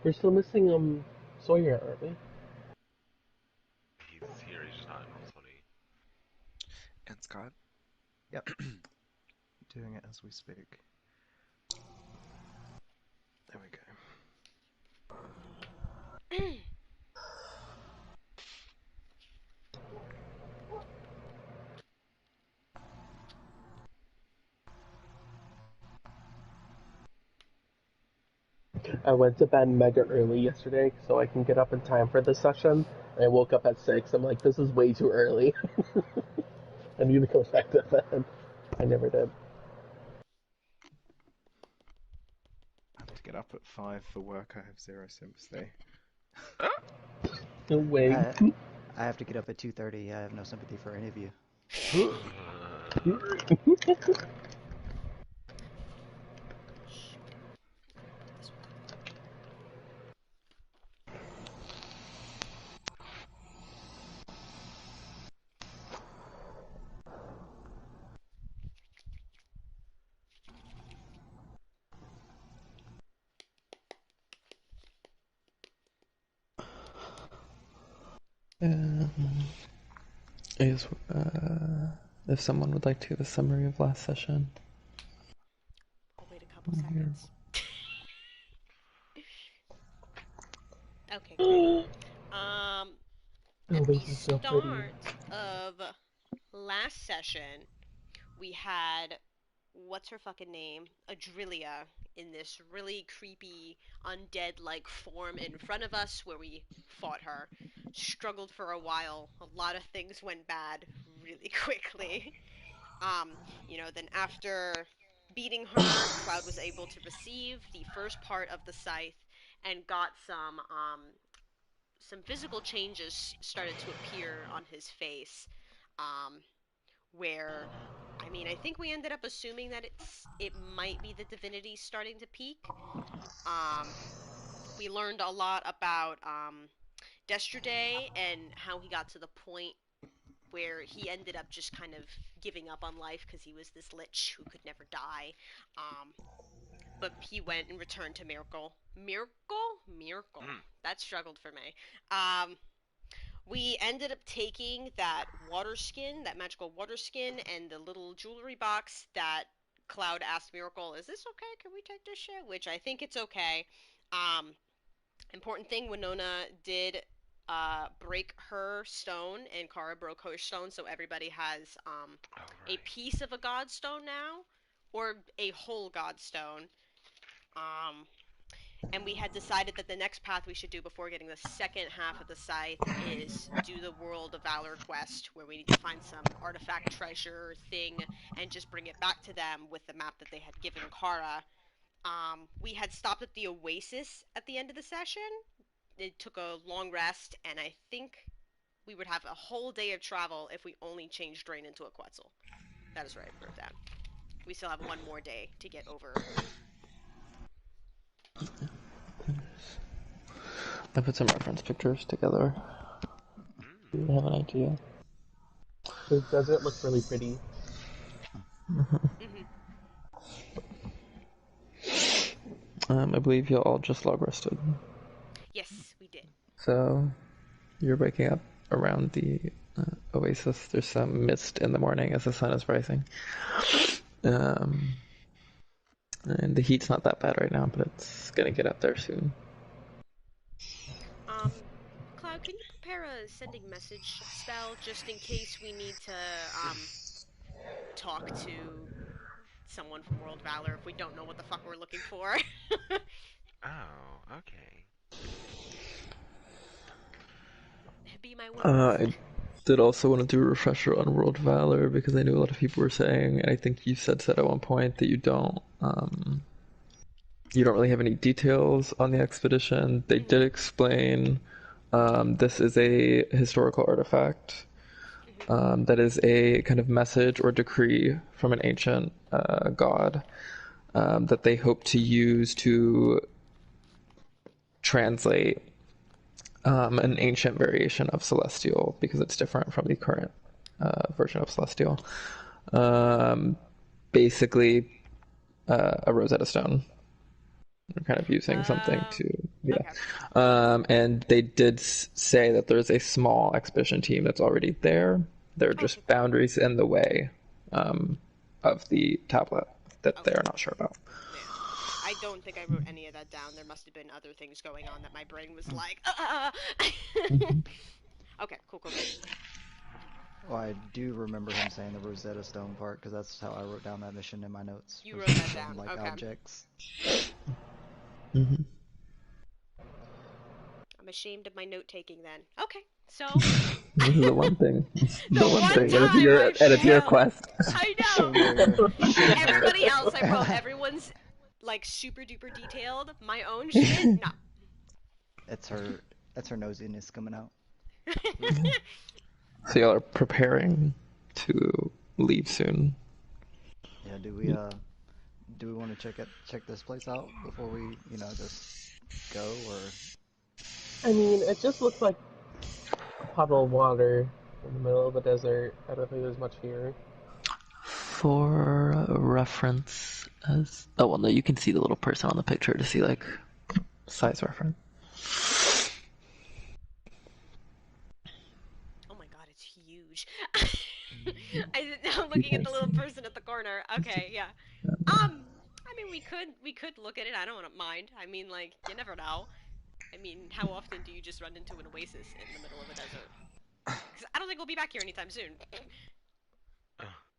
We're still missing Sawyer, aren't we? He's here, he's just not in roll 20. And Scott? Yep. Doing it as we speak. There we go. I went to bed mega early yesterday so I can get up in time for this session. I woke up at 6. I'm like, this is way too early. I need to go back to bed. I never did. I have to get up at 5 for work. I have zero sympathy. No way. I have to get up at 2:30. I have no sympathy for any of you. Um, I guess, if someone would like to give a summary of last session. I'll wait a couple seconds. Okay, great. At the start of last session, we had what's her fucking name? Adrilia in this really creepy undead-like form in front of us where we fought her. Struggled for a while. A lot of things went bad really quickly. Then after beating her, Cloud was able to receive the first part of the scythe and got some physical changes started to appear on his face. Um, where I think we ended up assuming that it might be the divinity starting to peak. Um, we learned a lot about Destraday and how he got to the point where he ended up just kind of giving up on life because he was this lich who could never die. But he went and returned to Miracle. Miracle? That struggled for me. We ended up taking that water skin, that magical water skin, and the little jewelry box that Cloud asked Miracle, is this okay? Can we take this shit? Which I think it's okay. Important thing, Winona did break her stone, and Kara broke her stone, so everybody has a piece of a godstone now, or a whole godstone. And we had decided that the next path we should do before getting the second half of the scythe is do the World of Valor quest, where we need to find some artifact treasure thing and just bring it back to them with the map that they had given Kara. We had stopped at the Oasis at the end of the session. It took a long rest, and I think we would have a whole day of travel if we only changed Drain into a Quetzal. That is right, I wrote down. We still have one more day to get over. I put some reference pictures together. Do you have an idea? The desert looks really pretty. I believe you all just log rested. Yes, we did. So you're waking up around the oasis. There's some mist in the morning as the sun is rising. And the heat's not that bad right now, but it's gonna get up there soon. Cloud, can you prepare a sending message spell just in case we need to talk to someone from World Valor if we don't know what the fuck we're looking for? Oh, okay. Be my witness. I did also want to do a refresher on World Valor because I knew a lot of people were saying, and I think you said at one point that you don't really have any details on the expedition. They did explain this is a historical artifact that is a kind of message or decree from an ancient god that they hope to use to translate an ancient variation of Celestial because it's different from the current version of Celestial. Basically, a Rosetta Stone. We're kind of using something to, yeah. Okay. And they did say that there's a small expedition team that's already there. There are just boundaries in the way of the tablet that they are not sure about. Yeah. I don't think I wrote any of that down. There must have been other things going on that my brain was like, Okay, cool. Well, I do remember him saying the Rosetta Stone part, because that's how I wrote down that mission in my notes. You was wrote that some, down, like, okay. objects. Mm-hmm. I'm ashamed of my note-taking then. Okay, so... This is the one thing. The one thing. time And it's your failed. quest. I know! Everybody else, I wrote everyone's, like, super-duper detailed. My own shit, no. That's her nosiness coming out. So y'all are preparing to leave soon. Yeah, do we want to check this place out before we, just go, or? I mean, it just looks like a puddle of water in the middle of the desert. I don't think there's much here. For reference, no, you can see the little person on the picture to see like size reference. Oh my god, it's huge. I'm looking at the little person at the corner. Okay, yeah. I mean, we could look at it. I don't mind. I mean, like, you never know. I mean, how often do you just run into an oasis in the middle of a desert? 'Cause I don't think we'll be back here anytime soon.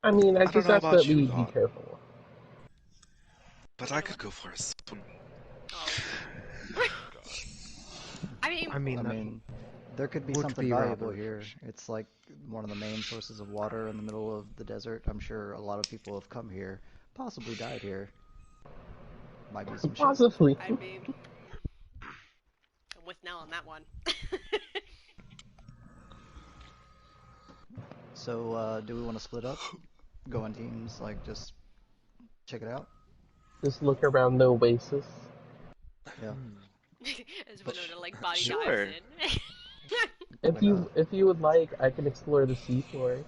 I mean, I don't just know ask about that you we be lot, careful. but I could go for a swim. Oh. I mean, there could be would something be valuable rather here. It's like one of the main sources of water in the middle of the desert. I'm sure a lot of people have come here, possibly died here. Might be some shit. Possibly. I mean, I'm with Nell on that one. So, do we want to split up? Go in teams, like, just check it out? Just look around the oasis. Yeah. As Winona, like, body Sure. dives in. If you would like, I can explore the seafloor.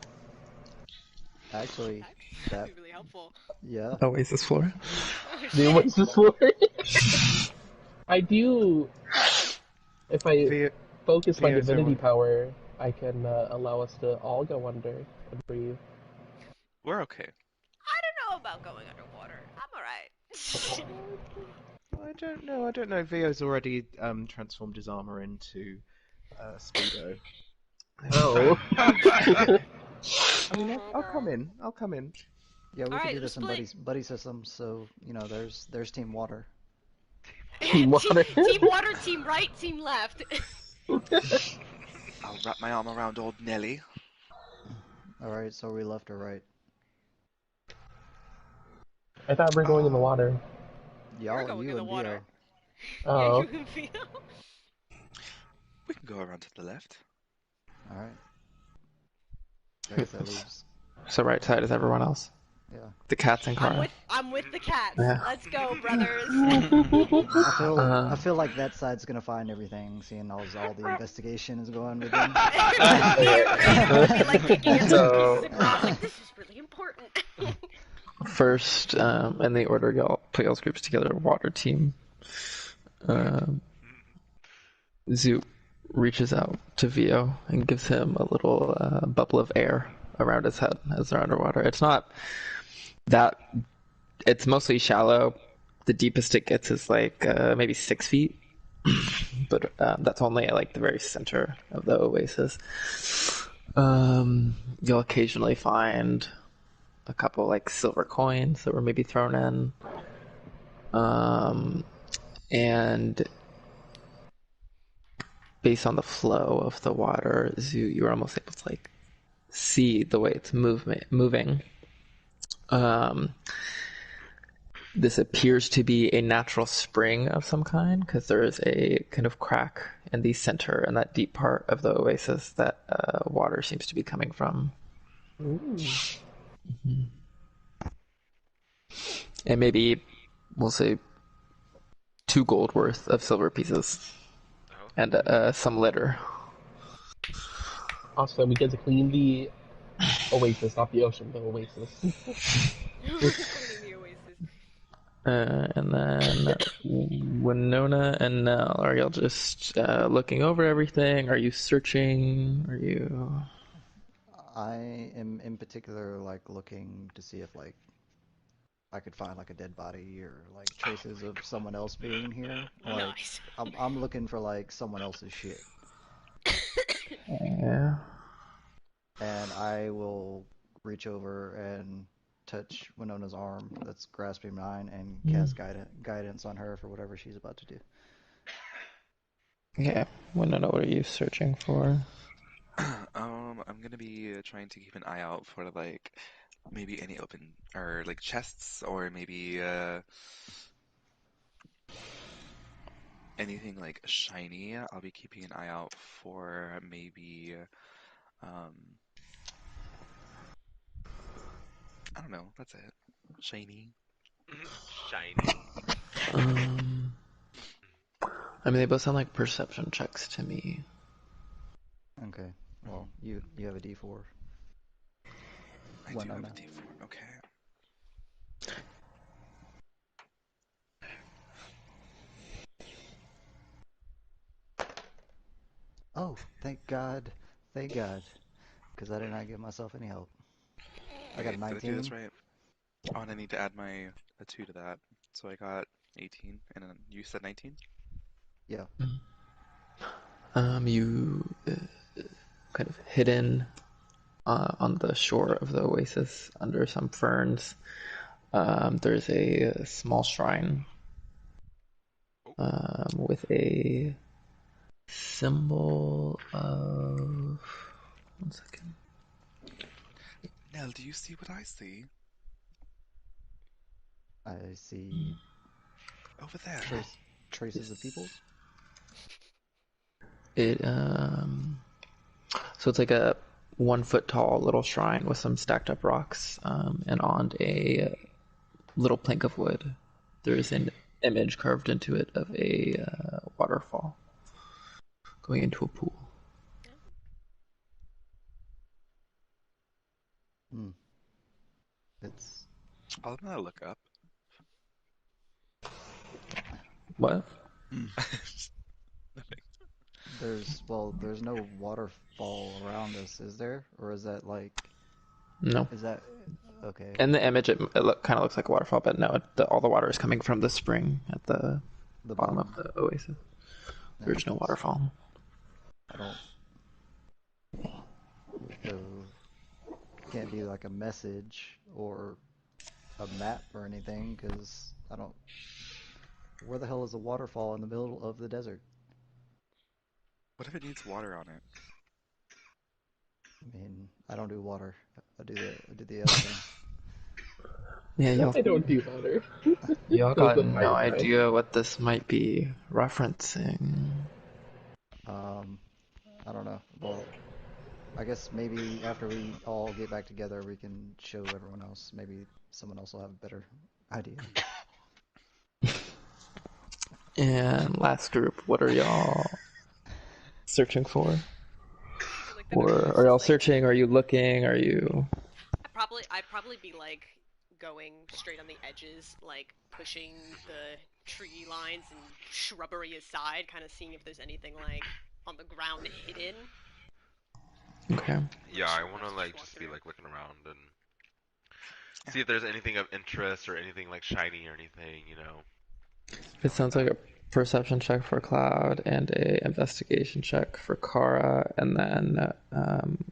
Actually, That'd be really helpful. yeah. Oasis floor. Oh, The shit. oasis floor. I do. If I focus my Vio's divinity over. power, I can allow us to all go under and breathe. We're okay. I don't know about going underwater. I'm alright. I don't know. Vio's already transformed his armor into Speedo. Oh. I mean, I'll come in. Yeah, we Alright, could do this in split. buddy systems, so, there's Team Water. Team water. Team water, team right, team left. I'll wrap my arm around old Nelly. Alright, so are we left or right? I thought we were going in the water. Y'all, going you in the and water. Vio. Oh. Yeah, you can feel. We can go around to the left. Alright. I guess that leaves. So right side is everyone else. Yeah. The cats and car. I'm with the cats. Yeah. Let's go, brothers. I feel like that side's gonna find everything, seeing all the investigation is going with them. Like kicking into So- pieces across. Like, this is really important. First, in the order y'all put y'all's groups together, water team. Zoot reaches out to Vio and gives him a little bubble of air around his head as they're underwater. It's not that, it's mostly shallow. The deepest it gets is like maybe 6 feet, but that's only at like the very center of the oasis. You'll occasionally find a couple like silver coins that were maybe thrown in, and based on the flow of the water, you're almost able to like see the way it's moving. This appears to be a natural spring of some kind, because there is a kind of crack in the center and that deep part of the oasis that water seems to be coming from. Mm-hmm. And maybe we'll say 2 gold worth of silver pieces and some litter. Also, we get to clean the oasis, not the ocean, the oasis. Cleaning the oasis. And then Winona and Nell, are y'all just looking over everything? Are you searching? Are you... I am in particular like looking to see if like I could find like a dead body or like traces of someone else being here. Like Nice. I'm looking for like someone else's shit. Yeah. And I will reach over and touch Winona's arm that's grasping mine and cast guidance on her for whatever she's about to do. Okay. Winona, what are you searching for? I'm gonna be trying to keep an eye out for like maybe any open or like chests or maybe anything like shiny. I'll be keeping an eye out for maybe um I don't know, that's it. Shiny. Shiny. Um, I mean, they both sound like perception checks to me. Okay. Well, you have a D4. I do have a D4. Okay. Oh, thank God. Thank God. Because I did not give myself any help. I got a Wait, did I do this 19. right? Oh, and I need to add a 2 to that. So I got 18, and then you said 19? Yeah. You kind of hidden on the shore of the oasis under some ferns. There's a small shrine with a symbol of... One second. Nell, do you see what I see? I see Over there. traces of people. It so it's like a 1 foot tall little shrine with some stacked up rocks, and on a little plank of wood, there's an image carved into it of a waterfall going into a pool. Hmm. It's I'm gonna look up. What? Nothing. there's no waterfall around us, is there? Or is that like No. is that okay? In the image, it kind of looks like a waterfall, but no, all the water is coming from the spring at the The bottom of bottom. the oasis. Yeah, There's no waterfall. I don't. So can't be like a message or a map or anything because I don't. Where the hell is a waterfall in the middle of the desert? What if it needs water on it? I mean, I don't do water. I do the other things. Yeah, I don't do water. y'all Goes got in my no mind. idea what this might be referencing. Um, I don't know. Well, I guess maybe after we all get back together, we can show everyone else. Maybe someone else will have a better idea. And last group, what are y'all searching for? Like the Or group are y'all is, like, searching? Are you looking? Are you... I'd probably be like going straight on the edges, like pushing the tree lines and shrubbery aside, kind of seeing if there's anything like on the ground hidden. Okay. Yeah, I want to like just be like looking around and see if there's anything of interest or anything like shiny or anything, you know. It sounds like a perception check for Cloud and a investigation check for Kara, and then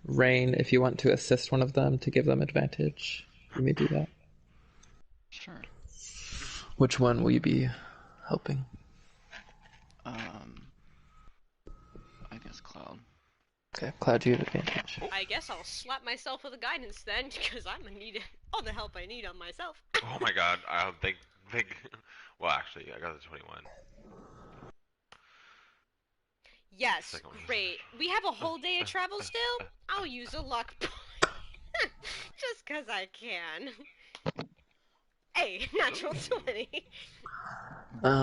Rain, if you want to assist one of them to give them advantage, you may do that. Sure. Which one will you be helping? I guess Cloud. Okay, Cloud, you have advantage. I guess I'll slap myself with a guidance then, because I'm gonna need all the help I need on myself. Oh my god, I don't think. Well, actually, I got a 21. Yes, Second one. great. We have a whole day of travel still? I'll use a luck point. Just because I can. Hey, natural 20.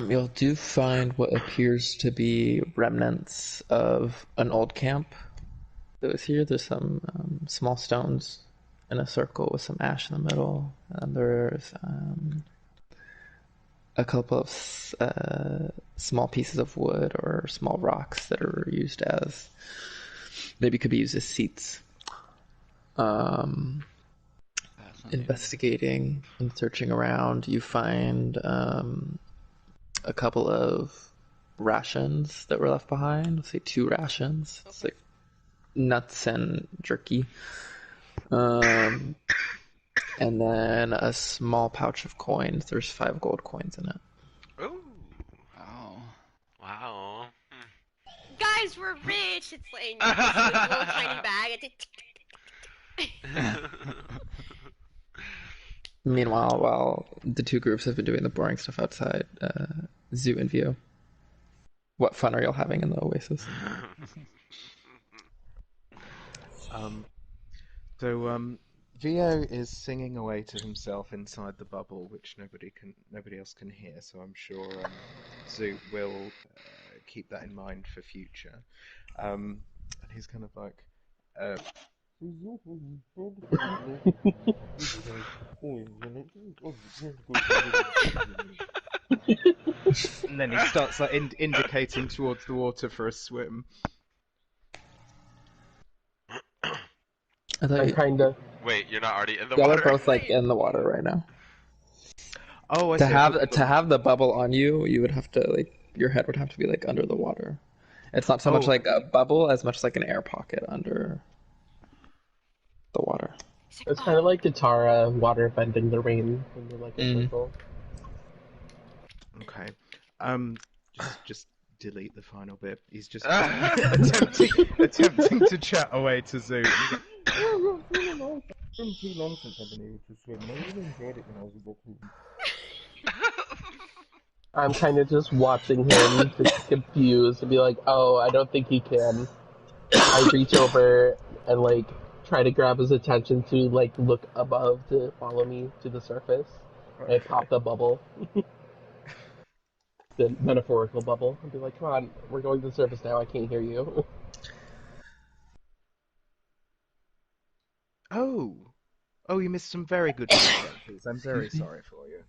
You'll do find what appears to be remnants of an old camp that was here. There's some small stones in a circle with some ash in the middle, and there's a couple of small pieces of wood or small rocks that are used as maybe could be used as seats. Fascinating. Investigating and searching around, you find a couple of rations that were left behind. Let's say 2 rations. It's like nuts and jerky. And then a small pouch of coins. There's 5 gold coins in it. Ooh. Wow. Wow. Guys, we're rich! It's like this little tiny bag. Meanwhile, while the 2 groups have been doing the boring stuff outside, Zoo and Vio, what fun are y'all having in the Oasis? Vio is singing away to himself inside the bubble, which nobody else can hear. So I'm sure Zoo will keep that in mind for future. And he's kind of like, and then he starts like indicating towards the water for a swim. I thought I kind of. Wait, you're not already in the y'all are water? both like in the water right now. Oh, I To see. have the bubble on you, you would have to like your head would have to be like under the water. It's not so much like a bubble as much like an air pocket under the water. It's kind of like Katara water bending the rain when you're like a circle. Okay. Just delete the final bit. He's just attempting to chat away to Zoo. It's been too long since I've been able to swim, and I really enjoyed it when I was a walking. I'm kind of just watching him, just confused, and be like, "Oh, I don't think he can." I reach over and like try to grab his attention to like look above to follow me to the surface. And I pop the bubble, the metaphorical bubble, and be like, "Come on, we're going to the surface now. I can't hear you." Oh, you missed some very good references. I'm very sorry for you.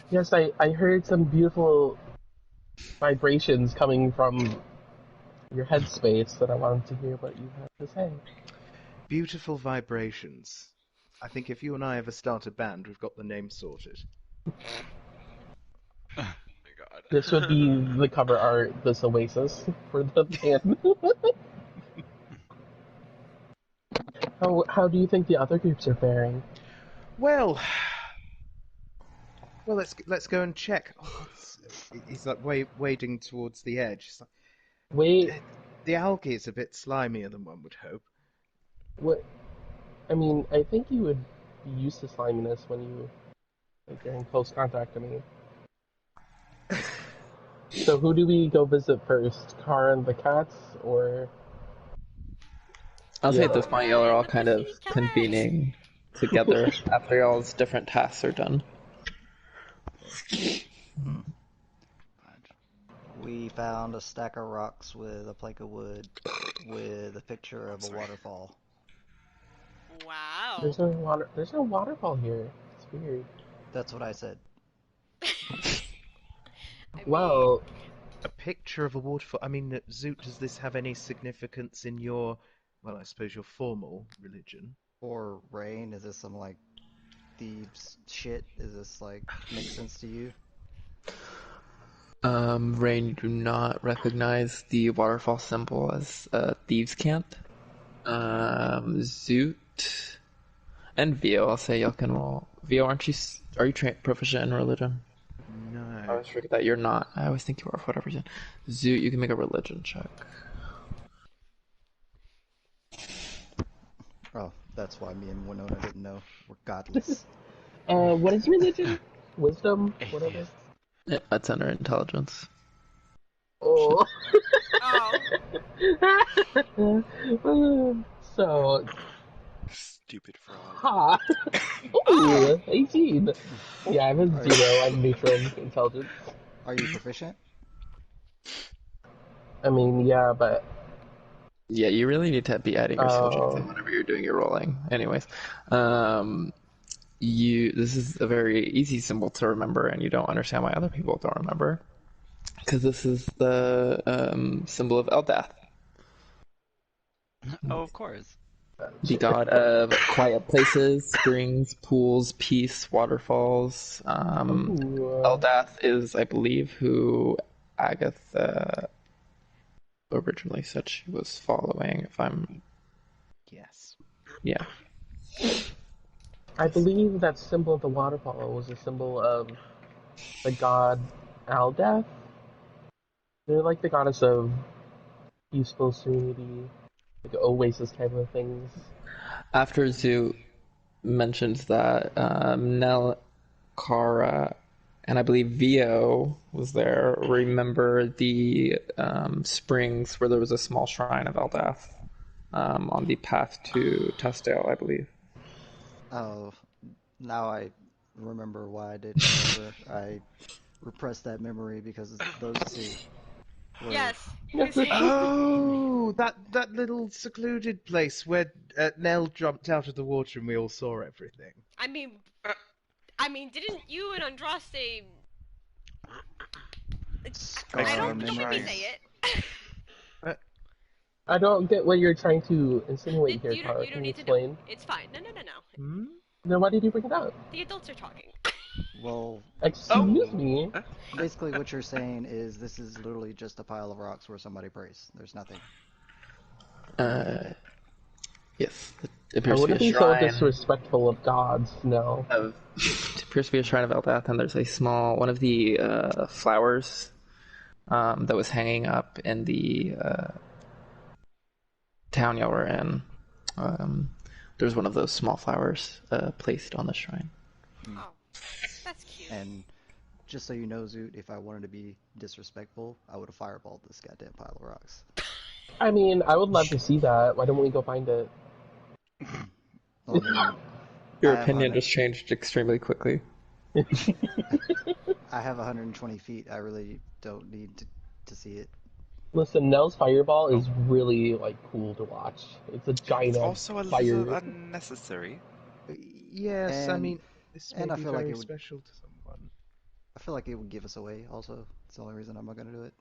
Yes, I heard some beautiful vibrations coming from your headspace that I wanted to hear what you had to say. Beautiful vibrations. I think if you and I ever start a band, we've got the name sorted. Oh my god. This would be the cover art, this Oasis, for the band. How do you think the other groups are faring? Well, let's go and check. Oh, he's like wading towards the edge. It's like, Wait, the algae is a bit slimier than one would hope. what? I mean, I think you would be used to sliminess when you are in close contact to me. So who do we go visit first? Kara and the cats, or? I'll say at this point y'all are all kind of convening together after y'all's different tasks are done. We found a stack of rocks with a plank of wood with a picture of a waterfall. Wow. There's no waterfall here. It's weird. That's what I said. Well, A picture of a waterfall. I mean, Zoot, does this have any significance in your, well, I suppose your formal religion? Or rain? Is this some like thieves shit? Is this like make sense to you? Rain, you do not recognize the waterfall symbol as thieves' cant. Zoot and Vio, I'll say y'all can roll. Vio, are you proficient in religion? I No. always forget that you're not. I always think you are for whatever reason. Zoot, you can make a religion check. Oh, that's why me and Winona didn't know. We're godless. what is religion? Wisdom? Whatever. That's under intelligence. Oh. Oh. So, Stupid frog. ha! Ooh, 18! Yeah, I'm a 0, I'm neutral intelligence. Are you proficient? I mean, yeah, but... Yeah, you really need to be adding your skill checks in whenever you're doing your rolling. Anyways, This is a very easy symbol to remember, and you don't understand why other people don't remember. Because this is the symbol of Eldath, Oh, of course. the god of quiet places, springs, pools, peace, waterfalls. Eldath is, I believe, who Agatha originally said she was following. If I'm, Yes. yeah. I believe that symbol of the waterfall was a symbol of the god Aldath. They're like the goddess of peaceful serenity, like oasis type of things. After Zoo mentions that, Nell, Kara, and I believe Vio was there. Remember the springs where there was a small shrine of Eldath on the path to Testdale, I believe. Oh, now I remember why I didn't remember. I repressed that memory because those two were. Yes. Oh, that little secluded place where Nell jumped out of the water and we all saw everything. I mean, didn't you and Andraste? I don't make me say it. I don't get what you're trying to insinuate here, You Tara. don't Can you need to know. explain? It's fine. No. Hmm? Then why did you bring it up? The adults are talking. Well, Excuse me? basically what you're saying is this is literally just a pile of rocks where somebody prays. There's nothing. Yes, it I appears to be wouldn't a be so shrine disrespectful of gods, no. it appears to be a shrine of Eldath, and there's a small one of the flowers that was hanging up in the town y'all were in. There's one of those small flowers placed on the shrine. Oh, that's cute. And just so you know, Zoot, if I wanted to be disrespectful, I would have fireballed this goddamn pile of rocks. I mean, I would love to see that. Why don't we go find it? Well, I mean, Your I have opinion 100 just changed extremely quickly. I have 120 feet. I really don't need to see it. Listen, Nell's fireball is really, like, cool to watch. It's a giant It's also a fire. little unnecessary. Yes, I And- mean, this may and I be feel like very it would- special to someone. I feel like it would give us away. Also, it's the only reason I'm not gonna do it.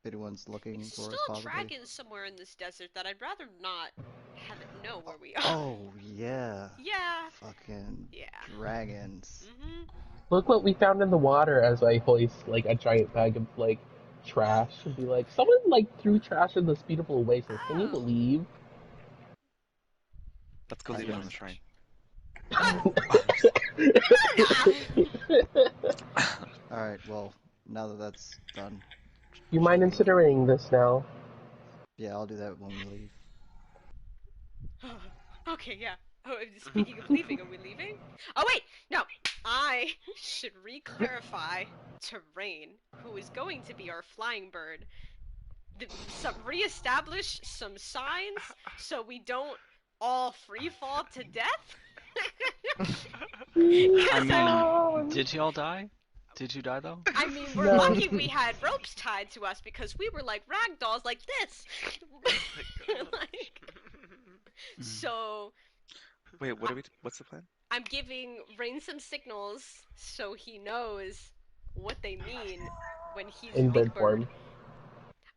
If anyone's looking There's for still us, a possibly. dragon somewhere in this desert that I'd rather not have it know where we are. Oh yeah. Yeah. Fucking Yeah. dragons. Mhm. Look what we found in the water as I hoist, like, a giant bag of, like, trash and be like, someone, like, threw trash in this beautiful oasis. Can you Oh. believe? Let's go leave it on the shrine. Alright, well, now that that's done, You mind considering this now? yeah, I'll do that when we leave. Okay, yeah. Oh, speaking of leaving, are we leaving? Oh wait, no. I should re-clarify to Rain, who is going to be our flying bird, re-establish some signs so we don't all free fall to death. I mean, did y'all die? Did you die though? I mean, we're No. lucky we had ropes tied to us because we were like rag dolls like this. Like, so Wait, what's the plan? I'm giving Rain some signals so he knows what they mean when he's In Big bird form.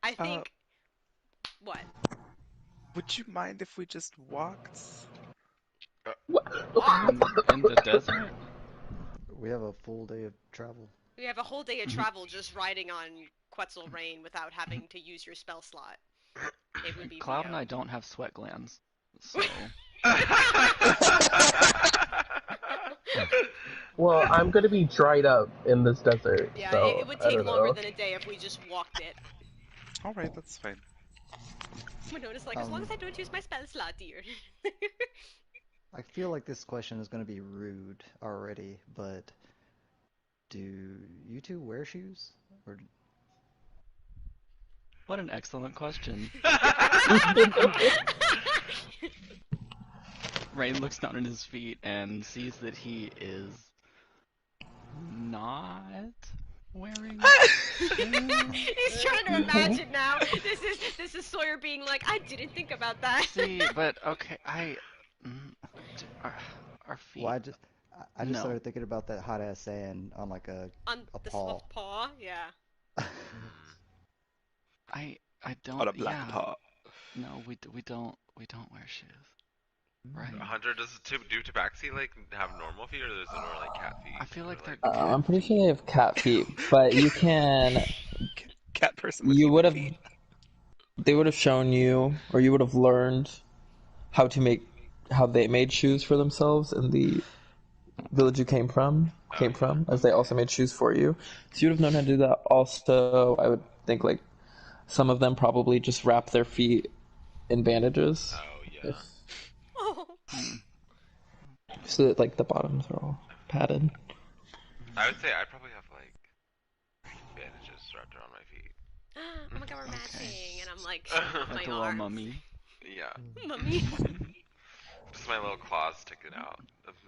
I think. What? Would you mind if we just walked? In the desert? We have a full day of travel. We have a whole day of travel just riding on Quetzal Rain without having to use your spell slot. It would be Cloud Vio. and I don't have sweat glands, so Well, I'm gonna be dried up in this desert, Yeah, so it would I take don't longer know. than a day if we just walked it. Alright, that's fine. Winona's like, as long as I don't use my spell slot, dear. I feel like this question is gonna be rude already, but do you two wear shoes? Or what an excellent question. Rain looks down at his feet and sees that he is not wearing shoes. He's trying to imagine now. This is Sawyer being like, I didn't think about that. See, but okay, our feet. well, I just No. started thinking about that hot ass sand on like a On the paw. soft paw, yeah. I On don't. a black Yeah. paw. No, we don't wear shoes, right? Hunter, does do tabaxi like have normal feet, or is it more like cat feet? I feel like Or, they're like, cat I'm pretty feet. sure they have cat feet, but you can. Cat person with You would human have. feet. They would have shown you, or you would have learned how they made shoes for themselves in the village you came from, as they also made shoes for you. So you would have known how to do that. Also, I would think like some of them probably just wrap their feet in bandages, Oh yeah. Oh. so that like the bottoms are all padded. I would say I probably have like bandages wrapped around my feet. Oh my god, we're matching, Okay. and I'm like showing off Like my a little arms. mummy. Yeah, Mummy. just my little claws sticking out.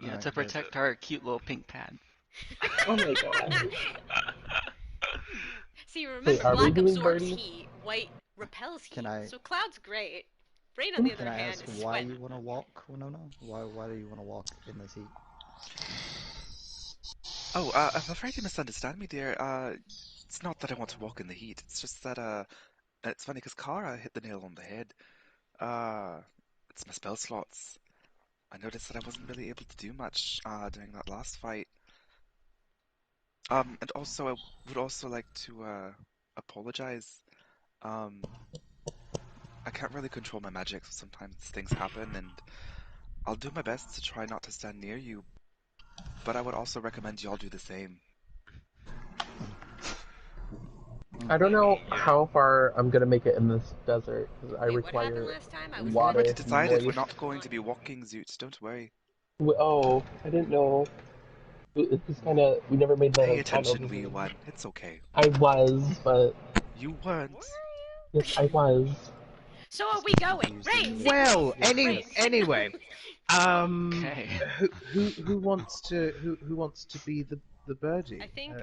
Yeah, Alright, to good. protect our cute little pink pad. Oh my god. See, remember, are we black doing absorbs birdie? heat, white repels heat. Can I So cloud's great. Rain, on the other can I hand, ask is why sweat. you want to walk, Winona? Why do you want to walk in this heat? Oh, I'm afraid you misunderstand me, dear. It's not that I want to walk in the heat. It's just that, it's funny because Kara hit the nail on the head. It's my spell slots. I noticed that I wasn't really able to do much, during that last fight. And also, I would also like to, apologize. Um, I can't really control my magic, so sometimes things happen, and I'll do my best to try not to stand near you, but I would also recommend y'all do the same. I don't know Yeah. how far I'm gonna make it in this desert because I Wait, what happened require last time? I was We've water. already decided we're moist. not going to be walking, Zoot, don't worry. Oh, I didn't know. It was kind of. We never made that Pay a final attention, wee decision. one. It's okay. I was, but You weren't. yes, I was. So are we going? Confused Rain, and- signal Well, me. Rain, signal anyway, Okay. who wants to be the birdie? I think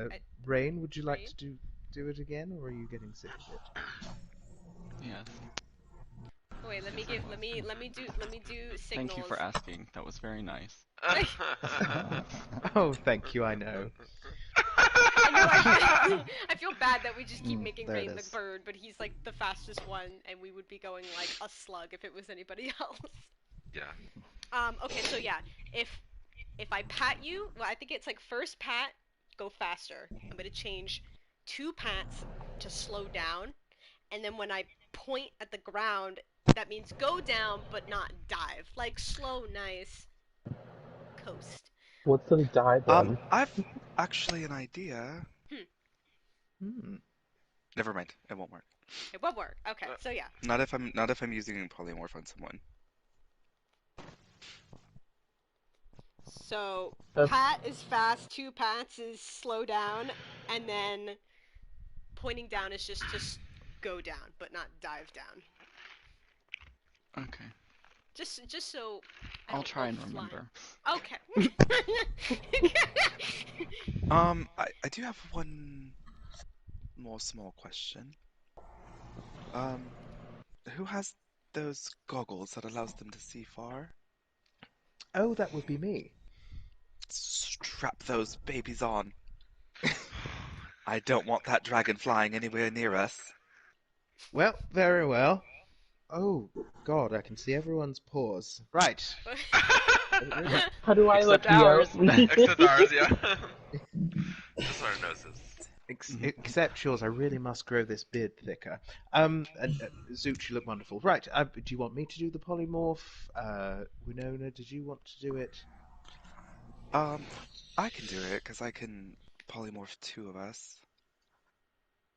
Rain, would you like Rain? to do it again, or are you getting sick of it? Yes. Oh, wait, let me do signals. Thank you for asking. That was very nice. Oh, thank you. I know. I feel bad that we just keep making there it Rain the is. bird, but he's like the fastest one, and we would be going like a slug if it was anybody else. Yeah. Okay, so yeah, if I pat you, well, I think it's like first pat, go faster. I'm gonna change 2 pats to slow down, and then when I point at the ground, that means go down but not dive. Like slow, nice coast. What's the dive one? I've actually an idea. Hmm. Never mind, it won't work. It won't work. Okay, so yeah. Not if I'm using polymorph on someone. So That's- pat is fast, 2 pats is slow down, and then pointing down is just go down, but not dive down. Okay. Just so I I'll don't try go and flying. remember. Okay. I do have one more small question. Who has those goggles that allows them to see far? Oh, that would be me. Strap those babies on. I don't want that dragon flying anywhere near us. Well, very well. Oh God, I can see everyone's paws. Right. How do I Except look here? ours. Except ours, yeah. Just our noses. Except yours, I really must grow this beard thicker. And Zoot, you look wonderful. Right, do you want me to do the polymorph? Winona, did you want to do it? I can do it, because I can polymorph 2 of us.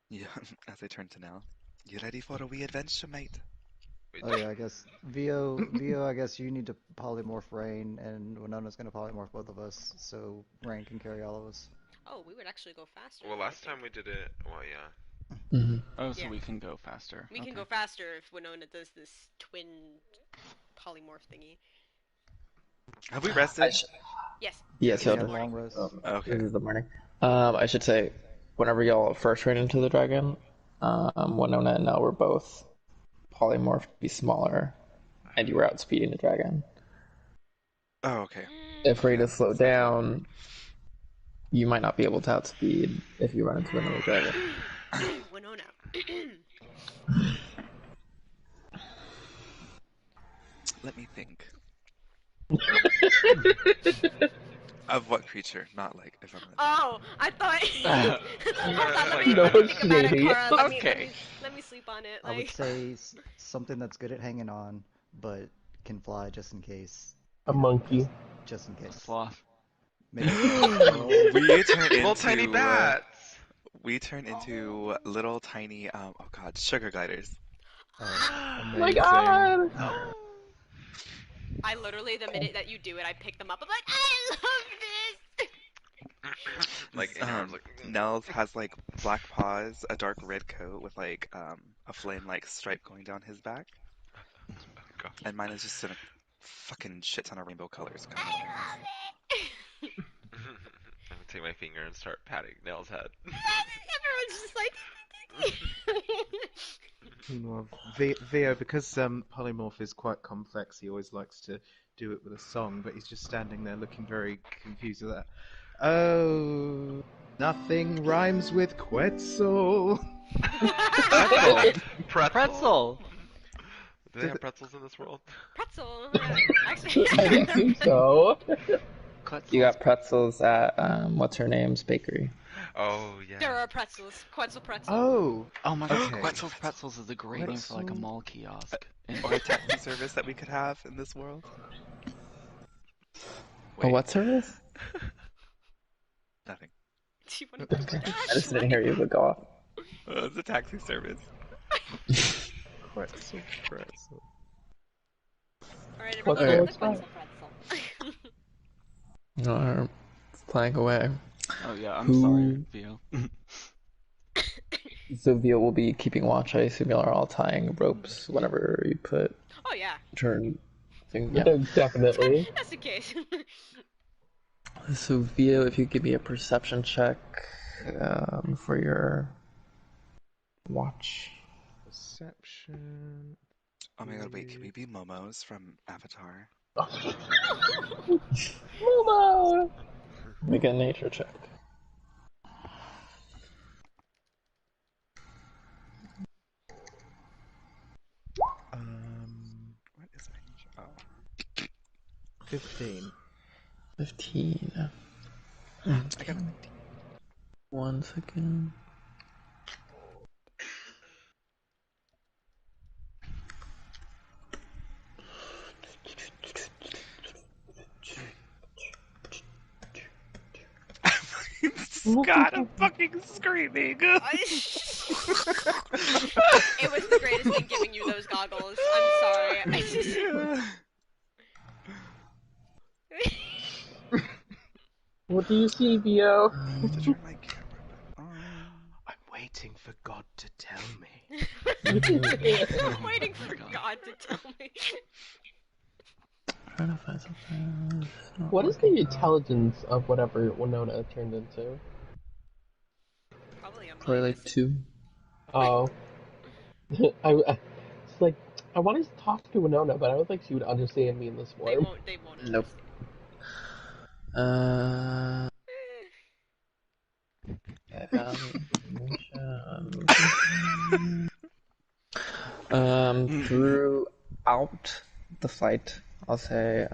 Yeah, as I turn to Nell. You ready for a wee adventure, mate? Oh yeah, I guess Vio, I guess you need to polymorph Rain, and Winona's gonna polymorph both of us, so Rain can carry all of us. Oh, we would actually go faster. Well, I last think. time we did it, well, yeah. Mm-hmm. Oh, so Yeah. we can go faster. We can Okay. go faster if Winona does this twin polymorph thingy. Have we rested? Yes. Yes, We yeah. had a long rest. Okay. This is the morning. I should say, whenever y'all first ran into the dragon, Winona and Nell were both polymorphed to be smaller, and you were outspeeding the dragon. Oh, okay. if rate is slowed down, you might not be able to outspeed if you run into another dragon. Winona. Let me think. Of what creature? Not like if I'm gonna. Oh, I thought. Hold on, let Like, me no, think it's about it, shady. Cora. Okay. Let me sleep on it. I would Like, say something that's good at hanging on, but can fly just in case. A monkey. Just in case. Sloth. Maybe a squirrel. We turn into Little tiny bats. we turn into little tiny oh god, sugar gliders. Oh Amazing. my god! I literally, the minute that you do it, I pick them up. I'm like, I love this. Like in your arms, like. Nels has like black paws, a dark red coat with like a flame like stripe going down his back, Oh, God. and mine is just in a fucking shit ton of rainbow colors I coming out of my mouth. love it. I'm gonna take my finger and start patting Nell's head. Everyone's just like. Meanwhile, Vio, because polymorph is quite complex, he always likes to do it with a song, but he's just standing there looking very confused with that. Oh, nothing rhymes with Quetzal. Pretzel. Do they have pretzels in this world? Pretzel. Actually, I think so. You got pretzels at what's her name's bakery. Oh yeah. there are pretzels. Quetzal pretzel. Oh, Oh my god, Okay. Quetzal's Pretzels is a great name for like a Pretzel. mall kiosk. Or a taxi service that we could have in this world. Oh, what service? Nothing. Do you want to Okay. that? I just didn't hear you go off. It's a taxi service. Quetzal pretzel. Alright, What's everyone, the the Quetzal pretzel. Playing away. Oh yeah, I'm Who- sorry, Vio. So Vio will be keeping watch. I assume y'all are all tying ropes whenever you put Oh yeah, turn thing. Yeah. Definitely. that's the case. So Vio, if you give me a perception check for your watch. Perception. Oh my god, wait, can we be Momos from Avatar? Momo! Make a nature check. What is my nature? Oh. 15. 15. I got a 19. 1 second. Scott, I'm fucking screaming! It was the greatest thing giving you those goggles. I'm sorry. I just... What do you see, Vio? I have to turn my camera back on. I'm waiting for God to tell me. I'm waiting for God to tell me. Trying to find something. What is the intelligence of whatever Winona turned into? Probably a Probably like minus. 2. Oh. It's like, I wanted to talk to Winona, but I don't think she would understand me in this They form. won't. They won't. Nope. Throughout the fight, I'll say,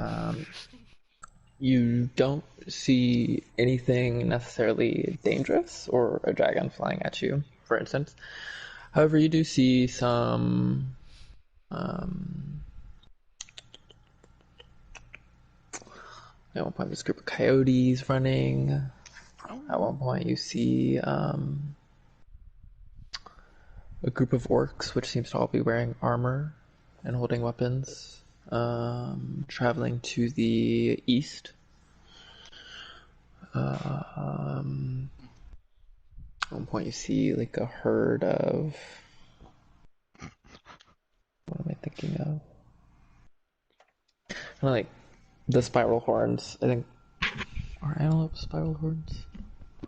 you don't see anything necessarily dangerous or a dragon flying at you, for instance. However, you do see some at one point there's a group of coyotes running. At one point you see a group of orcs, which seems to all be wearing armor and holding weapons, traveling to the east. At one point you see like a herd of... What am I thinking of? Kind of like the spiral horns, I think. Are antelope spiral horns?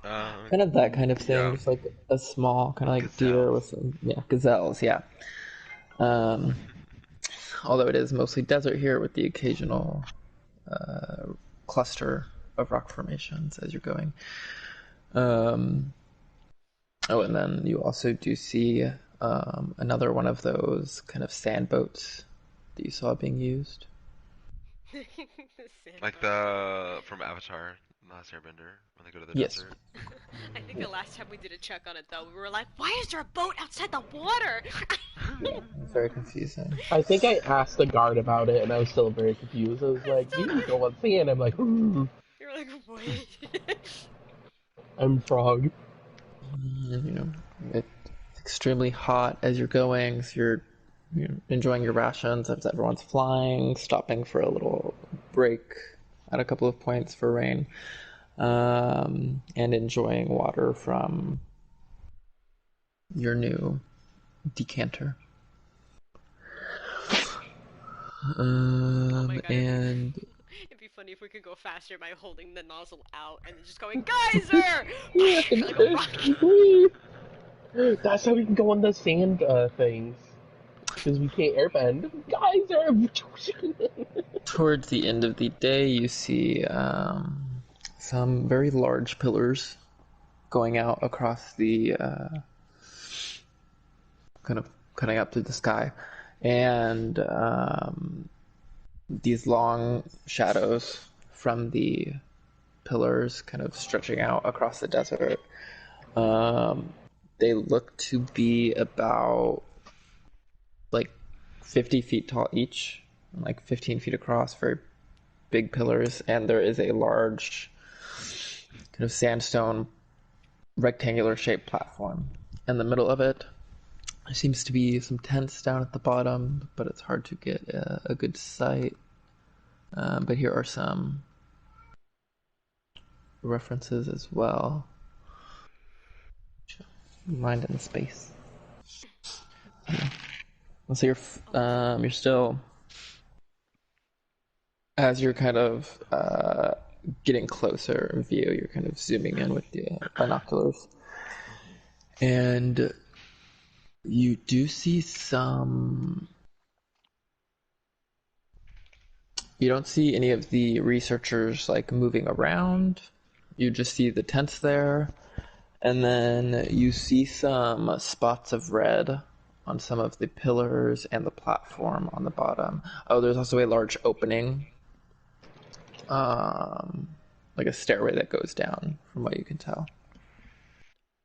Kind of that kind of thing, yeah. just like a small, kind of like deer with some, gazelles, yeah. Although it is mostly desert here with the occasional cluster of rock formations as you're going. Oh, and then you also do see another one of those kind of sand boats that you saw being used. Like the from Avatar, Last Airbender, when they go to the Yes. desert. I think the last time we did a check on it, though, we were like, why is there a boat outside the water? It's very confusing. I think I asked the guard about it, and I was still very confused. I was like, "You can go on sand." I'm like, You're like, wait. "I'm frog." You know, it's extremely hot as you're going, so you're enjoying your rations as everyone's flying, stopping for a little break at a couple of points for rain, and enjoying water from your new decanter. Oh my God, And it'd be funny if we could go faster by holding the nozzle out and then just going, geyser! Like a rocket. That's how we can go on the sand things. Because we can't airbend. towards the end of the day, you see some very large pillars going out across the kind of cutting up through the sky, and these long shadows from the pillars kind of stretching out across the desert. They look to be about like 50 feet tall each, like 15 feet across, very big pillars, and there is a large kind of sandstone rectangular shaped platform in the middle of it. There seems to be some tents down at the bottom, but it's hard to get a good sight. But here are some references as well. Mind in the space. So you're still, as you're kind of getting closer in view, you're kind of zooming in with the binoculars, and you do see some. You don't see any of the researchers like moving around. You just see the tents there, and then you see some spots of red on some of the pillars and the platform on the bottom. Oh, there's also a large opening, like a stairway that goes down, from what you can tell.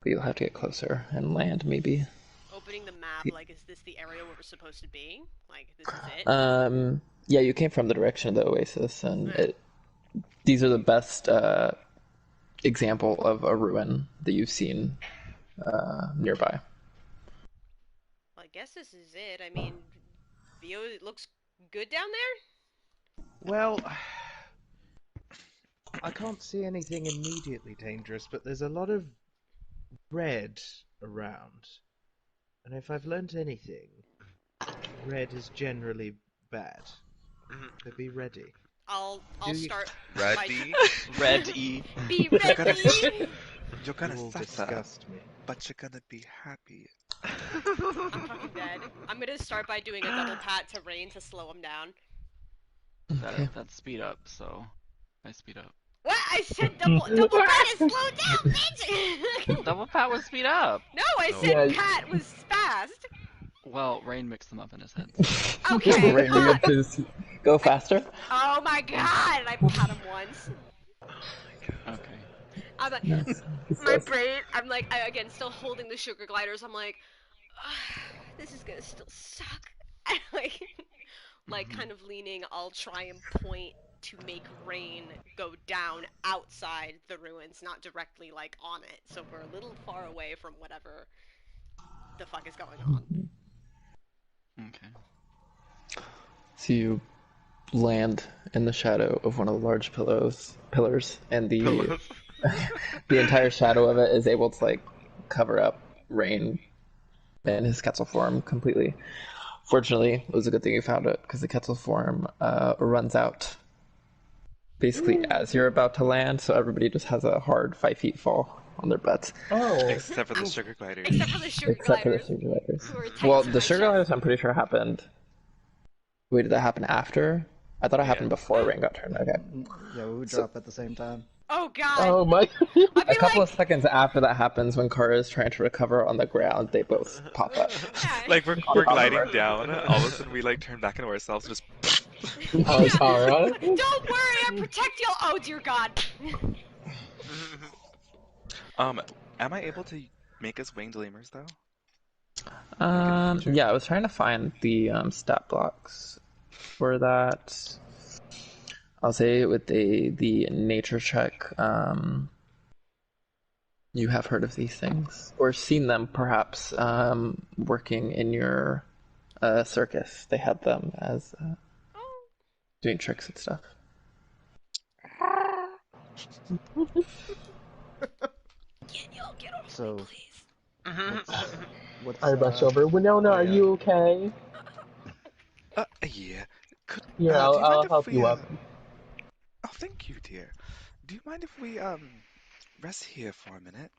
But you'll have to get closer and land, maybe. Opening the map, like, is this the area where we're supposed to be? Like, this is it? Yeah, you came from the direction of the oasis, and these are the best example of a ruin that you've seen nearby. Well, I guess this is it. I mean, Theo, it looks good down there? Well, I can't see anything immediately dangerous, but there's a lot of red around. And if I've learnt anything, red is generally bad. So be ready. I'll start Ready? Ready. Be ready! You're gonna You will suffer, disgust me. but you're gonna be happy. I'm fucking dead. I'm gonna start by doing a double pat to Rain to slow him down. That's speed up, so I speed up. What? I said double pat is slow down, bitch! Double pat was speed up. No, I said pat was fast. Well, Rain mixed them up in his head. Okay. Right, we have to go faster. Oh my god! I pat him once. Okay. I'm like, my brain. I'm like, again, still holding the sugar gliders. I'm like, this is gonna still suck. like kind of leaning. I'll try and point to make Rain go down outside the ruins, not directly like on it. So we're a little far away from whatever the fuck is going on. Okay. So you land in the shadow of one of the large pillars, and the the entire shadow of it is able to like cover up Rain and his Quetzal form completely. Fortunately, it was a good thing you found it, because the Quetzal form runs out basically as you're about to land, so everybody just has a hard 5 feet fall on their butts. Oh. Except for the sugar gliders. Except for the sugar gliders. Sugar gliders. Who are tight Well, to the my sugar chest. gliders I'm pretty sure happened. Wait, did that happen after I thought it Yeah. happened before Rain got turned. Okay. Yeah, we would So- drop at the same time. Oh God. Oh my! I'd be A couple like, of seconds after that happens, when Kara is trying to recover on the ground, they both pop up. yeah. Like we're On top of gliding her. down, all of a sudden we like turn back into ourselves and just. Oh, Yeah. Kara. Don't worry, I protect you. Oh dear God. Am I able to make us winged lemurs though? Yeah, I was trying to find the stat blocks for that. I'll say with the nature check, you have heard of these things or seen them perhaps working in your circus. They had them as Oh. doing tricks and stuff. Get off So- me, please. What's I rush over. Winona, are yeah. you okay? Yeah. Could, Here, do you I'll mind if help we, you up. Oh, thank you, dear. Do you mind if we rest here for a minute?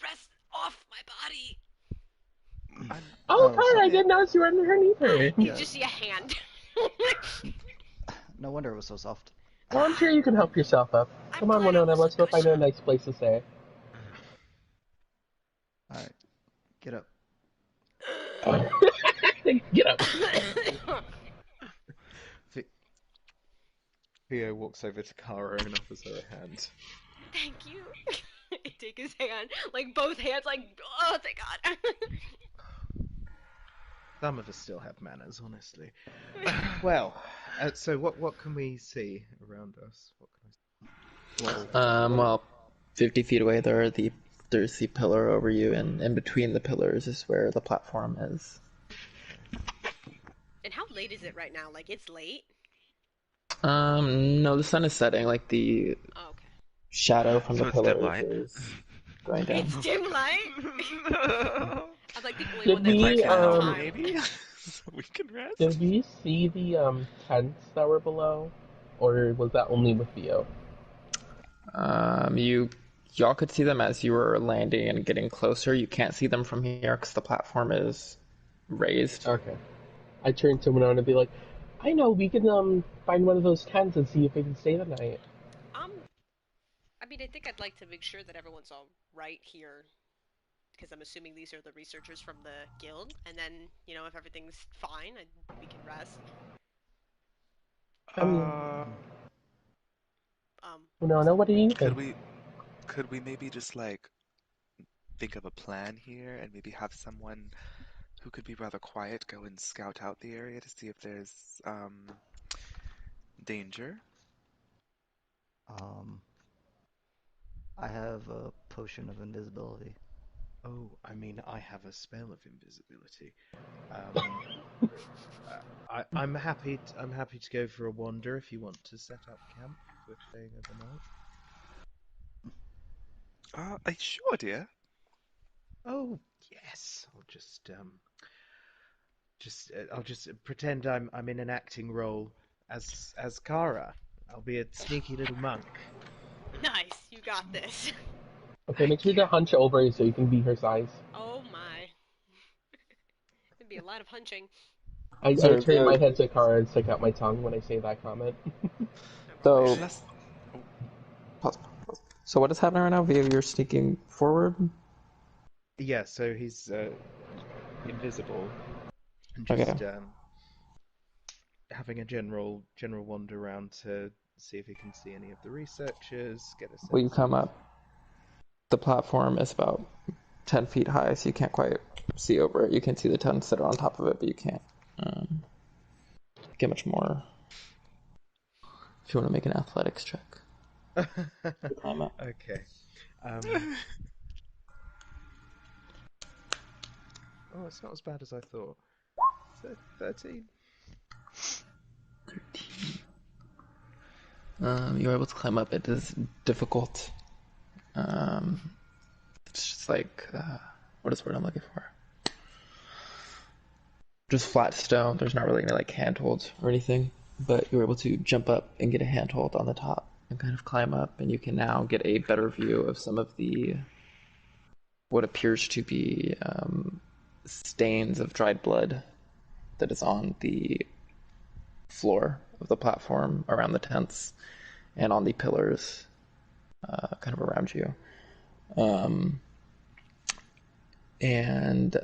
Rest off my body. Oh, Oh, Kara, I okay. didn't notice you were underneath her. You Yeah. just see a hand. No wonder it was so soft. Well, I'm sure you can help yourself up. I'm Come on, glad I Winona, let's go wasn't find a pushed. nice place to stay. Alright, get up. Get up. Theo walks over to Kara and offers her a hand. Thank you. I take his hand, like both hands, like, oh, thank God. Some of us still have manners, honestly. Well, so what can we see around us? What can I see? Well, 50 feet away there's the pillar over you, and in between the pillars is where the platform is. And how late is it right now? Like, it's late? No, the sun is setting. Like the Oh, okay. shadow from So the it's dim pillars light? is going down. It's dim light? I'm like the only Did one that we, likes that um, time. maybe? So we can rest? Did we see the tents that were below? Or was that only with Theo? Y'all could see them as you were landing and getting closer. You can't see them from here because the platform is raised. Okay. I turned to Winona and be like, I know, we can find one of those tents and see if we can stay the night. I mean, I think I'd like to make sure that everyone's all right here, because I'm assuming these are the researchers from the guild, and then, you know, if everything's fine, we can rest. Winona, what do you think? Could we maybe just like think of a plan here and maybe have someone who could be rather quiet go and scout out the area to see if there's danger? I have a potion of invisibility. Oh, I mean, I have a spell of invisibility. I'm happy. I'm happy to go for a wander if you want to set up camp. If we're staying overnight. Sure, dear. Oh yes, I'll just pretend I'm in an acting role as Kara. I'll be a sneaky little monk. Nice, you got this. Okay, make sure to hunch over so you can be her size. Oh my. There'd be a lot of hunching. I turn my head to Kara and stick out my tongue when I say that comment. So, pause. So what is happening right now? Via, you're sneaking forward. Yeah, so he's invisible and Okay. just having a general wander around to see if he can see any of the researchers. Get a sense. Well, you come up. The platform is about 10 feet high, so you can't quite see over it. You can see the tents that are on top of it, but you can't get much more. If you want to make an athletics check. Climb up. Okay. Oh, it's not as bad as I thought. 13. You're able to climb up. It is difficult. It's just like, what is the word I'm looking for? Just flat stone. There's not really any like handholds or anything, but you're able to jump up and get a handhold on the top and kind of climb up, and you can now get a better view of some of the what appears to be stains of dried blood that is on the floor of the platform around the tents and on the pillars kind of around you. And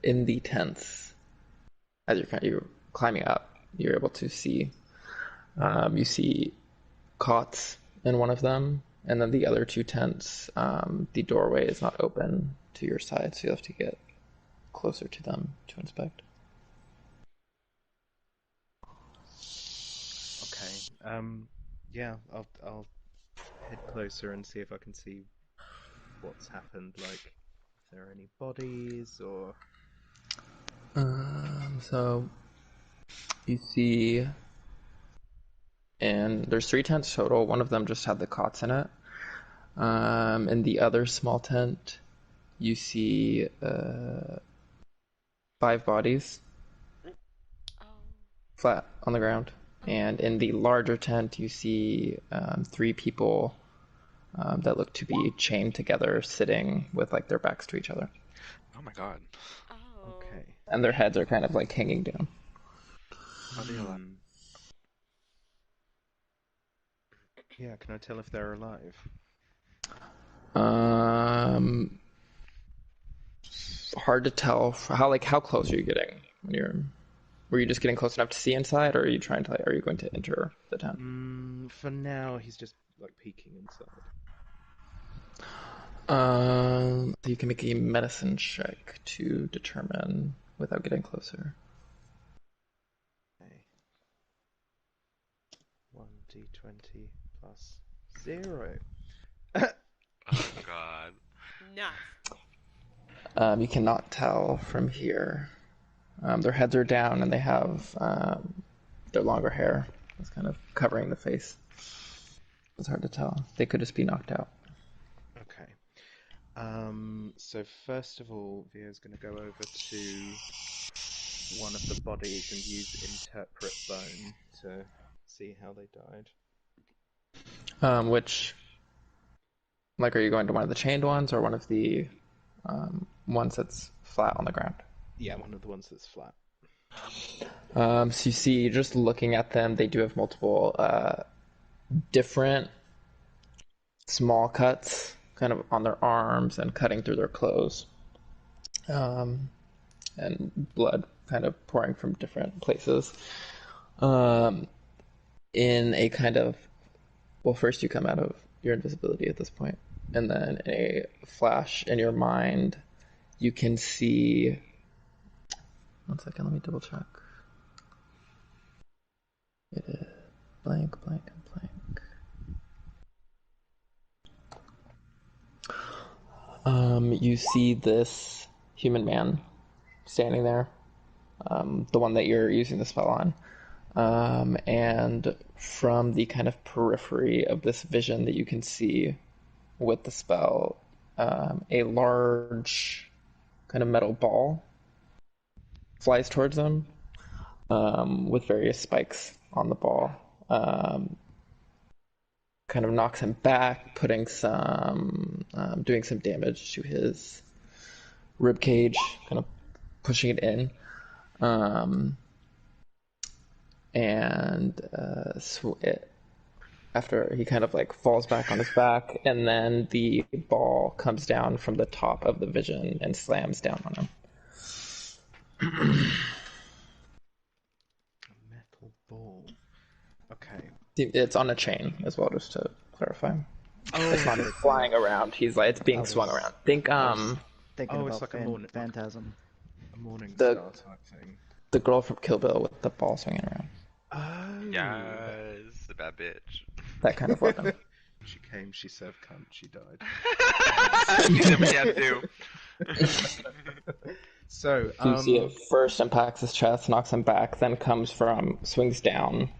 in the tents, as you're climbing up, you're able to see, you see cots in one of them, and then the other two tents, the doorway is not open to your side, so you have to get closer to them to inspect. Okay. Yeah, I'll head closer and see if I can see what's happened. Like, if there are any bodies or. So you see, and there's 3 tents total. One of them just had the cots in it. In the other small tent, you see 5 bodies Oh. flat on the ground. And in the larger tent, you see 3 people that look to be chained together, sitting with like their backs to each other. Oh my god. Oh. Okay. And their heads are kind of like hanging down. Are they alive? Yeah, can I tell if they're alive? Hard to tell. How close are you getting when you're? Were you just getting close enough to see inside, or are you trying to? Are you going to enter the tent? For now, he's just like peeking inside. You can make a medicine check to determine without getting closer. Okay. 1d20 plus 0. Oh god. Nuts. You cannot tell from here. Their heads are down, and they have their longer hair. It's kind of covering the face. It's hard to tell. They could just be knocked out. Okay. So first of all, Vio's going to go over to one of the bodies and use interpret bone to see how they died. Which, like, are you going to one of the chained ones or one of the ones that's flat on the ground? Yeah, one of the ones that's flat. So you see, just looking at them, they do have multiple different small cuts kind of on their arms and cutting through their clothes. And blood kind of pouring from different places. In a kind of, well, first you come out of your invisibility at this point, and then in a flash in your mind, you can see. One second, let me double check. It is blank, blank, and blank. You see this human man standing there, the one that you're using the spell on. And from the kind of periphery of this vision that you can see with the spell, a large kind of metal ball flies towards them with various spikes on the ball. Kind of knocks him back, putting some, doing some damage to his rib cage, kind of pushing it in. After he kind of like falls back on his back, and then the ball comes down from the top of the vision and slams down on him. A metal ball. Okay. It's on a chain as well, just to clarify. Oh, It's not flying around. It's being swung around. Think Thinking it's about like a morning, Phantasm. a morning The- star type thing. the girl from Kill Bill with the ball swinging around. Oh. Yes, the bad bitch. That kind of weapon. She came, she served cunt, she died. You did what you had to do. So, You see it first impacts his chest, knocks him back, then swings down,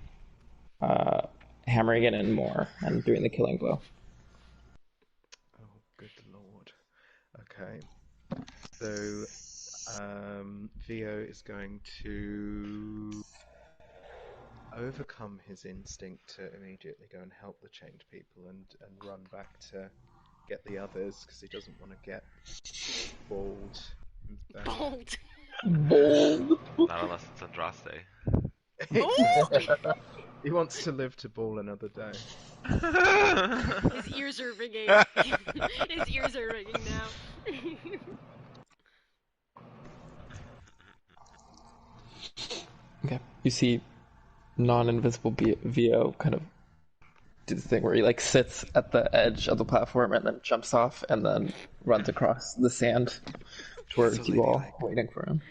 hammering it in more and doing the killing blow. Oh, good lord. Okay. So, Vio is going to overcome his instinct to immediately go and help the chained people and run back to get the others because he doesn't want to get balled. Bold. Bold. Not unless it's Andraste. Exactly. He wants to live to ball another day. His ears are ringing. His ears are ringing now. Okay. You see non-invisible VO kind of do the thing where he like sits at the edge of the platform and then jumps off and then runs across the sand towards So you all, ladylike. waiting for him.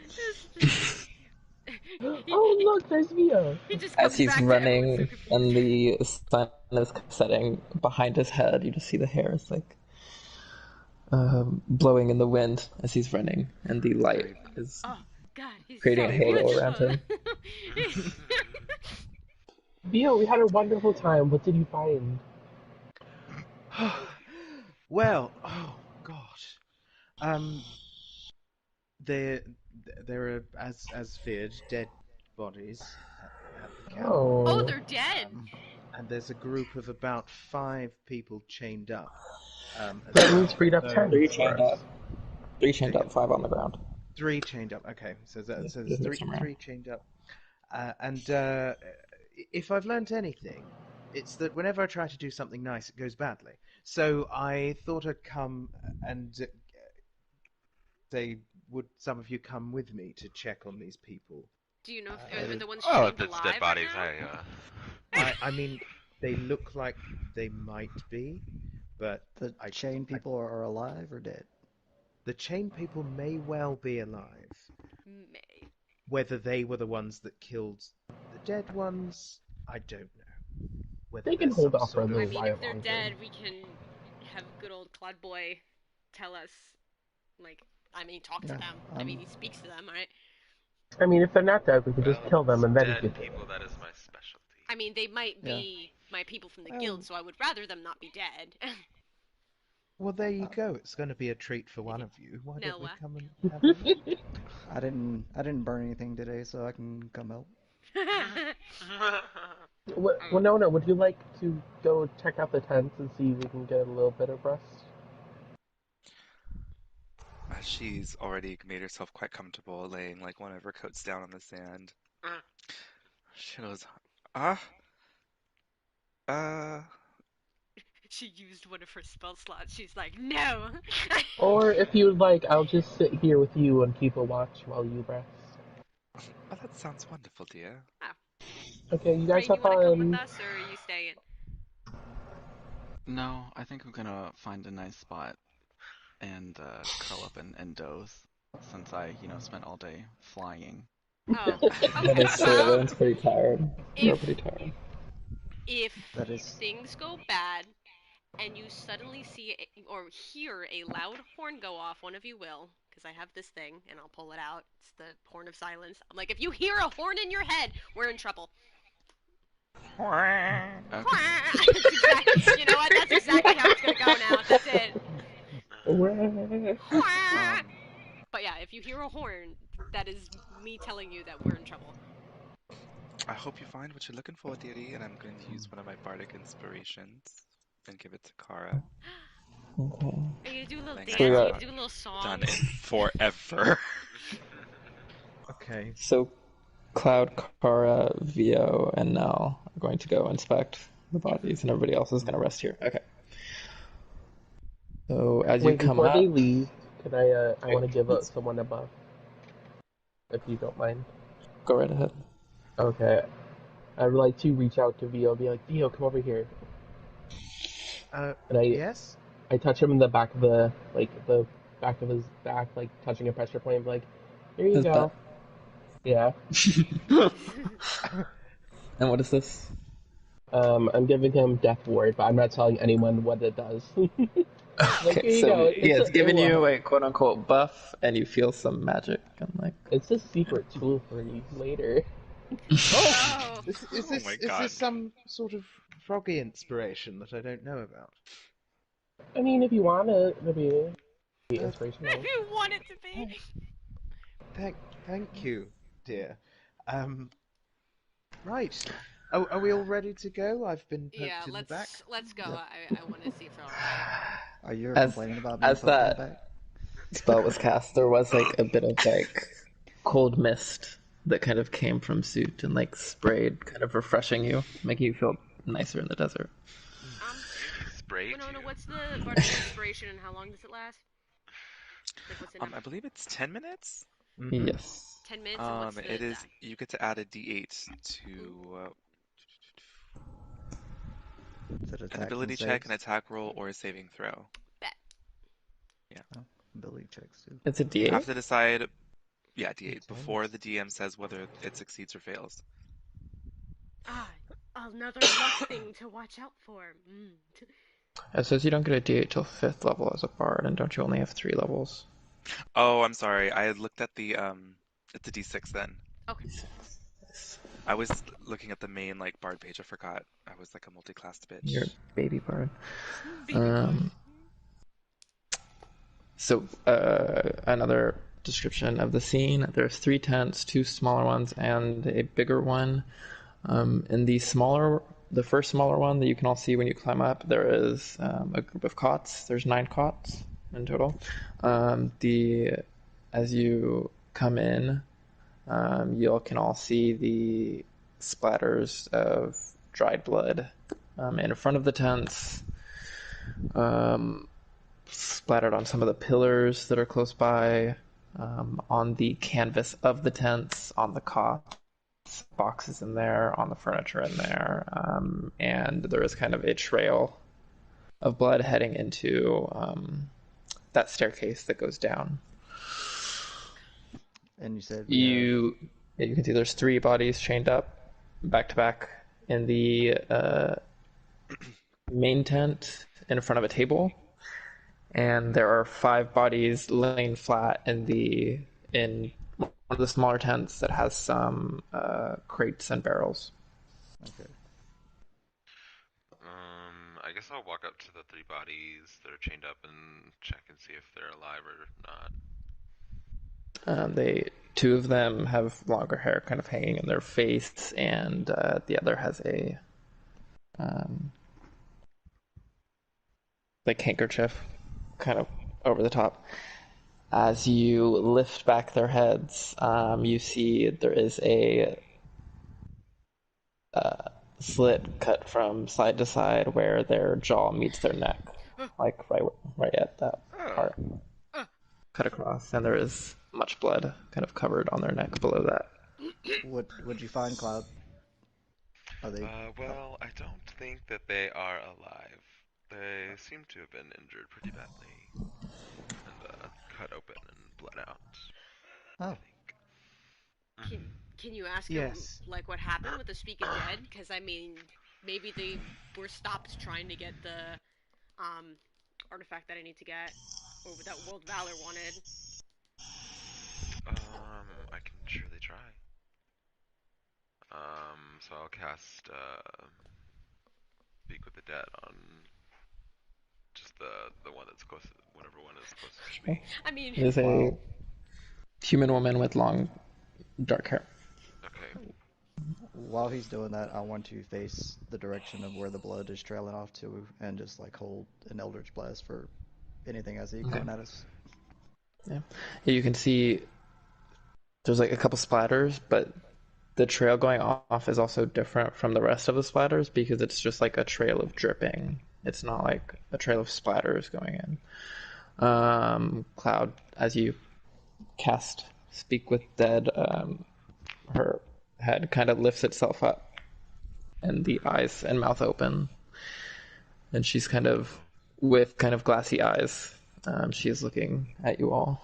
Oh, look, there's Vio. He just As comes he's back to everyone's so running confused. and the sun is setting behind his head, you just see the hair is like blowing in the wind as he's running, and the light is Oh God, he's creating so a halo beautiful. around him. Vio, we had a wonderful time. What did you find? Well, oh gosh, there are, as feared, dead bodies at the camp. Oh, Oh. they're dead. And there's a group of about 5 people chained up. That means freed up 10. 3 chained up. 3 chained up, 5 on the ground. 3 chained up. Okay, so there's there's some three chained up. If I've learnt anything, it's that whenever I try to do something nice, it goes badly. So I thought I'd come and say, would some of you come with me to check on these people? Do you know if they're the ones Oh, chained if it's alive dead bodies, right now? I mean, they look like they might be, but The chained people are alive or dead? the chained people may well be alive. May. Whether they were the ones that killed the dead ones, I don't know. Whether They can there's hold some off for a sort of- I little mean, while if they're longer. dead, we can have good old Cloud Boy tell us, like, I mean, talk to Yeah, them. I mean, he speaks to them, right? I mean, if they're not dead, we can just Well, kill them and then dead get people, that is my specialty. I mean, they might Yeah. be my people from the guild, so I would rather them not be dead. Well, there you go. It's going to be a treat for one of you. Why don't we Noah. come and have a... I didn't burn anything today, so I can come help. Well, no, would you like to go check out the tents and see if we can get a little bit of rest? She's already made herself quite comfortable, laying like one of her coats down on the sand. She goes, She used one of her spell slots. She's like, no. Or if you would like, I'll just sit here with you and keep a watch while you rest. oh, that sounds wonderful, dear. Okay, you Rain, guys you have want to come with fun. us, or are you staying? No, I think I'm gonna find a nice spot and curl up and doze, since I, spent all day flying. Oh, That okay. is true. Well, Everyone's pretty tired. We're if pretty tired. if That is- things go bad and you suddenly see or hear a loud horn go off, one of you will, because I have this thing and I'll pull it out. It's the horn of silence. I'm like, if you hear a horn in your head, we're in trouble. Okay. You know what? That's exactly how it's gonna go now. That's it. But yeah, if you hear a horn, that is me telling you that we're in trouble. I hope you find what you're looking for, dearie, and I'm going to use one of my bardic inspirations and give it to Kara. Okay. Are you gonna do a little Thank dance? you. Are you gonna do a little song? Done in forever. Okay. So, Cloud, Kara, Vio, and Nell are going to go inspect the bodies, and everybody else is going to rest here. Okay. So, as you Wait, come before up, they leave, can I want to give let's- someone a buff? If you don't mind. go right ahead. Okay. I would like to reach out to Vio and be like, Vio, come over here. And Yes? I touch him in the back of back of his back, like touching a pressure point, like, here you His go. butt. Yeah. And what is this? I'm giving him Death Ward, but I'm not telling anyone what it does. Like, here you so go. it's giving you a quote unquote buff, and you feel some magic. And like, It's a secret tool for you later. Oh! Is Oh my this God. some sort of froggy inspiration that I don't know about? I mean, if you want it to be inspirational. If you want it to be. Thank you, dear. Right. Are we all ready to go? I've been poked Yeah, in the back. let's go. Yep. I want to see if they're alright. Are you As- complaining about being as poked in the that- back? spell was cast, there was like a bit of like cold mist that kind of came from Suit and like sprayed, kind of refreshing you, making you feel nicer in the desert. He sprayed Winona, you. what's the bardic inspiration and how long does it last? Like, what's the number? I believe it's 10 minutes. Yes. 10 minutes, and what's the It is. die? You get to add a D8 to Is it an attacks and ability check, an saves? attack roll, or a saving throw. Bet. Oh, ability checks too. It's a You have D8? to decide, yeah, D8, It's before nice. the DM says whether it succeeds or fails. Ah, another luck thing to watch out for. It says you don't get a D8 till 5th level as a bard, and don't you only have 3 levels? Oh, I'm sorry. I had looked at it's a D6 then. Okay. I was looking at the main like bard page. I forgot. I was like a multi-classed You're bitch. a baby bard. Baby bard. So, another description of the scene. There's 3 tents, 2 smaller ones, and a bigger one. In the first smaller one that you can all see when you climb up, there is a group of cots. There's 9 cots in total. As you come in, you can all see the splatters of dried blood in front of the tents, splattered on some of the pillars that are close by, on the canvas of the tents, on the cots, boxes in there, on the furniture in there, and there is kind of a trail of blood heading into that staircase that goes down. And you said You can see there's 3 bodies chained up back to back in the main tent in front of a table, and there are 5 bodies laying flat in one of the smaller tents that has some crates and barrels. okay. I guess I'll walk up to the 3 bodies that are chained up and check and see if they're alive or not. 2 of them have longer hair kind of hanging in their face, and the other has a like handkerchief kind of over the top. As you lift back their heads, you see there is a slit cut from side to side where their jaw meets their neck, like right at that part, cut across, and there is much blood kind of covered on their neck below that. Would you find Cloud? Are they? Well, I don't think that they are alive. They seem to have been injured pretty badly and cut open and bled out. Oh, Can you ask him Yes. like what happened with the Speak of Dead? Because I mean, maybe they were stopped trying to get the artifact that I need to get, or that World Valor wanted. I can surely try. So I'll cast Speak with the Dead on just the one that's closest, whatever one is closest to me. I mean, It is a human woman with long, dark hair. Okay. while he's doing that, I want to face the direction of where the blood is trailing off to, and just like hold an Eldritch Blast for anything I see coming at us. Yeah, you can see there's like a couple splatters, but the trail going off is also different from the rest of the splatters because it's just like a trail of dripping. It's not like a trail of splatters going in. Cloud, as you cast Speak with Dead, her head kind of lifts itself up and the eyes and mouth open. And she's kind of, with kind of glassy eyes, she is looking at you all.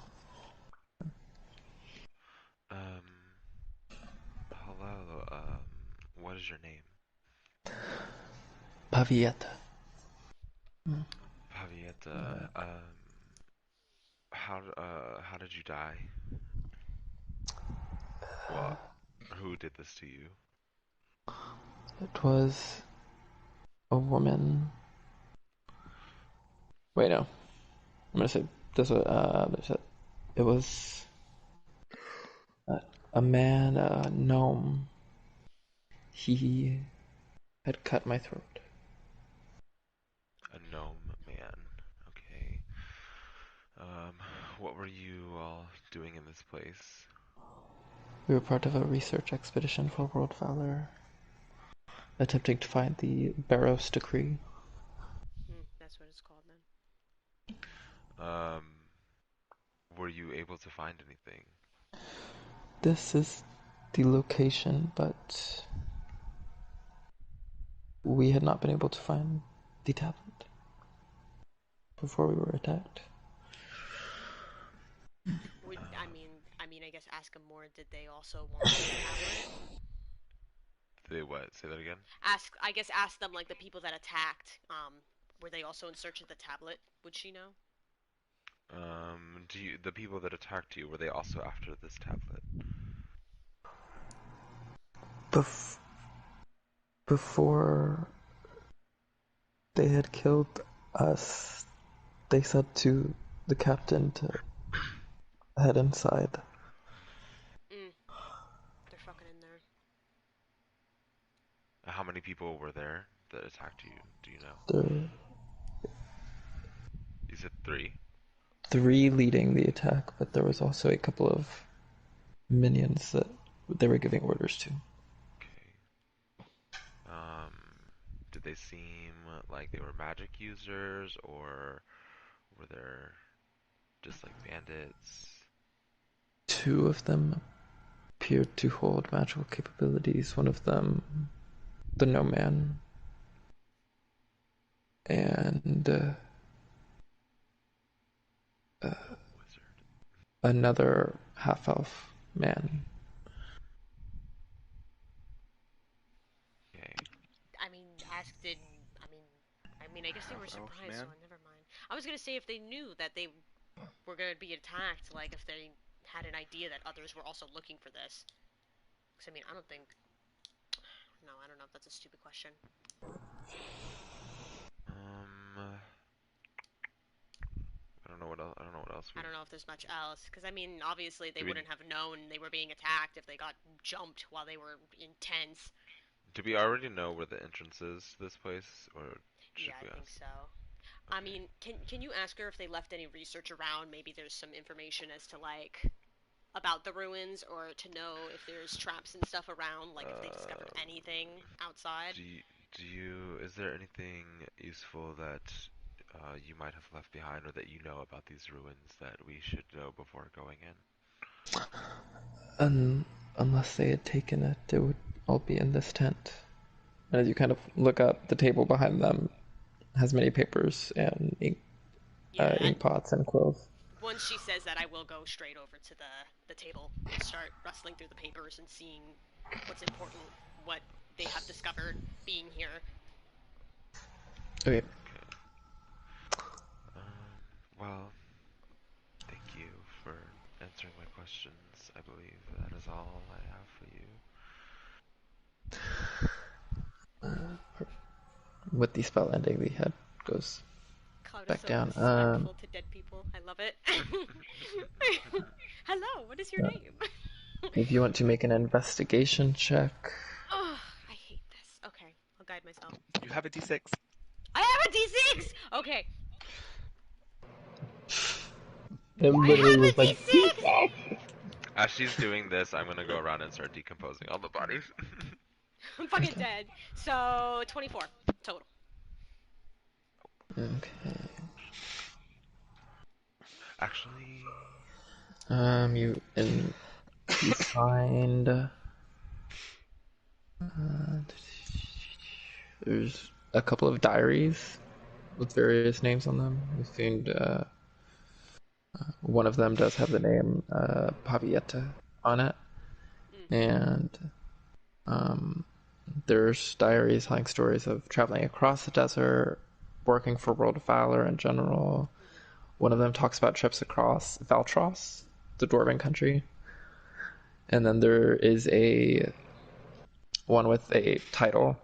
Hello, what is your name? Pavieta. Pavieta, how did you die? Well, who did this to you? It was a woman. Wait, no. I'm gonna say this was, it was a man, a gnome. He had cut my throat. A gnome man. Okay. What were you all doing in this place? We were part of a research expedition for World Valor, attempting to find the Barbados Decree. That's what it's called then. Were you able to find anything? This is the location, but we had not been able to find the tablet before we were attacked. I guess ask them more. Did they also want the tablet? They what? Say that again? Ask them, like, the people that attacked, were they also in search of the tablet? Would she know? The people that attacked you, were they also after this tablet? Before they had killed us, they said to the captain to head inside. They're fucking in there. How many people were there that attacked you? Do you know? You said 3? 3 leading the attack, but there was also a couple of minions that they were giving orders to. Okay. Did they seem like they were magic users, or were there just like bandits? 2 of them appeared to hold magical capabilities. One of them, the No Man, and another half-elf man. Okay. I guess they were surprised, man. so never mind. I was gonna say if they knew that they were gonna be attacked, like if they had an idea that others were also looking for this. Because I don't think. No, I don't know if that's a stupid question. I don't know what else. I don't know what else. I don't know if there's much else. Because obviously they wouldn't have known they were being attacked if they got jumped while they were in tents. Do we already know where the entrance is to this place, or should we I think ask? so. Okay. Can you ask her if they left any research around? Maybe there's some information as to, like, about the ruins, or to know if there's traps and stuff around, like if they discovered anything outside. Is there anything useful that you might have left behind, or that you know about these ruins that we should know before going in? Unless they had taken it, it would all be in this tent. And as you kind of look up, the table behind them has many papers and ink pots and quills. Once she says that, I will go straight over to the table and start rustling through the papers and seeing what's important, what they have discovered being here. Okay. Well, thank you for answering my questions. I believe that is all I have for you. With the spell ending, the head goes back down. Respectful to dead people. I love it. Hello, what is your name? If you want to make an investigation check. Oh, I hate this. Okay, I'll guide myself. You have a D6. I have a D6! Okay. It literally was like, D6! As she's doing this, I'm gonna go around and start decomposing all the bodies. I'm fucking dead. So, 24 total. Okay. Actually... You find... there's a couple of diaries with various names on them. You find one of them does have the name Pavietta on it, and there's diaries telling stories of traveling across the desert, working for World of Valor in general. One of them talks about trips across Valtros, the Dwarven country, and then there is one with a title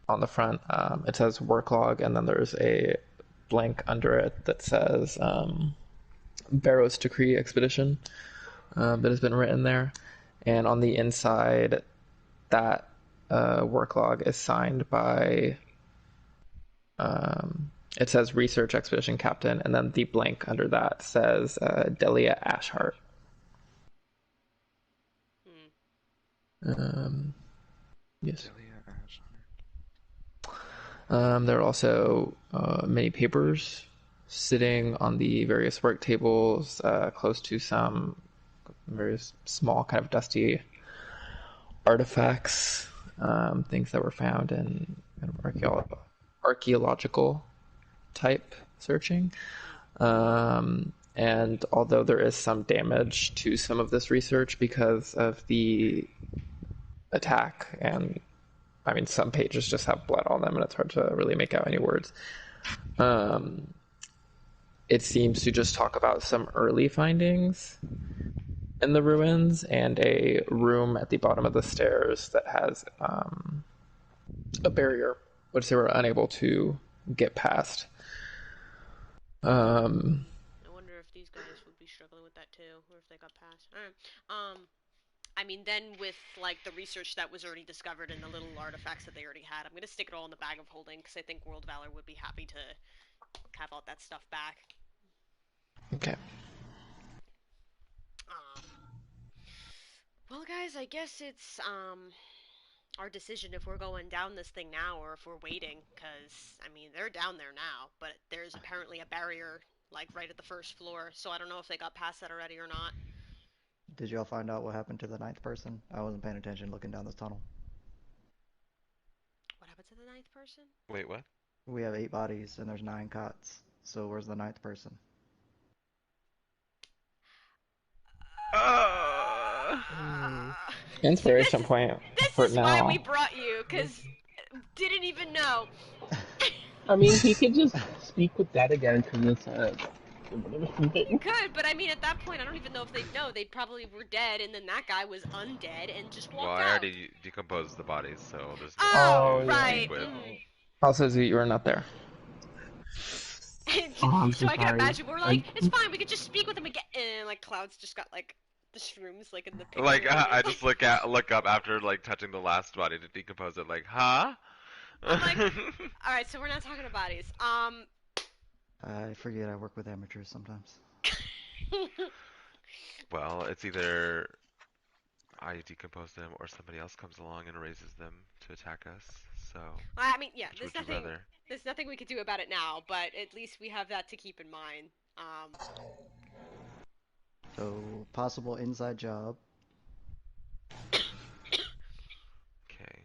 on the front. It says work log, and then there's a blank under it that says Barbados Decree expedition that has been written there. And on the inside, that work log is signed by, it says research expedition captain, and then the blank under that says Delia Ashhart. Yes. Delia There are also many papers sitting on the various work tables close to some various small, kind of dusty artifacts, things that were found in kind of archaeological type searching. And although there is some damage to some of this research because of the attack, and I mean, some pages just have blood on them and it's hard to really make out any words. It seems to just talk about some early findings in the ruins and a room at the bottom of the stairs that has a barrier which they were unable to get past. I wonder if these guys would be struggling with that too, or if they got past. I mean, then with like the research that was already discovered and the little artifacts that they already had, I'm gonna stick it all in the bag of holding because I think World Valor would be happy to have all that stuff back. Okay. Well, guys, I guess it's our decision if we're going down this thing now or if we're waiting, because I mean they're down there now, but there's apparently a barrier like right at the first floor, so I don't know if they got past that already or not. Did y'all find out what happened to the ninth person? I wasn't paying attention looking down this tunnel. What happened to the ninth person? Wait, what? We have 8 bodies and there's 9 cots. So where's the ninth person? Inspiration this point this for is why now. we brought you, because didn't even know. I mean, he could just speak with that again because it's You could, but I mean, at that point, I don't even know if they'd know. They probably were dead, and then that guy was undead and just Well, walked I out. already decomposed the bodies, so there's nothing Oh, to yeah. speak right. with. Also, Z, you were not there. Oh, I'm So so I can sorry. imagine we're like, it's fine, we could just speak with him again. And like Cloud's just got like the shrooms like in the picture. Like I just look up after like touching the last body to decompose it. Like, huh? I'm like, all right, so we're not talking about bodies. I forget I work with amateurs sometimes. Well, it's either I decompose them or somebody else comes along and raises them to attack us. So, I mean, yeah, which there's would you nothing. rather? There's nothing we could do about it now, but at least we have that to keep in mind. So possible inside job. Okay.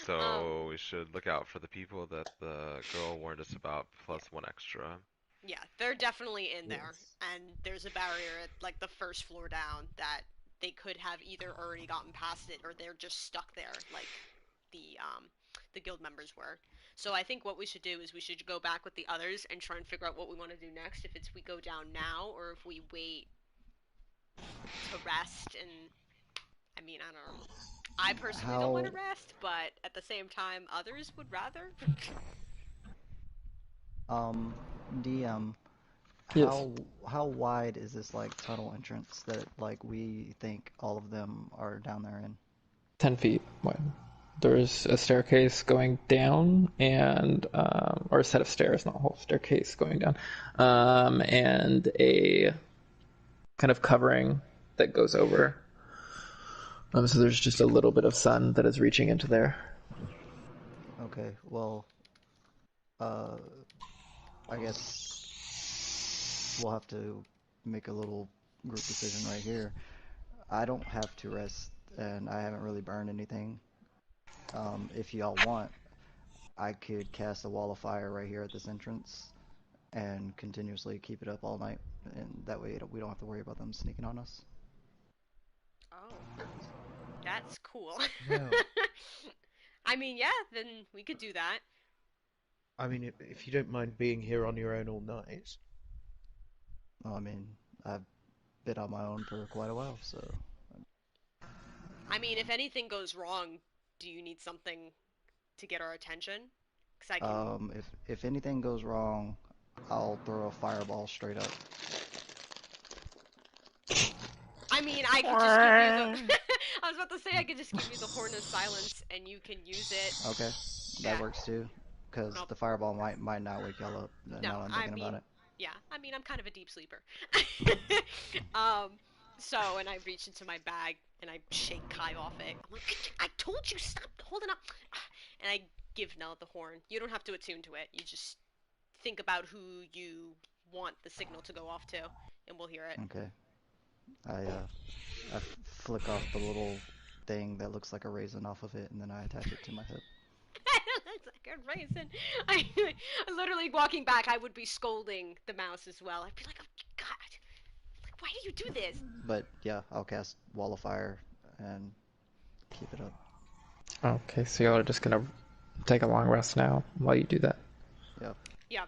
So we should look out for the people that the girl warned us about, plus one extra. Yeah, they're definitely in there, Yes. and there's a barrier at like the first floor down that they could have either already gotten past it or they're just stuck there, like the guild members were. So I think what we should do is we should go back with the others and try and figure out what we want to do next. If it's we go down now or if we wait to rest. And I mean, I don't know. I personally don't want How to rest, but at the same time, others would rather. DM, Yes. how wide is this like tunnel entrance that like we think all of them are down there in? 10 feet wide. There's a staircase going down, and or a set of stairs, not a whole staircase going down, and a kind of covering that goes over. So there's just a little bit of sun that is reaching into there. Okay, well, I guess we'll have to make a little group decision right here. I don't have to rest, and I haven't really burned anything. If y'all want, I could cast a wall of fire right here at this entrance and continuously keep it up all night, and that way we don't have to worry about them sneaking on us. Oh, that's cool. Well, I mean, yeah, then we could do that. I mean, if you don't mind being here on your own all night. Well, I mean, I've been on my own for quite a while, so I mean, if anything goes wrong, do you need something to get our attention? Because I can. if anything goes wrong, I'll throw a fireball straight up. I mean, I could just give you the. I was about to say I could just give you the Horn of Silence and you can use it. Okay, that Yeah. works too, because Nope. the fireball might not wake y'all up. No, Now that I'm I thinking mean, about it. yeah. I mean, I'm kind of a deep sleeper. um, So, and I reach into my bag and I shake Kai off it. I'm like, I told you, stop holding up. And I give Nell the horn. You don't have to attune to it. You just think about who you want the signal to go off to, and we'll hear it. Okay. I flick off the little thing that looks like a raisin off of it, and then I attach it to my hip. That's like a raisin. I literally walking back, I would be scolding the mouse as well. I'd be like, oh, God, like, why do you do this? But yeah, I'll cast Wall of Fire and keep it up. Okay, so y'all are just gonna take a long rest now while you do that. Yep. Yeah,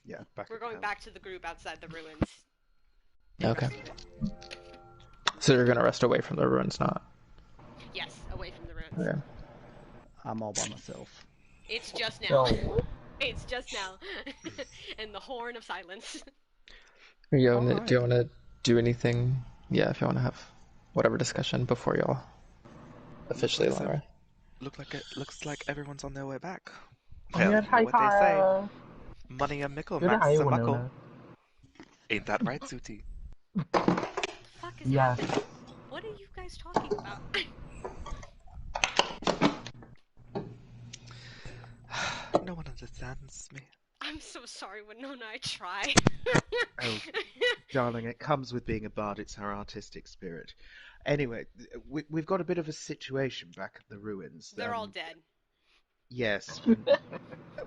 Yeah, back we're at going camp. back to the group outside the ruins. Okay. So you're gonna rest away from the ruins, not? Yes, away from the ruins. Okay. I'm all by myself. It's just now. So, It's just now. And the horn of silence. Do you Alright. wanna do anything? Yeah, if you wanna have whatever discussion before y'all officially long rest. Looks like everyone's on their way back. oh Well, yeah, you know hi what they say. Kara. Money a mickle, Good Max eye, is a muckle. Winona. Ain't that right, Suti? What the fuck is Yes. happening? What are you guys talking about? No one understands me. I'm so sorry, Winona, I try. Oh, darling, it comes with being a bard. It's our artistic spirit. Anyway, we've got a bit of a situation back at the ruins. They're all dead. Yes.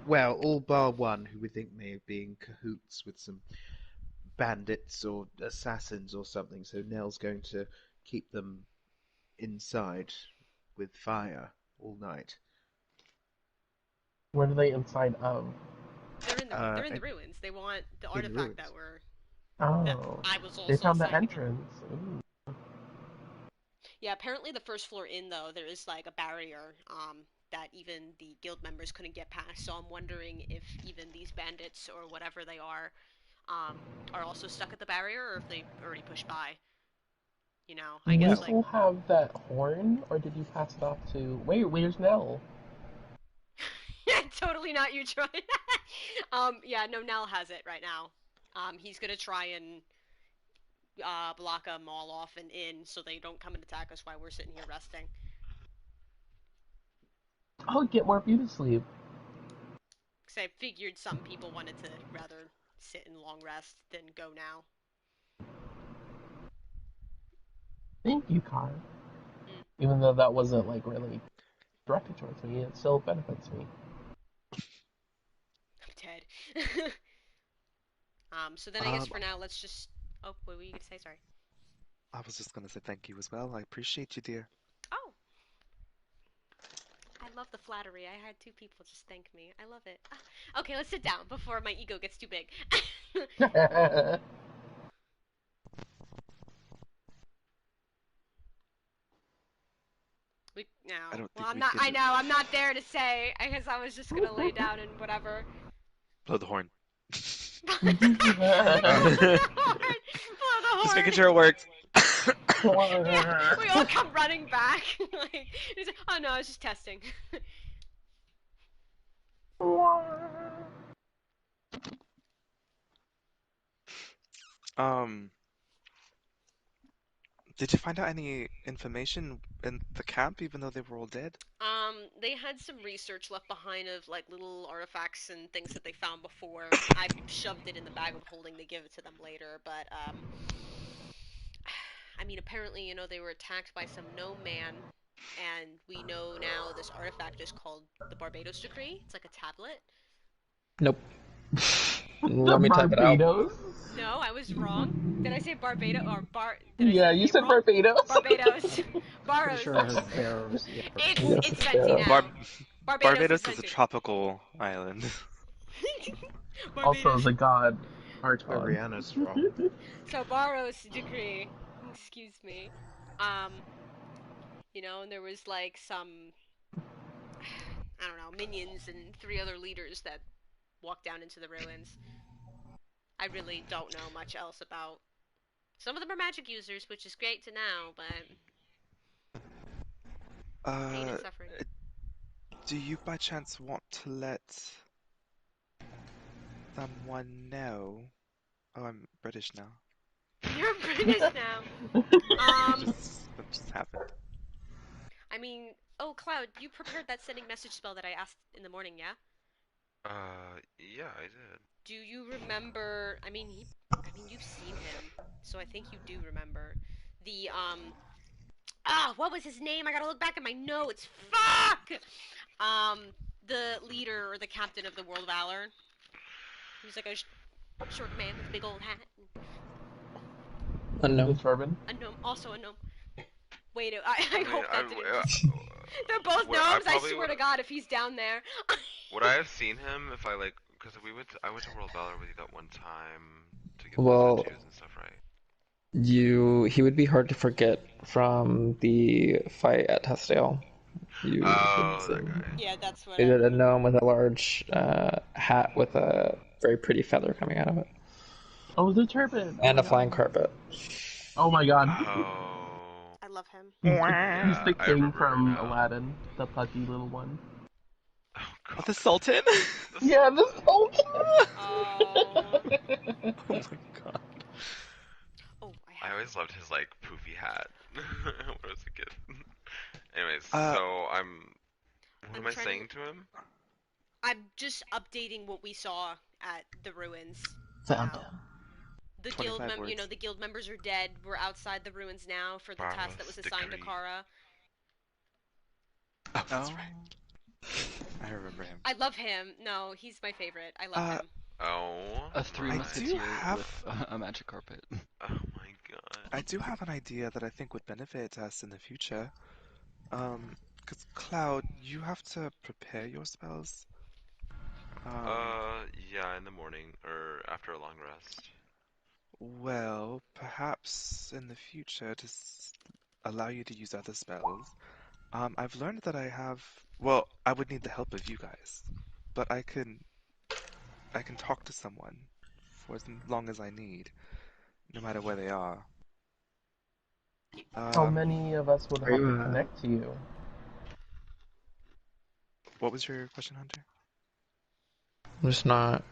Well, all bar one, who we think may be in cahoots with some bandits or assassins or something. So Nell's going to keep them inside with fire all night. What are they inside of? They're in the ruins. They want the in the artifact ruins. that we're that Oh, I was also they found the assigned to go. entrance. Ooh. Yeah, apparently the first floor in though, there is like a barrier that even the guild members couldn't get past. So I'm wondering if even these bandits or whatever they are also stuck at the barrier or if they already pushed by. You know, I Do we guess like still have that horn, or did you pass it off to? Wait, where's Nell? totally not you, Troy. Yeah, no, Nell has it right now. He's gonna try and block them all off and in so they don't come and attack us while we're sitting here resting. Oh, get more beauty sleep. Because I figured some people wanted to rather sit in long rest than go now. Thank you, Kara. Mm. Even though that wasn't like really directed towards me, it still benefits me. I'm dead. So then I guess for now, let's just... Oh, what were you going to say? Sorry. I was just gonna say thank you as well. I appreciate you, dear. Oh! I love the flattery. I had two people just thank me. I love it. Okay, let's sit down before my ego gets too big. No. I don't Well, think I'm we not. can I do- know. I'm not there to say. I guess I was just gonna lay down and whatever. Blow the horn. Blow the horn. Just making sure it works. Yeah, we all come running back. Like, he's like, oh no, I was just testing. Did you find out any information in the camp, even though they were all dead? They had some research left behind of like little artifacts and things that they found before. I shoved it in the bag of holding to give it to them later, but I mean, apparently, you know, they were attacked by some gnome man, and we know now this artifact is called the Barbados Decree. It's like a tablet. Nope. Let me type it out. Barbados? No, I was wrong. Did I say Barbados or Bar? Did I Yeah, say the you name said wrong? Barbados. Barbados. Pretty Barrows. sure I heard Barrows. Yeah, It's Yes, it's it's fancy Barrows. now. Barbados is a fancy. tropical island. Also, the god Archon. Ariana's wrong. So Barbados Decree. Excuse me. You know, and there was like some, I don't know, minions and 3 other leaders that walked down into the ruins. I really don't know much else about. Some of them are magic users, which is great to know, but pain and suffering. Do you by chance want to let someone know? Oh, I'm British now. You're British. doing this now. That just happened. I mean, oh, Cloud, you prepared that sending message spell that I asked in the morning, yeah? Yeah, I did. Do you remember? I mean, you've seen him, so I think you do remember. The what was his name? I gotta look back at my notes. Fuck! The leader or the captain of the World Valor. He was like a short man with a big old hat. The Unknown. turban. A gnome, also a gnome. Wait, I mean, hope that didn't. I- They're both What I gnomes. I probably swear to would- God, if he's down there. Would I have seen him if I like? Because I went to World Valor with you that one time to get the Well, tattoos and stuff, right? he would be hard to forget from the fight at Testale. Oh, that guy. Yeah, that's what. They did a gnome with a large hat with a very pretty feather coming out of it, Oh, the turban. and Oh a my flying God. carpet. Oh my God. Oh. I love him. He's Yeah, the I king remember from now. Aladdin, the pudgy little one. Oh Oh, God. the Sultan? Yeah, the Sultan. Oh. Oh my god. Oh, I always loved his like poofy hat when I was a kid. Anyways, Uh, so what am I trying saying to him? I'm just updating what we saw at the ruins. Found now. him. The 25 guild words. the guild members are dead. We're outside the ruins now for the task that was Sparrows assigned to Decree. Kara. Oh, that's Oh. right. I remember him. I love him. No, he's my favorite. I love him. Oh. A three my. musketeer have- with a magic carpet. Oh my God. I do have an idea that I think would benefit us in the future. Because Cloud, you have to prepare your spells. Yeah, in the morning or after a long rest. Well, perhaps in the future to allow you to use other spells. I've learned that well, I would need the help of you guys, but I can talk to someone for as long as I need, no matter where they are. How many of us would Are have you, to connect to you? What was your question, Hunter? I'm just not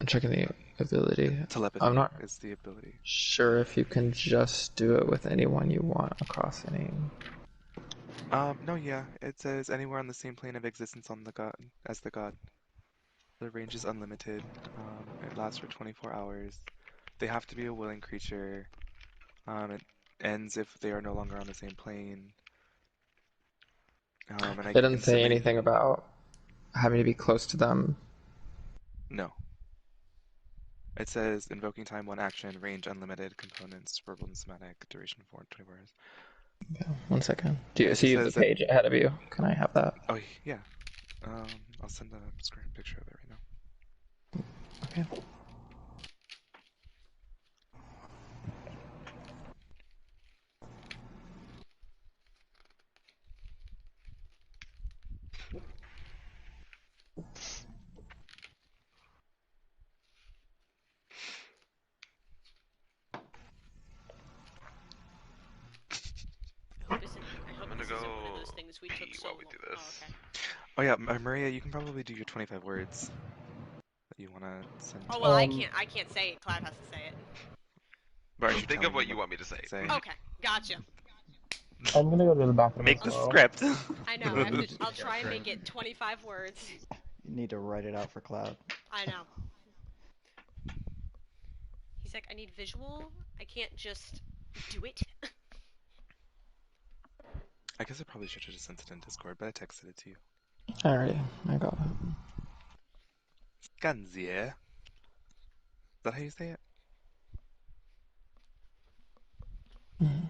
checking the ability. Telepathy I'm not is the ability. sure if you can just do it with anyone you want across any. No, yeah, it says anywhere on the same plane of existence on the god as the god. The range is unlimited. It lasts for 24 hours. They have to be a willing creature. It ends if they are no longer on the same plane. And It you doesn't can say summon. anything about having to be close to them. No. It says invoking time, one action, range unlimited, components, verbal and somatic, duration 24 hours. Okay, 1 second. Do you It see the says that. page ahead of you? Can I have that? Oh, yeah. I'll send a screen picture of it right now. Okay. I hope I'm gonna this go isn't one of those things we pee took so while we do long. this. Oh, okay. Oh yeah, Maria, you can probably do your 25 words that you want to send. Oh well, I can't say it. Cloud has to say it. But aren't you Think of telling what them you want me to say. Okay, gotcha. I'm gonna go to the bathroom Make as the well. script. I know. I'll try and make it 25 words. You need to write it out for Cloud. I know. He's like, I need visual. I can't just do it. I guess I probably should have just sent it in Discord, but I texted it to you. Alrighty, I got it. Ganzier. Is that how you say it? Mhm.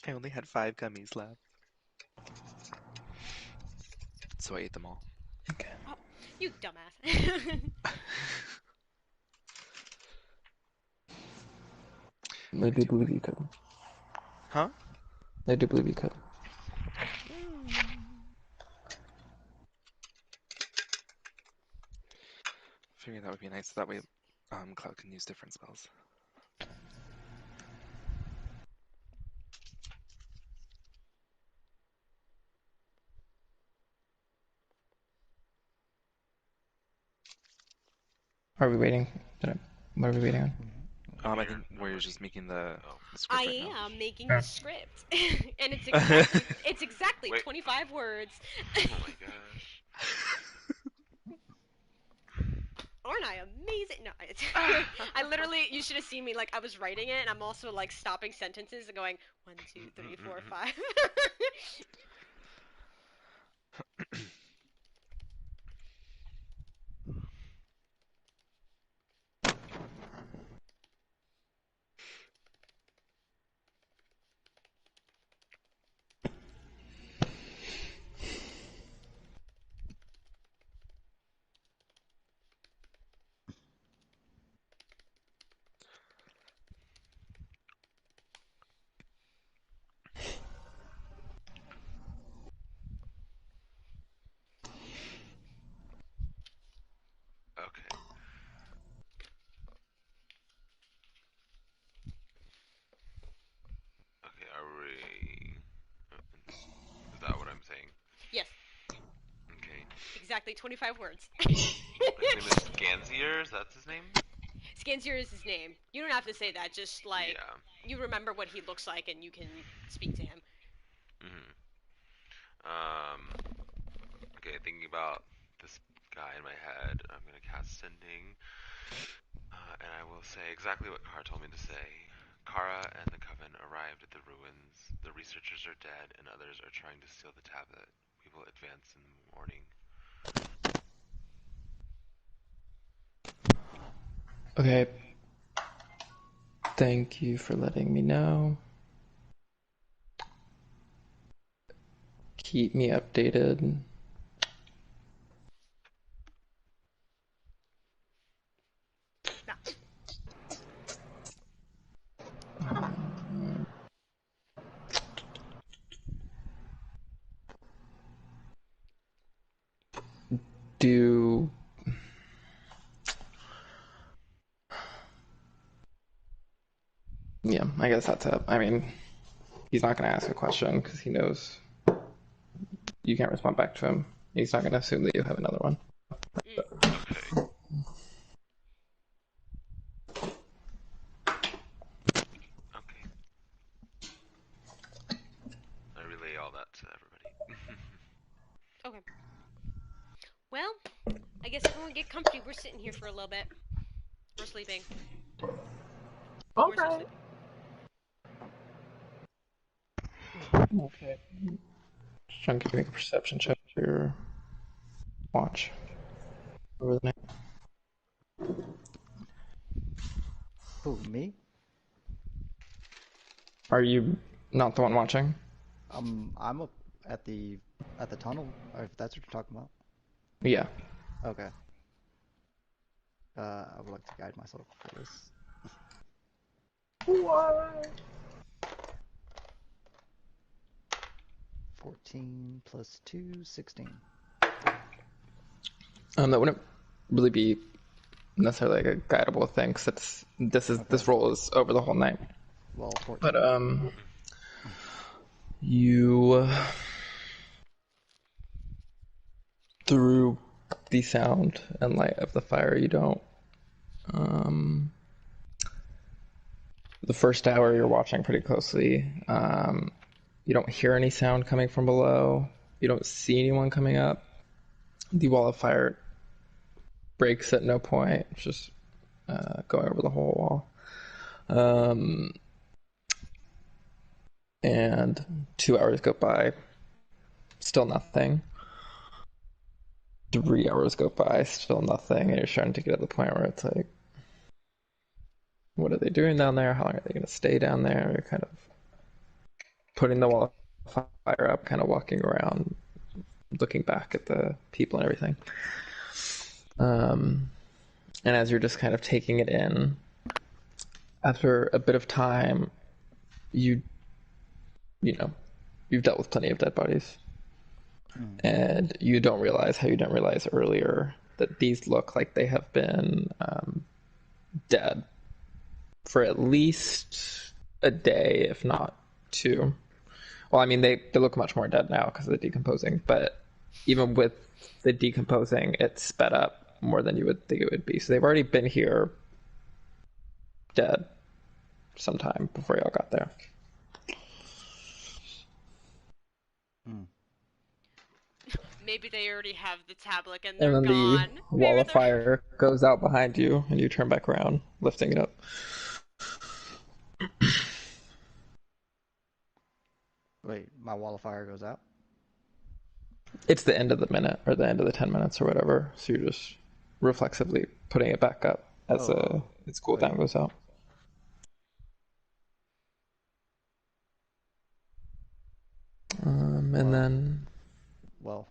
I only had 5 gummies left. So I ate them all. Okay. Oh, you dumbass. Maybe believe you could. Huh? I do believe you could. Figuring that would be nice. That way, Cloud can use different spells. Are we waiting? What are we waiting on? I think Warrior's just making the script I right now. am making the script, and it's exactly Wait. 25 words. Oh my gosh. Aren't I amazing? No, I literally, you should have seen me, like, I was writing it, and I'm also, like, stopping sentences and going, 1, 2, 3, 4, 5. Okay. Okay, are we... Is that what I'm saying? Yes, Okay. exactly 25 words. His name is Scanziers, that's his name? Scanzier is his name. You don't have to say that, just, like, Yeah. you remember what he looks like and you can speak to him. Okay, thinking about this guy in my head, I'm gonna cast Sending, and I will say exactly what Kara told me to say. Kara and the Coven arrived at the ruins. The researchers are dead, and others are trying to steal the tablet. We will advance in the morning. Okay. Thank you for letting me know. Keep me updated. Do... Yeah, I guess that's it. I mean, he's not going to ask a question because he knows you can't respond back to him. He's not going to assume that you have another one. Okay. Okay. I relay all that to everybody. Okay. Well, I guess everyone get comfy. We're sitting here for a little bit. We're sleeping. All We're still right. sleeping. Okay. Just trying to make a perception check for your watch over the night. Who, me? Are you not the one watching? I'm up at the tunnel, if that's what you're talking about. Yeah. Okay. I would like to guide myself for this. What? 14 plus 2, 16. That wouldn't really be necessarily like a guidable thing, because this roll is over the whole night. Well, 14. But you through the sound and light of the fire, you don't. The first hour you're watching pretty closely. You don't hear any sound coming from below. You don't see anyone coming up. The wall of fire breaks at no point. It's just going over the whole wall. And 2 hours go by. Still nothing. 3 hours go by. Still nothing. And you're starting to get to the point where it's like, what are they doing down there? How long are they going to stay down there? You're kind of putting the wall of fire up, kind of walking around, looking back at the people and everything. And as you're just kind of taking it in, after a bit of time, you you've dealt with plenty of dead bodies. Mm. And you don't realize how you didn't realize earlier that these look like they have been dead for at least a day, if not 2. Well, I mean, they look much more dead now because of the decomposing, but even with the decomposing, it sped up more than you would think it would be. So they've already been here dead sometime before y'all got there. Maybe they already have the tablet and they're And then gone. the wall of fire goes out behind you, and you turn back around, lifting it up. Wait, my wall of fire goes out? It's the end of the minute, or the end of the 10 minutes, or whatever, so you're just reflexively putting it back up as its cooldown goes out. And then... Well,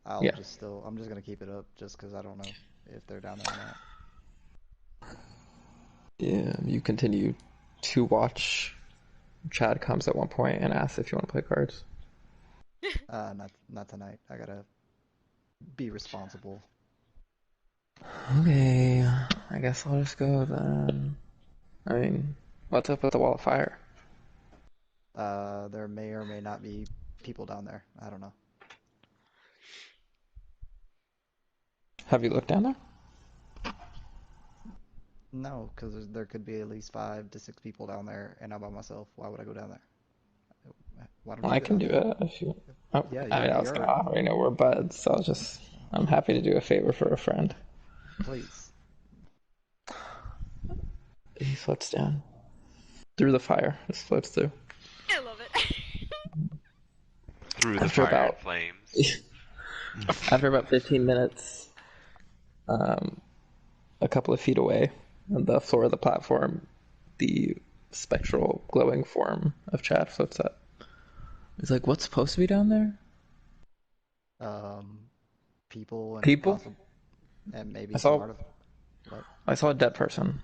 I'm just gonna keep it up just because I don't know if they're down there or not. Yeah, you continue to watch. Chad comes at one point and asks if you want to play cards. Not tonight. I gotta be responsible. Okay, I guess I'll just go then. I mean, what's up with the wall of fire? There may or may not be people down there. I don't know. Have you looked down there? No, because there could be at least 5 to 6 people down there, and I'm by myself. Why would I go down there? Why don't you I go can down do there? it if you. Oh, Yeah, I mean, I was gonna already know we're buds, so I'm happy to do a favor for a friend. Please. He floats down through the fire. Just floats through. I love it. Through the fire and flames. After about 15 minutes, a couple of feet away on the floor of the platform, the spectral glowing form of Chad floats up. He's like, what's supposed to be down there? People and People? And maybe I saw What? I saw a dead person.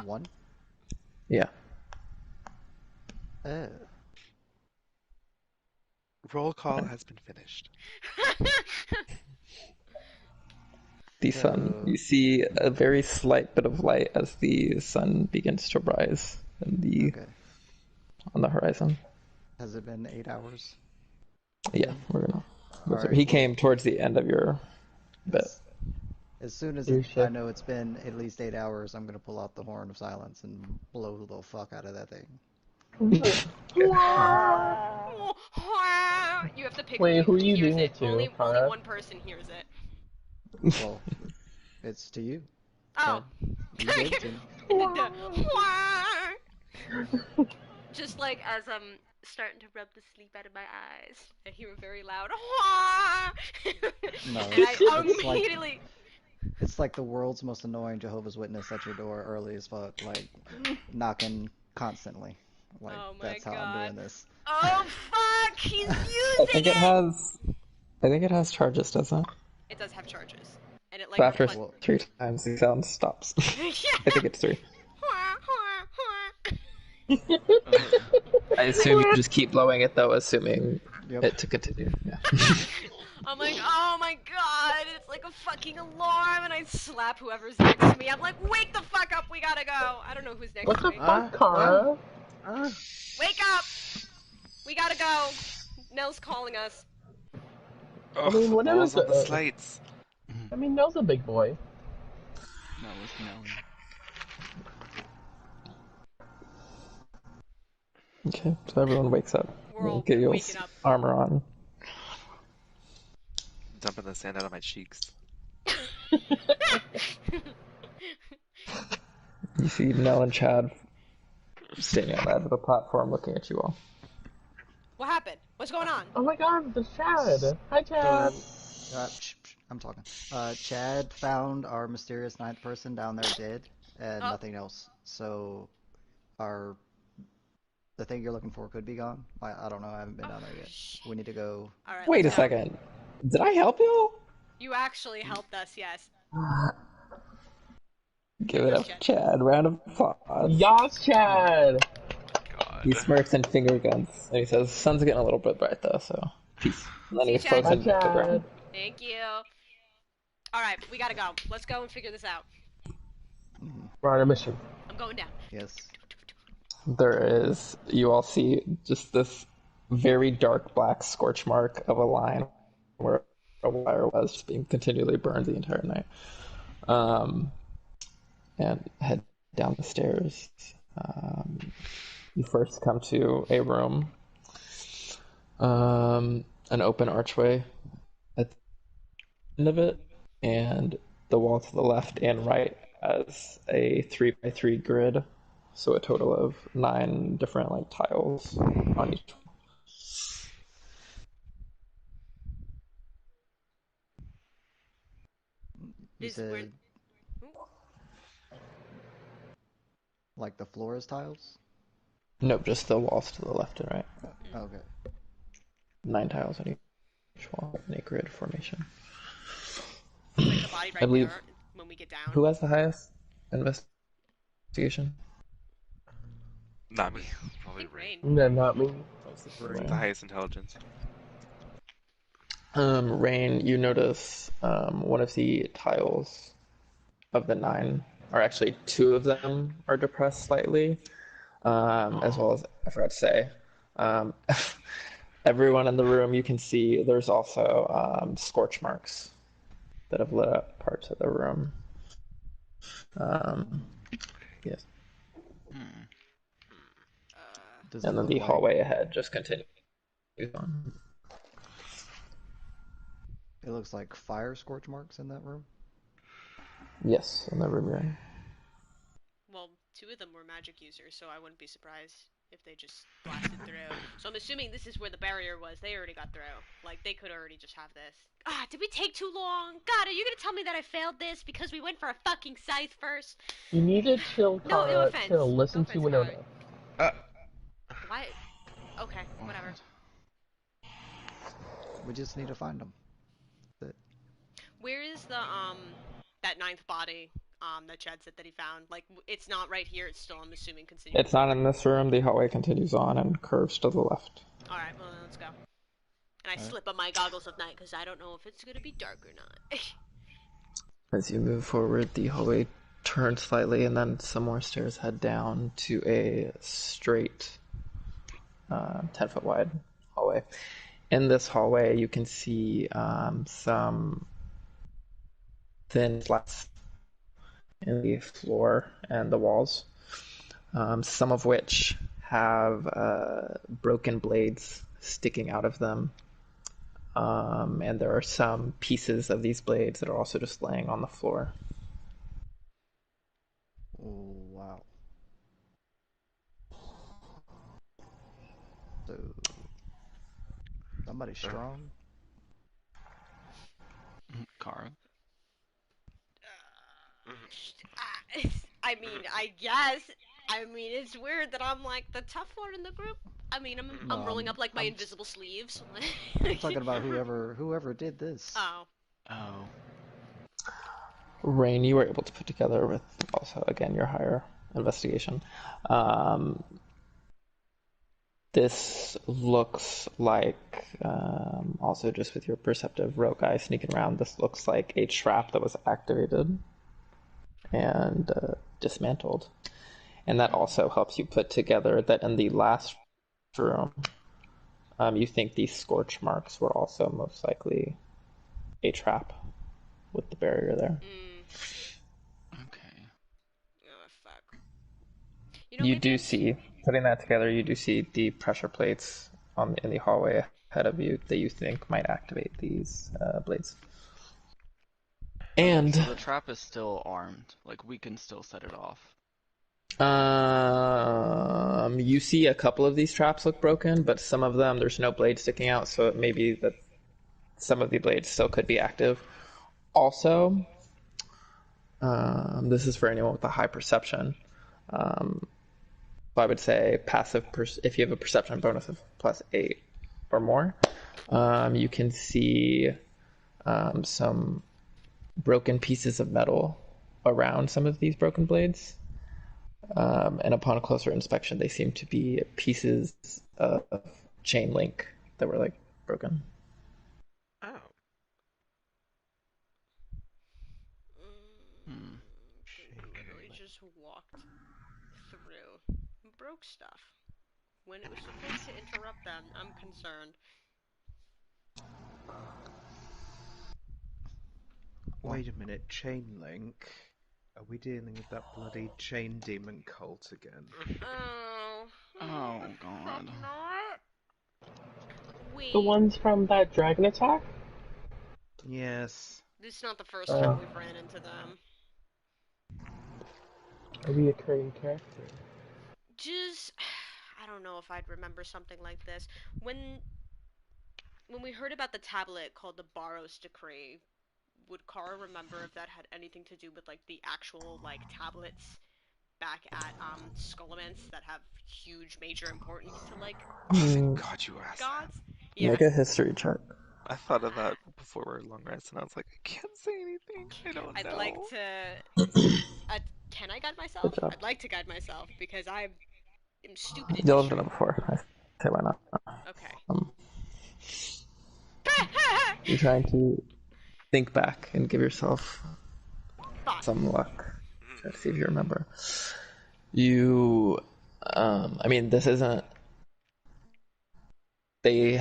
One? Yeah. Roll call has been finished. The sun. You see a very slight bit of light as the sun begins to rise on the horizon. Has it been 8 hours? Yeah, we're gonna. Right, he came towards the end of your bit. As soon as I know it's been at least 8 hours, I'm gonna pull out the horn of silence and blow the fuck out of that thing. You have to pick Wait, who are you hears doing it. it to, Only Kara? one person hears it. Well, it's to you. Oh. You gave it to me. Just like as I'm starting to rub the sleep out of my eyes, I hear a very loud No, and I immediately... It's like the world's most annoying Jehovah's Witness at your door early as fuck, like knocking constantly. Like that's how I'm doing this. Oh fuck! He's using I think it has charges, doesn't it? It does have charges, and it like so after 3 times, the sound stops. I think it's 3. I assume you just keep blowing it though, assuming it to continue. Yeah. I'm like, oh my god, it's like a fucking alarm, and I slap whoever's next to me. I'm like, wake the fuck up, we gotta go. I don't know who's next to me. What the fuck, Kara? Wake up! We gotta go. Nell's calling us. I mean, whatever. Balls on the slates. I mean, Nell's a big boy. No, it's Nelly. Okay, so everyone wakes up. We're all get your waking up. armor on. Dumping the sand out of my cheeks. You see Nell and Chad standing on the edge of the platform looking at you all. What happened? What's going on? Oh my god, there's Chad! Hi, Chad! I'm talking. Chad found our mysterious 9th person down there dead, and nothing else. So, the thing you're looking for could be gone. I don't know, I haven't been down there yet. We need to go... Alright, Wait a second. Did I help you? You actually helped us, yes. Give it up, Chad. Round of applause. Yas, Chad! God. He smirks and finger guns, and he says, "Sun's getting a little bit bright though, so peace." And then See he you, Chad. floats Bye, into the ground. Chad. Thank you. Alright, we gotta go. Let's go and figure this out. We're on a mission. I'm going down. Yes. There is, you all see just this very dark black scorch mark of a line where a wire was just being continually burned the entire night. And head down the stairs. You first come to a room, an open archway at the end of it, and the wall to the left and right has a 3x3 grid, so a total of 9 different tiles on each. You said like the floor is tiles? No, just the walls to the left and right. Okay. 9 tiles on each wall in a grid formation. Like the body right I believe. there when we get down. Who has the highest investigation? Not me. Probably Rain. No, not me. The highest intelligence. Rain, you notice one of the tiles of the 9, or actually 2 of them are depressed slightly, as well as, I forgot to say, everyone in the room, you can see there's also scorch marks that have lit up parts of the room. Yes. And then the hallway ahead just continues on. It looks like fire scorch marks in that room. Yes, in the room you're in. Well, 2 of them were magic users, so I wouldn't be surprised if they just blasted through. So I'm assuming this is where the barrier was. They already got through. Like, they could already just have this. Ah, did we take too long? God, are you gonna tell me that I failed this because we went for a fucking scythe first? You need to chill, Kara. No offense. Chill. Listen No to offense, Winona. Why? Okay, whatever. We just need to find them. Where is the, that 9th body, that Chad said that he found? Like, it's not right here, it's still, I'm assuming, continuing. It's not in this room. The hallway continues on and curves to the left. Alright, well, then let's go. And I slip on my goggles of night, because I don't know if it's gonna be dark or not. As you move forward, the hallway turns slightly, and then some more stairs head down to a straight 10-foot wide hallway. In this hallway, you can see some thin slats in the floor and the walls, some of which have broken blades sticking out of them. And there are some pieces of these blades that are also just laying on the floor. Oh, wow. So, somebody strong? Kara? I mean, I guess. I mean, it's weird that I'm like the tough one in the group. I mean, I'm rolling up like my invisible sleeves. I'm talking about whoever did this. Oh. Oh. Rain, you were able to put together with also, again, your higher investigation. This looks like, also just with your perceptive rogue eye sneaking around, this looks like a trap that was activated and dismantled. And that also helps you put together that in the last room, you think these scorch marks were also most likely a trap with the barrier there. Okay. Oh, fuck. You do see, putting that together, you do see the pressure plates in the hallway ahead of you that you think might activate these blades. And so the trap is still armed. Like, we can still set it off. You see a couple of these traps look broken, but some of them there's no blade sticking out, so it may be that some of the blades still could be active. Also, this is for anyone with a high perception. I would say if you have a perception bonus of +8 or more, you can see some broken pieces of metal around some of these broken blades. And upon closer inspection, they seem to be pieces of chain link that were like broken. Oh. Hmm. They literally just walked through and broke stuff when it was supposed to interrupt them. I'm concerned. Wait a minute, chain link? Are we dealing with that bloody chain demon cult again? Oh. Oh god. Hope not. Wait. The ones from that dragon attack? Yes. This is not the first time we've ran into them. A reoccurring character. Just, I don't know if I'd remember something like this. When we heard about the tablet called the Barbados Decree, would Kara remember if that had anything to do with like the actual like tablets back at Skullomance that have huge major importance to like Oh, thank God you asked that. gods? Yeah. Make a history check. I thought of that before our long rest, and I was like, I can't say anything. I don't know. I'd like to. Can I guide myself? Good job. I'd like to guide myself because I am stupid. You'll have done it before. I say why not. Okay. You're trying to think back and give yourself some luck. Try to see if you remember. You, I mean, this isn't. They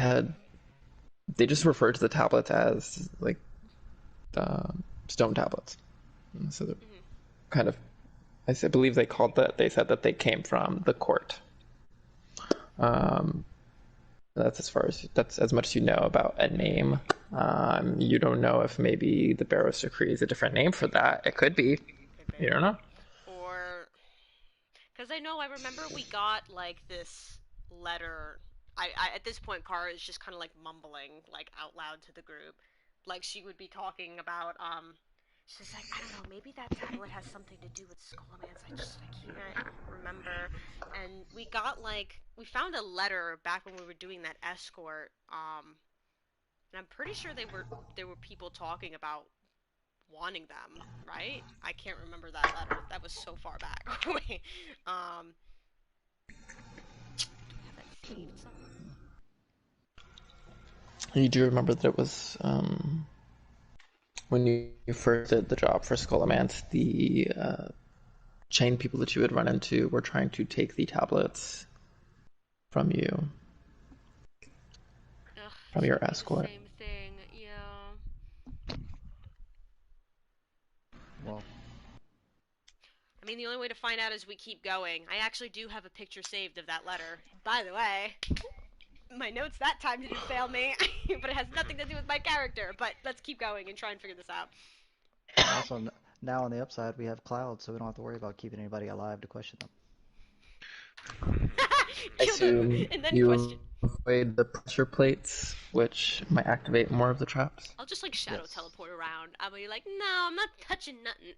just referred to the tablets as like stone tablets. And so they're kind of, believe they called that. They said that they came from the court. That's as much as you know about a name. You don't know if maybe the Barbados Decree is a different name for that. It could be. You don't know. Or, because I remember we got like this letter. I at this point, Kara is just kind of like mumbling like out loud to the group, like she would be talking about She's like, I don't know, maybe that tablet has something to do with Skullomance. I can't remember. And we found a letter back when we were doing that escort. And I'm pretty sure there were people talking about wanting them, right? I can't remember that letter. That was so far back. Wait, do I have that saved somewhere? You do remember that it was when you first did the job for Skullomance, the chain people that you had run into were trying to take the tablets from you, from your escort. Same thing, yeah. Well, I mean, the only way to find out is we keep going. I actually do have a picture saved of that letter. By the way, my notes that time didn't fail me, but it has nothing to do with my character. But let's keep going and try and figure this out. also, now on the upside, we have clouds, so we don't have to worry about keeping anybody alive to question them. I assume you avoid the pressure plates, which might activate more of the traps. I'll just like shadow teleport around. I'll be like, no, I'm not touching nothing.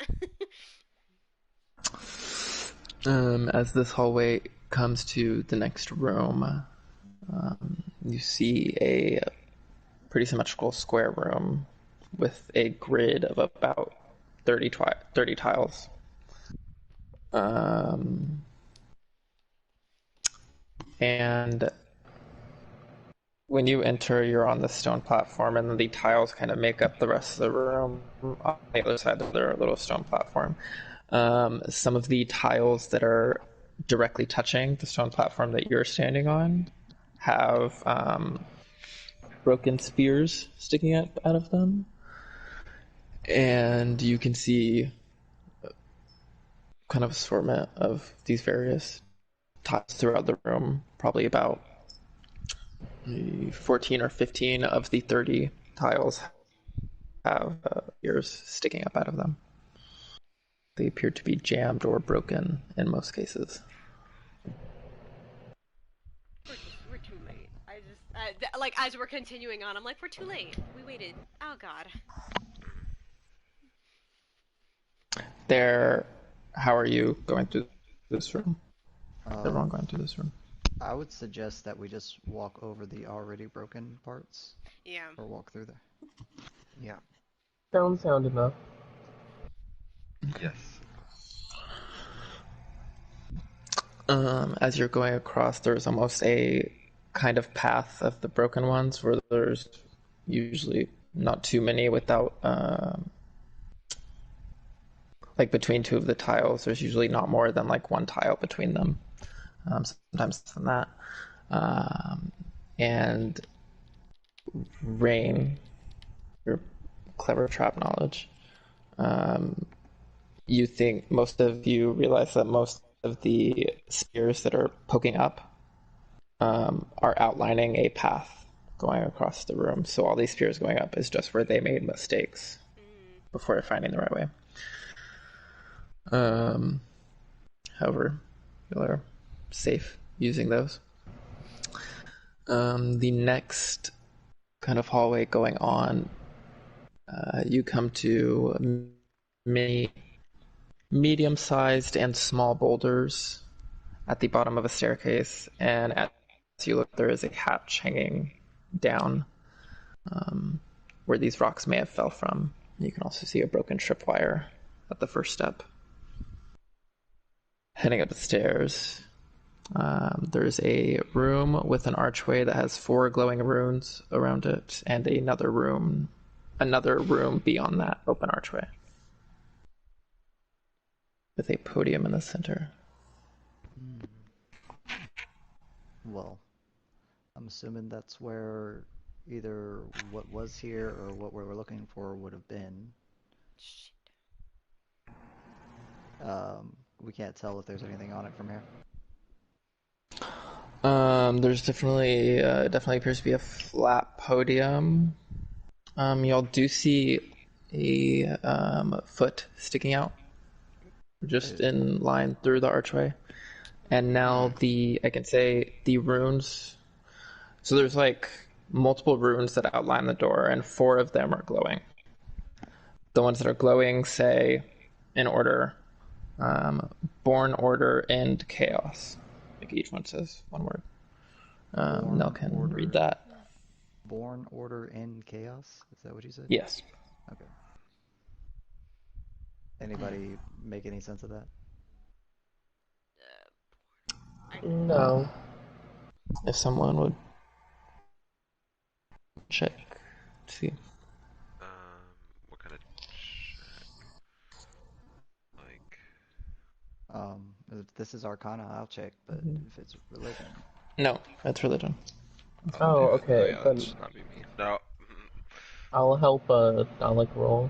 As this hallway comes to the next room, you see a pretty symmetrical square room with a grid of about 30 tiles. And when you enter, you're on the stone platform, and then the tiles kind of make up the rest of the room. On the other side of their little stone platform, some of the tiles that are directly touching the stone platform that you're standing on have broken spears sticking up out of them, and you can see kind of assortment of these various tiles throughout the room, probably about 14 or 15 of the 30 tiles have ears sticking up out of them. They appear to be jammed or broken in most cases. We're too late. I just, like, as we're continuing on, I'm like, we're too late. We waited. Oh, God. How are you going through this room? Everyone going through this room? I would suggest that we just walk over the already broken parts. Yeah. Or walk through there. Yeah. Sound enough. Yes. As you're going across, there's almost a kind of path of the broken ones where there's usually not too many without, like between two of the tiles, there's usually not more than like one tile between them, sometimes less than that. And Rain, your clever trap knowledge, you think most of you realize that most of the spears that are poking up are outlining a path going across the room. So all these spears going up is just where they made mistakes before finding the right way. However, you are safe using those. The next kind of hallway going on, you come to many medium-sized and small boulders at the bottom of a staircase, and as you look, there is a hatch hanging down where these rocks may have fell from. You can also see a broken tripwire at the first step. Heading up the stairs, there's a room with an archway that has 4 glowing runes around it, and another room beyond that open archway with a podium in the center. Well, I'm assuming that's where either what was here or what we were looking for would have been. We can't tell if there's anything on it from here. There's definitely appears to be a flat podium. Y'all do see a foot sticking out just in line through the archway. And now I can say the runes. So there's like multiple runes that outline the door, and 4 of them are glowing. The ones that are glowing say, in order, born, order, and chaos. Like each one says one word. Nell can read that. Born, order, and chaos? Is that what you said? Yes. Okay. Anybody make any sense of that? No. If someone would check, see. What kind of check? Like. If this is Arcana, I'll check, but if it's religion. No, that's religion. Oh, okay. Yeah, Then that should not be me. No. I'll help. I'll like roll.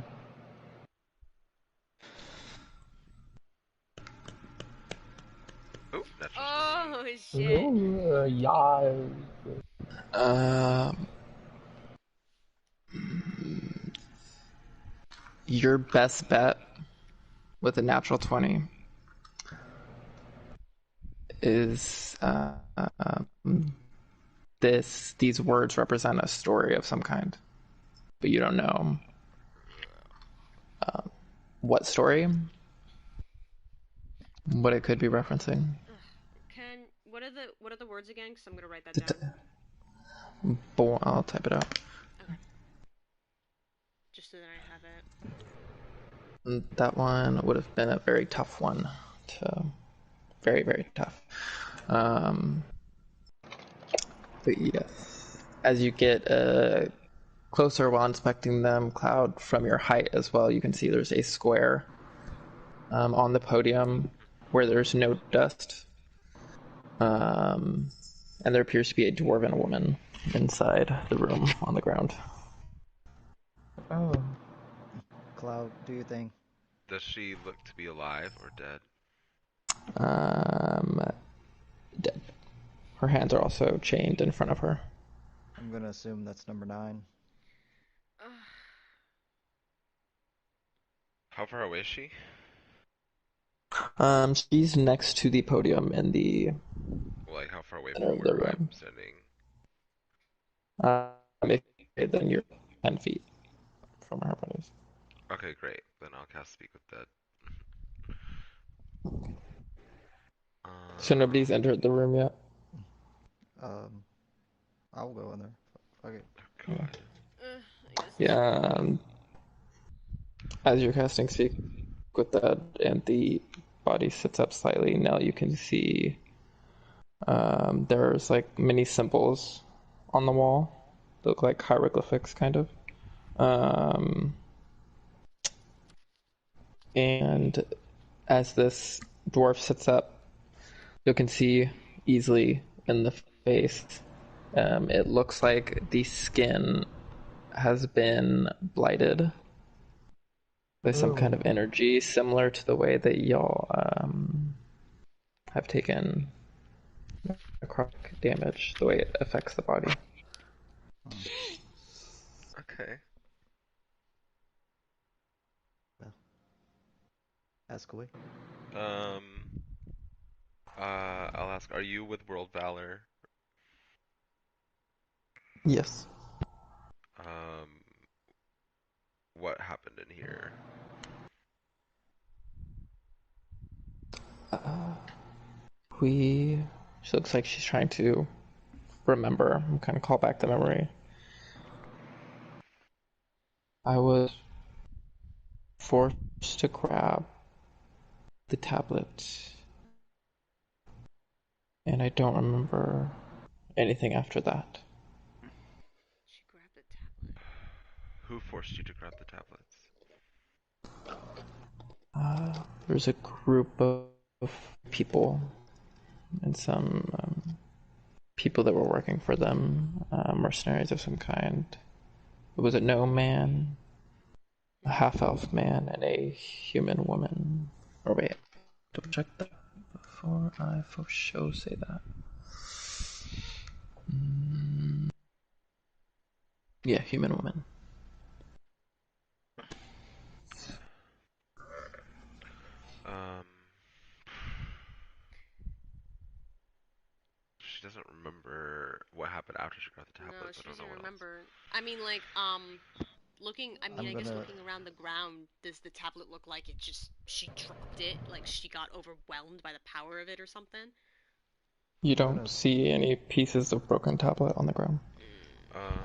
Oh, that's just Oh shit! Ooh, yeah. Your best bet with a natural 20 is these words represent a story of some kind, but you don't know what story, what it could be referencing. What are the words again? Because I'm gonna write that down. I'll type it out. Okay. Just so that I have it. That one would have been a very tough one. Very, very tough. But yes, as you get closer while inspecting them, Cloud, from your height as well, you can see there's a square on the podium where there's no dust. And there appears to be a dwarven woman inside the room on the ground. Oh. Cloud, do your thing. Does she look to be alive or dead? Dead. Her hands are also chained in front of her. I'm gonna assume that's number 9. How far away is she? She's next to the podium in the Like, how far away center from of the where room. I'm standing? Then you're 10 feet from her bodies. Okay, great. Then I'll cast Speak with Dead. So nobody's entered the room yet? I'll go in there. Okay. God. Yeah. As you're casting Speak with Dead and the body sits up slightly, now you can see There's like mini symbols on the wall. They look like hieroglyphics, kind of. And as this dwarf sits up, you can see easily in the face. It looks like the skin has been blighted by some kind of energy, similar to the way that y'all have taken necrotic damage, the way it affects the body. Okay. Well, ask away. I'll ask, are you with World Valor? Yes. What happened in here? She looks like she's trying to remember and kind of call back the memory. I was forced to grab the tablet, and I don't remember anything after that. She grabbed the tablet. Who forced you to grab the tablets? There's a group of people and some people that were working for them, mercenaries of some kind. It was a gnome man, a half-elf man, and a human woman. Or wait, double check that before I for sure say that. Yeah, human woman. She doesn't remember what happened after she grabbed the tablet. No, she but I don't know doesn't what remember. I mean, like, looking. I mean, I guess looking around the ground, does the tablet look like it just she dropped it, like she got overwhelmed by the power of it or something? You don't see any pieces of broken tablet on the ground.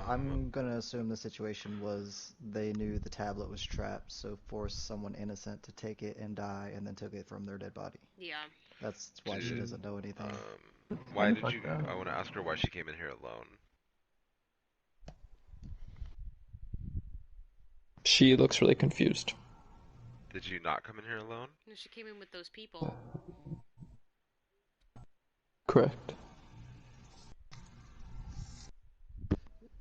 I'm gonna assume the situation was they knew the tablet was trapped, so forced someone innocent to take it and die, and then took it from their dead body. Yeah. That's why she doesn't know anything. Why did you? I want to ask her why she came in here alone. She looks really confused. Did you not come in here alone? No, she came in with those people. Correct.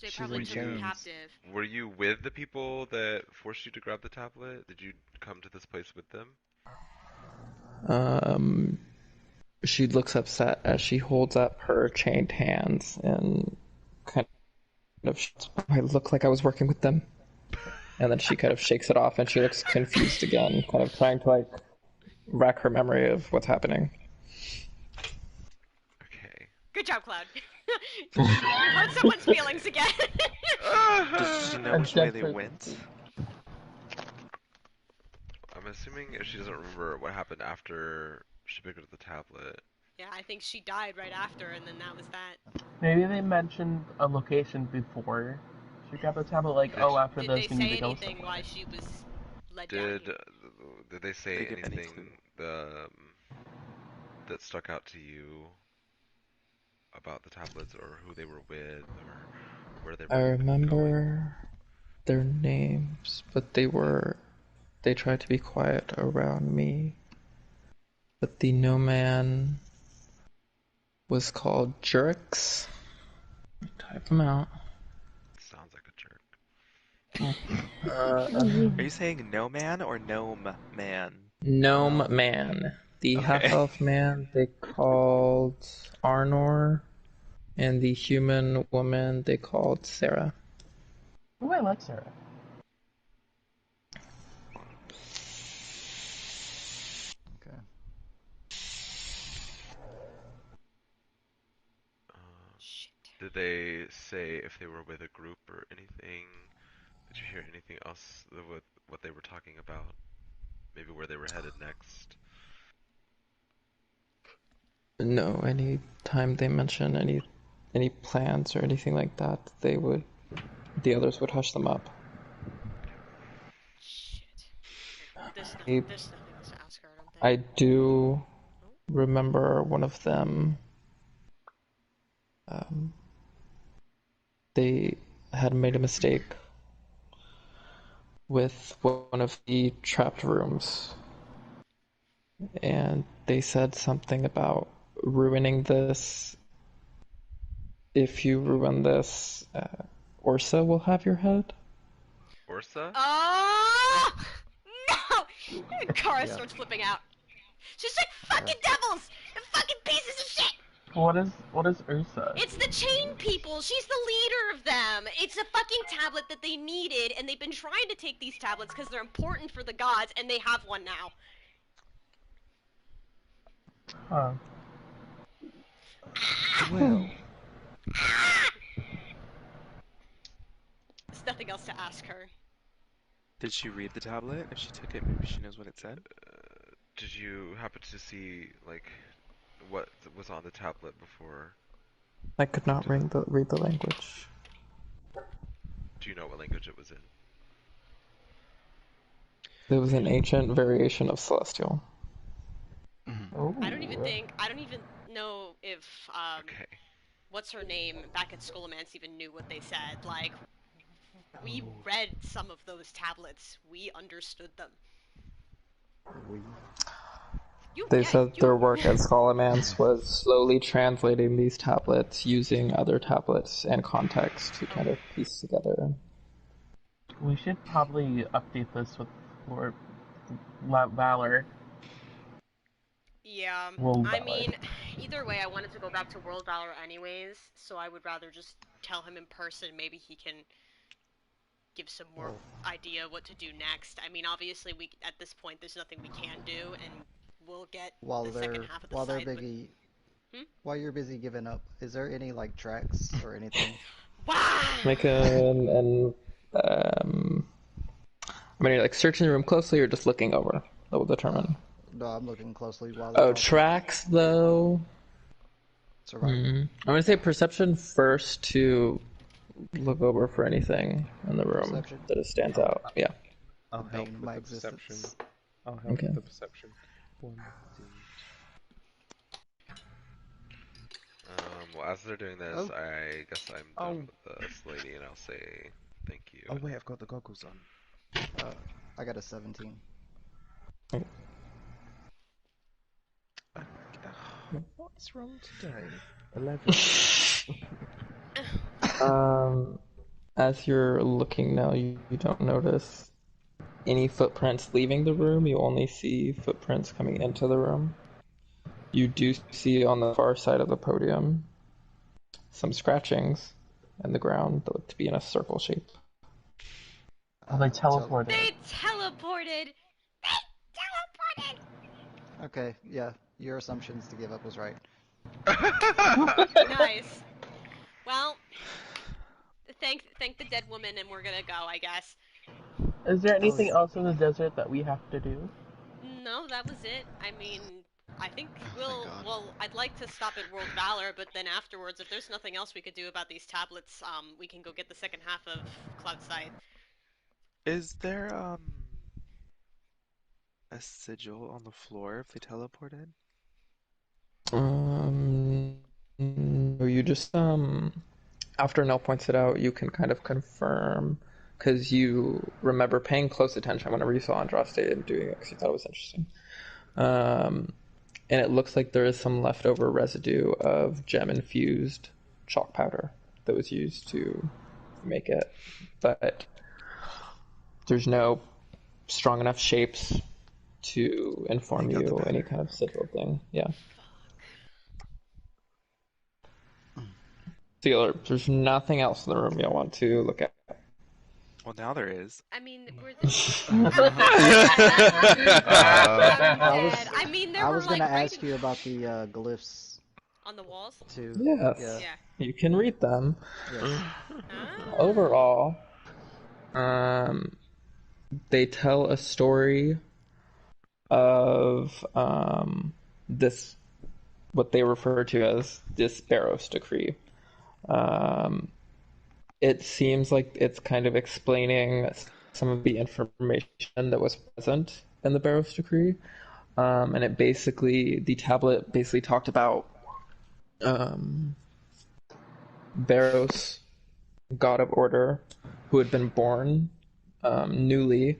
They probably took her captive. Were you with the people that forced you to grab the tablet? Did you come to this place with them? She looks upset as she holds up her chained hands and kind of, I look like I was working with them. And then she kind of shakes it off and she looks confused again, kind of trying to like rack her memory of what's happening. Okay. Good job, Cloud. You hurt someone's feelings again. Does she know which way they went? I'm assuming if she doesn't remember what happened after she picked up the tablet. Yeah, I think she died right after, and then that was that. Maybe they mentioned a location before she grabbed the tablet, like, after this we need to go somewhere. Did they say anything why she was led down here? Did they say anything that stuck out to you about the tablets, or who they were with, or where they were I going? remember their names, but they tried to be quiet around me. But the gnome was called Jurix. Type him out. Sounds like a jerk. Are you saying no man or gnome man? Gnome man. The half-elf man they called Arnor, and the human woman they called Sarah. Oh, I like Sarah. Okay. Did they say if they were with a group or anything? Did you hear anything else with what they were talking about? Maybe where they were headed next? No, any time they mention any plans or anything like that, the others would hush them up. Shit. There's nothing else to ask her, I don't think. I do remember one of them they had made a mistake with one of the trapped rooms, and they said something about ruining this. If you ruin this, Orsa will have your head. Orsa? Oh no! Kara Yeah. starts flipping out. She's like, fucking devils! And fucking pieces of shit! What is Ursa? It's the chain people! She's the leader of them! It's a fucking tablet that they needed, and they've been trying to take these tablets because they're important for the gods, and they have one now. Huh. Well, There's nothing else to ask her. Did she read the tablet? If she took it, maybe she knows what it said. Did you happen to see, like, what was on the tablet before? I could not read the language. Do you know what language it was in? It was an ancient variation of Celestial. Oh. I don't even know if, Okay. what's her name back at Scholomance even knew what they said. Like, we read some of those tablets. We understood them. They said their work at Scholomance was slowly translating these tablets using other tablets and context to kind of piece together. We should probably update this with more Valor. Yeah, World I Valor. mean, either way, I wanted to go back to World Valor anyways, so I would rather just tell him in person. Maybe he can give some more idea what to do next. I mean, obviously, at this point, there's nothing we can do, and we'll get the second half of the site. While you're busy giving up, is there any like tracks or anything? Wow! Make I mean, like searching the room closely or just looking over? That will determine. No, I'm looking closely while they're Oh, talking. tracks though. It's alright. I'm gonna say perception first to look over for anything in the room Perception? that it stands out. Yeah. I'll help Bane with my the perception. existence. I'll help Okay. with the perception. 1d. Well, as they're doing this, Oh. I guess I'm done with this lady, and I'll say thank you. Oh wait, I've got the goggles on. I got a 17. What's wrong today? 11. As you're looking now, you don't notice any footprints leaving the room. You only see footprints coming into the room. You do see on the far side of the podium some scratchings in the ground that look to be in a circle shape. Oh, they teleported. They teleported! They teleported! Okay, yeah, your assumptions to give up was right. Nice. Well, thank the dead woman, and we're gonna go, I guess. Is there anything else in the desert that we have to do? No, that was it. I mean, I think thank God. well, I'd like to stop at World Valor, but then afterwards, if there's nothing else we could do about these tablets, we can go get the second half of Cloudside. Is there a sigil on the floor if they teleported? You just after Nell points it out, you can kind of confirm because you remember paying close attention whenever you saw Andraste and doing it because you thought it was interesting. And it looks like there is some leftover residue of gem-infused chalk powder that was used to make it, but there's no strong enough shapes to inform you any kind of sigil thing. Yeah. So there's nothing else in the room you'll want to look at. Well, now there is. I mean, we're I mean, there I were was gonna like ask you about the glyphs on the walls. too. Yes. Yeah. You can read them. Yes. Overall, they tell a story of this, what they refer to as the Sparrows Decree. It seems like it's kind of explaining some of the information that was present in the Barbados Decree. And the tablet basically talked about Barbados, god of order, who had been born newly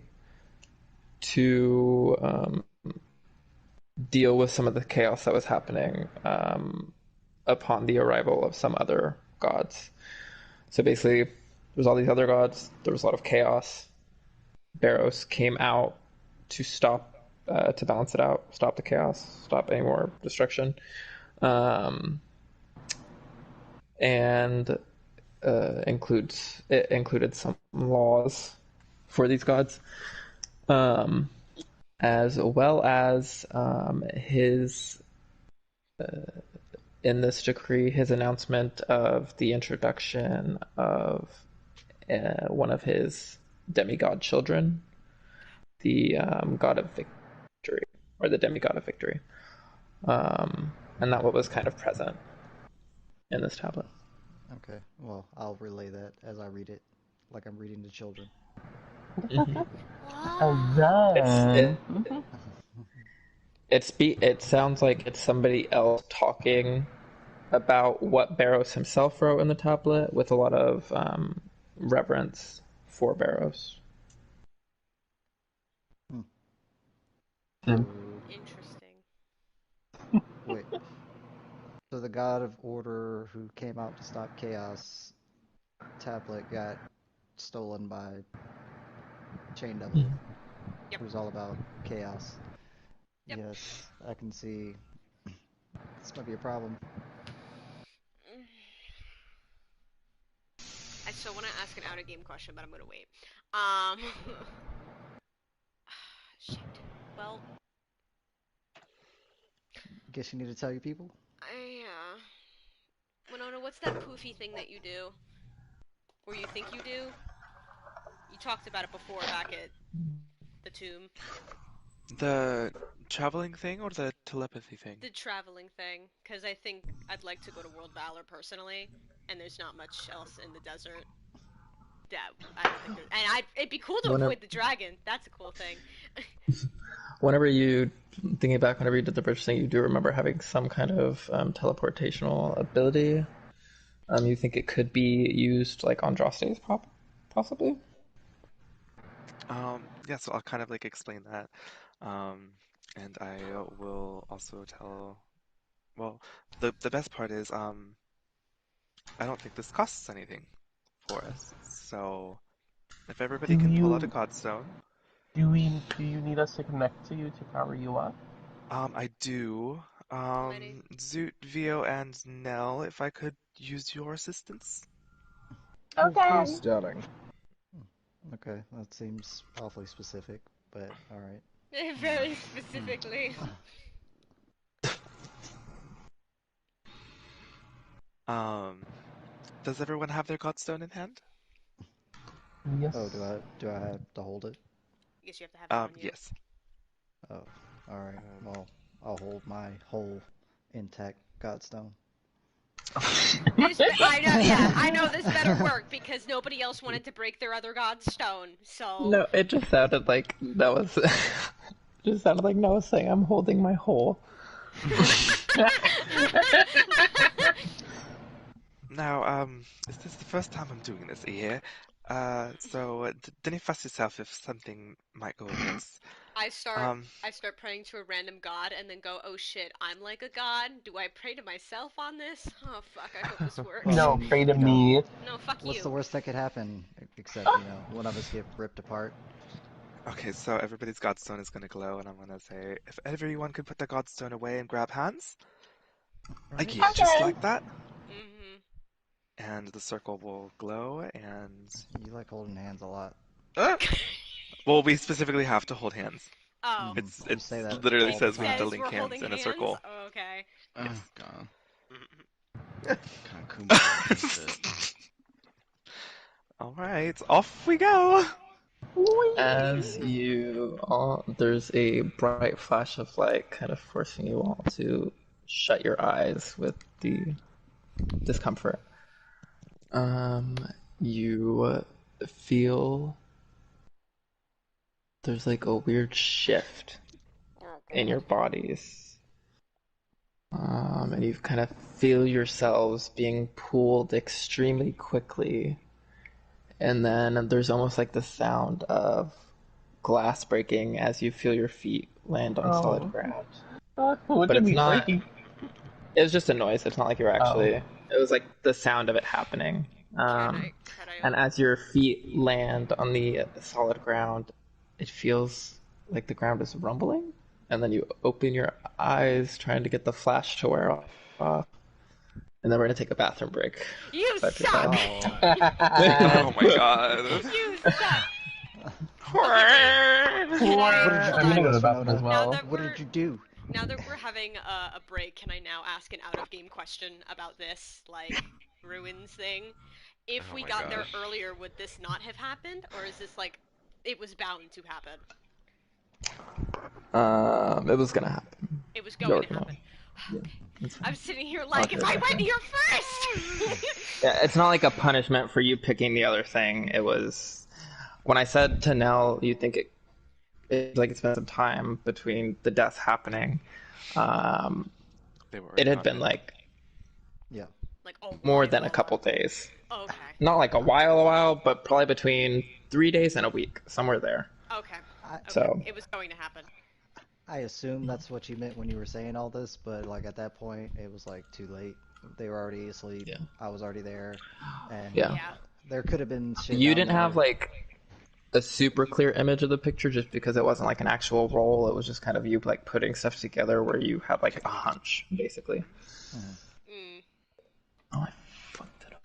to deal with some of the chaos that was happening upon the arrival of some other gods. So basically, there was all these other gods. There was a lot of chaos. Barrows came out to stop, to balance it out, stop the chaos, stop any more destruction, and it included some laws for these gods, as well as his in this decree his announcement of the introduction of one of his demigod children, the god of victory, or the demigod of victory, and that was kind of present in this tablet. Okay, well, I'll relay that as I read it, like I'm reading to children. And then It sounds like it's somebody else talking about what Barrows himself wrote in the tablet, with a lot of reverence for Barrows. So, Interesting. wait. So the god of order who came out to stop chaos tablet got stolen by Chain Devil, Yep. who's all about chaos. Yep. Yes, I can see this might be a problem. I still want to ask an out-of-game question, but I'm gonna wait. Shit. Well, Guess you need to tell your people? Winona, what's that poofy thing that you do? Or you think you do? You talked about it before back at the tomb. The traveling thing or the telepathy thing? The traveling thing, because I think I'd like to go to World Valor personally, and there's not much else in the desert. Yeah, I don't think there's... And it'd be cool to avoid the dragon. That's a cool thing. Whenever you thinking back, whenever you did the bridge thing, you do remember having some kind of teleportational ability. You think it could be used like on Drosta's possibly? Yeah, so I'll kind of like explain that. And I will also tell, well, the best part is, I don't think this costs anything for us. So if everybody can pull out a Godstone. Do you need us to connect to you to power you up? I do. Zoot, Vio, and Nell, if I could use your assistance. Of course, darling. Okay, that seems awfully specific, but alright. Very specifically. Does everyone have their Godstone in hand? Yes. Oh, do I have to hold it? I guess you have to have it on you. Yes. Oh, alright. Well, I'll hold my whole intact Godstone. I know this better work because nobody else wanted to break their other god's stone. So No, it just sounded like that was. It just sounded like Noah saying, "I'm holding my whole." Now, is this the first time I'm doing this here? So don't fuss yourself if something might go amiss. I start praying to a random god and then go, oh shit, I'm like a god? Do I pray to myself on this? Oh fuck, I hope this works. No, pray to me. No, fuck you. What's the worst that could happen? Except, one of us get ripped apart. Okay, so everybody's Godstone is gonna glow, and I'm gonna say, if everyone could put their Godstone away and grab hands, like yeah, just like that. And the circle will glow, and You like holding hands a lot. Well, we specifically have to hold hands. Oh. It say that literally all says the we have to time. link hands in a circle. Oh, okay. Oh god. Kind of Kumbaya shit. Alright, off we go! As you all, there's a bright flash of light kind of forcing you all to shut your eyes with the discomfort. You feel there's like a weird shift in your bodies. And you kind of feel yourselves being pulled extremely quickly. And then there's almost like the sound of glass breaking as you feel your feet land on solid ground. What But did it's we not. break? It was just a noise. It's not like you're actually. It was like the sound of it happening. Can And I as your feet land on the solid ground, it feels like the ground is rumbling. And then you open your eyes, trying to get the flash to wear off. And then we're gonna take a bathroom break. You So after suck! that- Oh my god. You suck! What did you I'm do gonna to go to us, the bathroom Winona? as well. What did you do? Now that we're having a break, can I now ask an out-of-game question about this, like, ruins thing? If Oh we my got there gosh. earlier, would this not have happened? Or is this, like, it was bound to happen? It was gonna happen. It was going to You're happen. It's fine. I'm sitting here like, if Okay. I went here first! Yeah, it's not like a punishment for you picking the other thing. It was when I said to Nell, you think it's like it's been some time between the deaths happening. They were It had about been it. like Like, more than a couple days. Okay. Not like a while, but probably between 3 days and a week, somewhere there. Okay. So It was going to happen. I assume that's what you meant when you were saying all this, but like at that point, it was like too late. They were already asleep. Yeah. I was already there, and Yeah. there could have been shit. You down didn't have there. like a super clear image of the picture just because it wasn't like an actual roll. It was just kind of you like putting stuff together where you had like a hunch, basically. Mm. Oh, I fucked it up.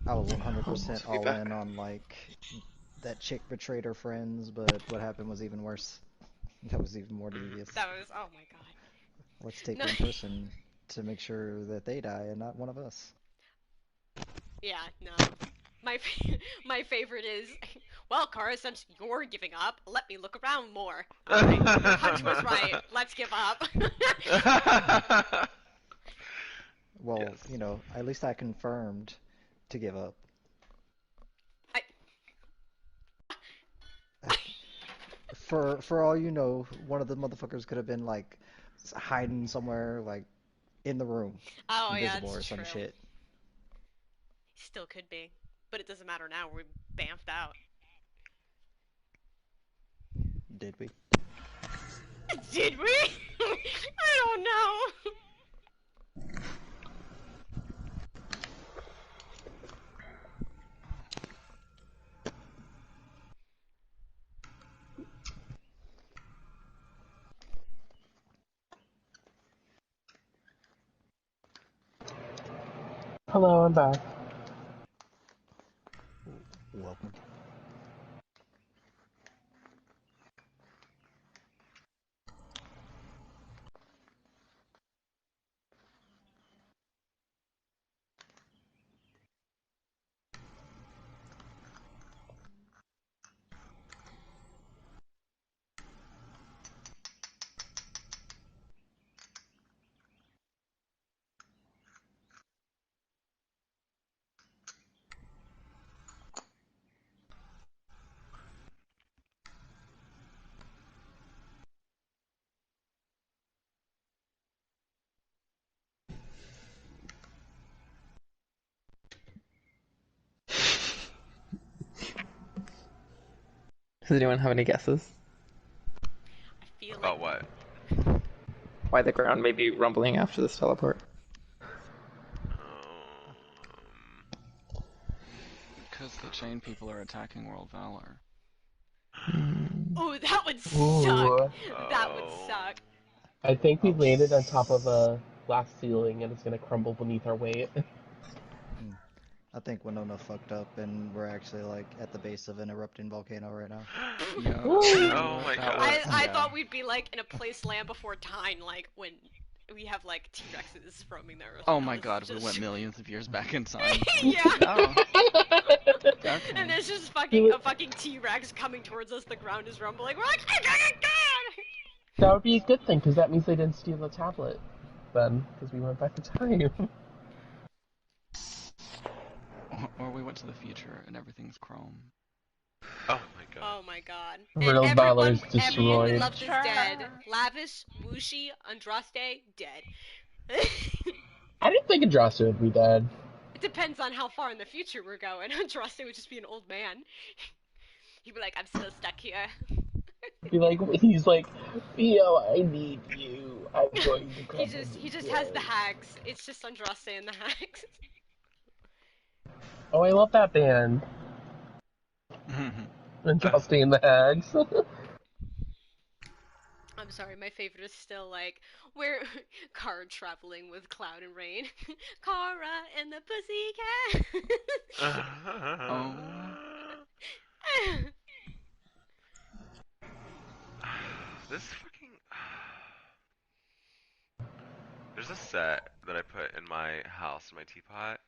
I was 100% I'll be all back. in on like that chick betrayed her friends, but what happened was even worse. That was even more devious. That was, oh my god. Let's take No. one person to make sure that they die and not one of us. Yeah, no. My favorite is, well, Kara, since you're giving up, let me look around more. Alright, your hunch was right. Let's give up. Well, Yes. you know, at least I confirmed to give up. For all you know, one of the motherfuckers could have been like hiding somewhere, like in the room, Oh, yeah, invisible or that's some true. shit. Still could be. But it doesn't matter now, we're bamfed out. Did we? Did we? I don't know. Hello, I'm back. Welcome. Does anyone have any guesses? I feel About like what? Why the ground may be rumbling after this teleport? Because the chain people are attacking World Valor. oh, that would Ooh. suck. That would Oh. suck. I think we landed on top of a glass ceiling and it's gonna crumble beneath our weight. I think Winona fucked up and we're actually like at the base of an erupting volcano right now. Yeah. Oh my That god. was- I yeah. thought we'd be like in a place land before time, like when we have like T-Rexes roaming the earth. Oh Now my this god, is we just- went millions of years back in time. Yeah. Oh, okay. And there's just a fucking T-Rex coming towards us. The ground is rumbling. We're like, That would be a good thing, because that means they didn't steal the tablet then, because we went back in time. Or we went to the future and everything's chrome. Oh my god. Oh my god. Real And Valor is everyone we destroyed. loved is dead. Lavish, Wushi, Andraste, dead. I didn't think Andraste would be dead. It depends on how far in the future we're going. Andraste would just be an old man. He'd be like, I'm still stuck here. He's like, Theo, I need you. I'm going to come. He just has the hags. It's just Andraste and the hags. Oh, I love that band. Andraste and the Hags. I'm sorry, my favorite is still like we're car traveling with Cloud and Rain. Kara and the Pussycat. Oh. This fucking. There's a set that I put in my house, in my teapot,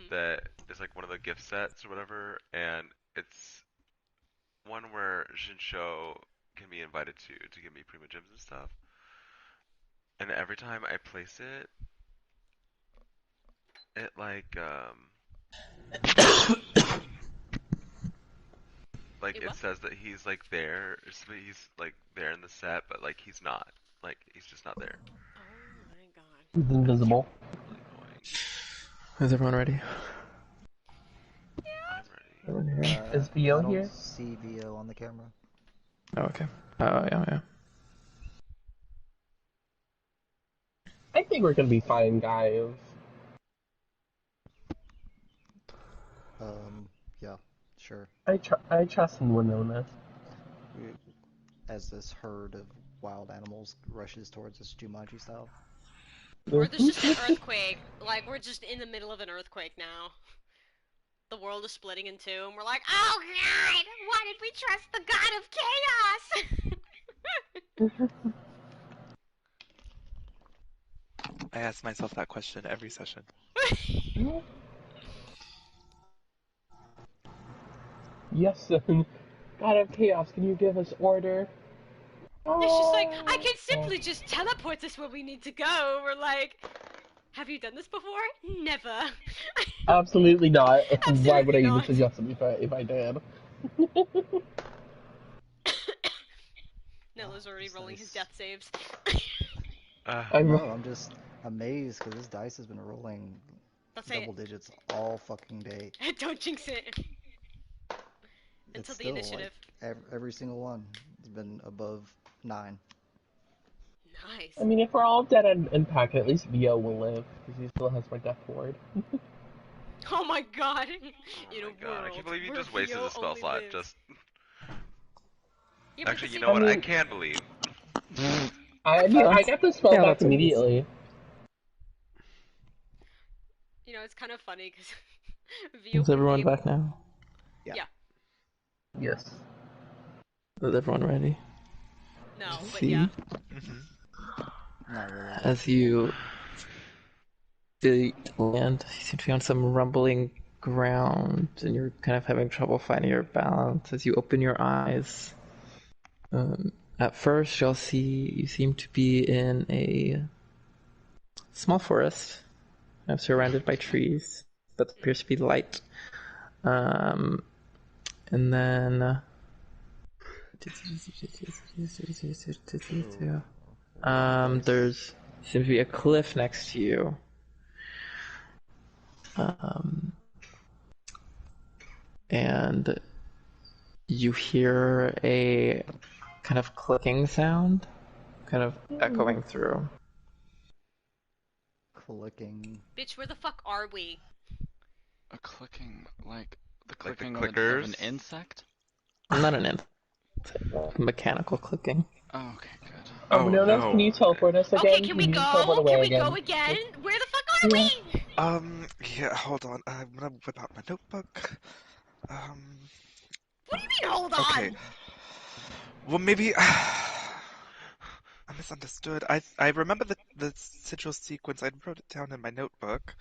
that is like one of the gift sets or whatever, and it's one where Jinsho can be invited to give me prima gems and stuff. And every time I place it, it it says that he's like there, he's like there in the set, but like he's not. Like he's just not there. Oh my god. He's invisible. Really annoying. Is everyone ready? I'm ready. Is VO I don't here? see VO on the camera. Oh, okay. Yeah. I think we're gonna be fine, guys. Yeah, sure. I trust in Winona. As this herd of wild animals rushes towards us Jumanji style. Or there's just an earthquake. Like, we're just in the middle of an earthquake now. The world is splitting in two, and we're like, oh god! Why did we trust the god of chaos? I ask myself that question every session. Yes, God of Chaos, can you give us order? It's just like, I can simply just teleport us where we need to go. We're like, have you done this before? Never. Absolutely not. Absolutely Why would I even not. suggest it if I did? Nella's already rolling his death saves. I'm just amazed because this dice has been rolling double it. digits all fucking day. Don't jinx it. Until It's the still, initiative. Like, every single one has been above 9. Nice. I mean, if we're all dead in pack, at least VO will live, because he still has my death ward. Oh my god. Oh my god, I can't believe you just wasted the spell slot. Just. Yeah, actually, you know what? I can believe. I got the spell back immediately. You know, it's kind of funny because Is everyone back now? Yeah. Yes. Is everyone ready? No, but See? yeah. Not really. As you land, you seem to be on some rumbling ground, and you're kind of having trouble finding your balance as you open your eyes. At first, you seem to be in a small forest, kind of surrounded by trees, but appears to be light. And then there's seems to be a cliff next to you. And you hear a kind of clicking sound, kind of echoing through. Clicking. Bitch, where the fuck are we? A clicking, like the Like the clicking clickers? of an insect? Not an insect, mechanical clicking. Oh, okay, good. Oh, no. Can you teleport us again? Okay, can we go? Can we go again? Where the fuck are we? Yeah, hold on. I'm gonna whip out my notebook. What do you mean, hold on? Okay. Well, maybe I misunderstood. I remember the sigil sequence. I wrote it down in my notebook.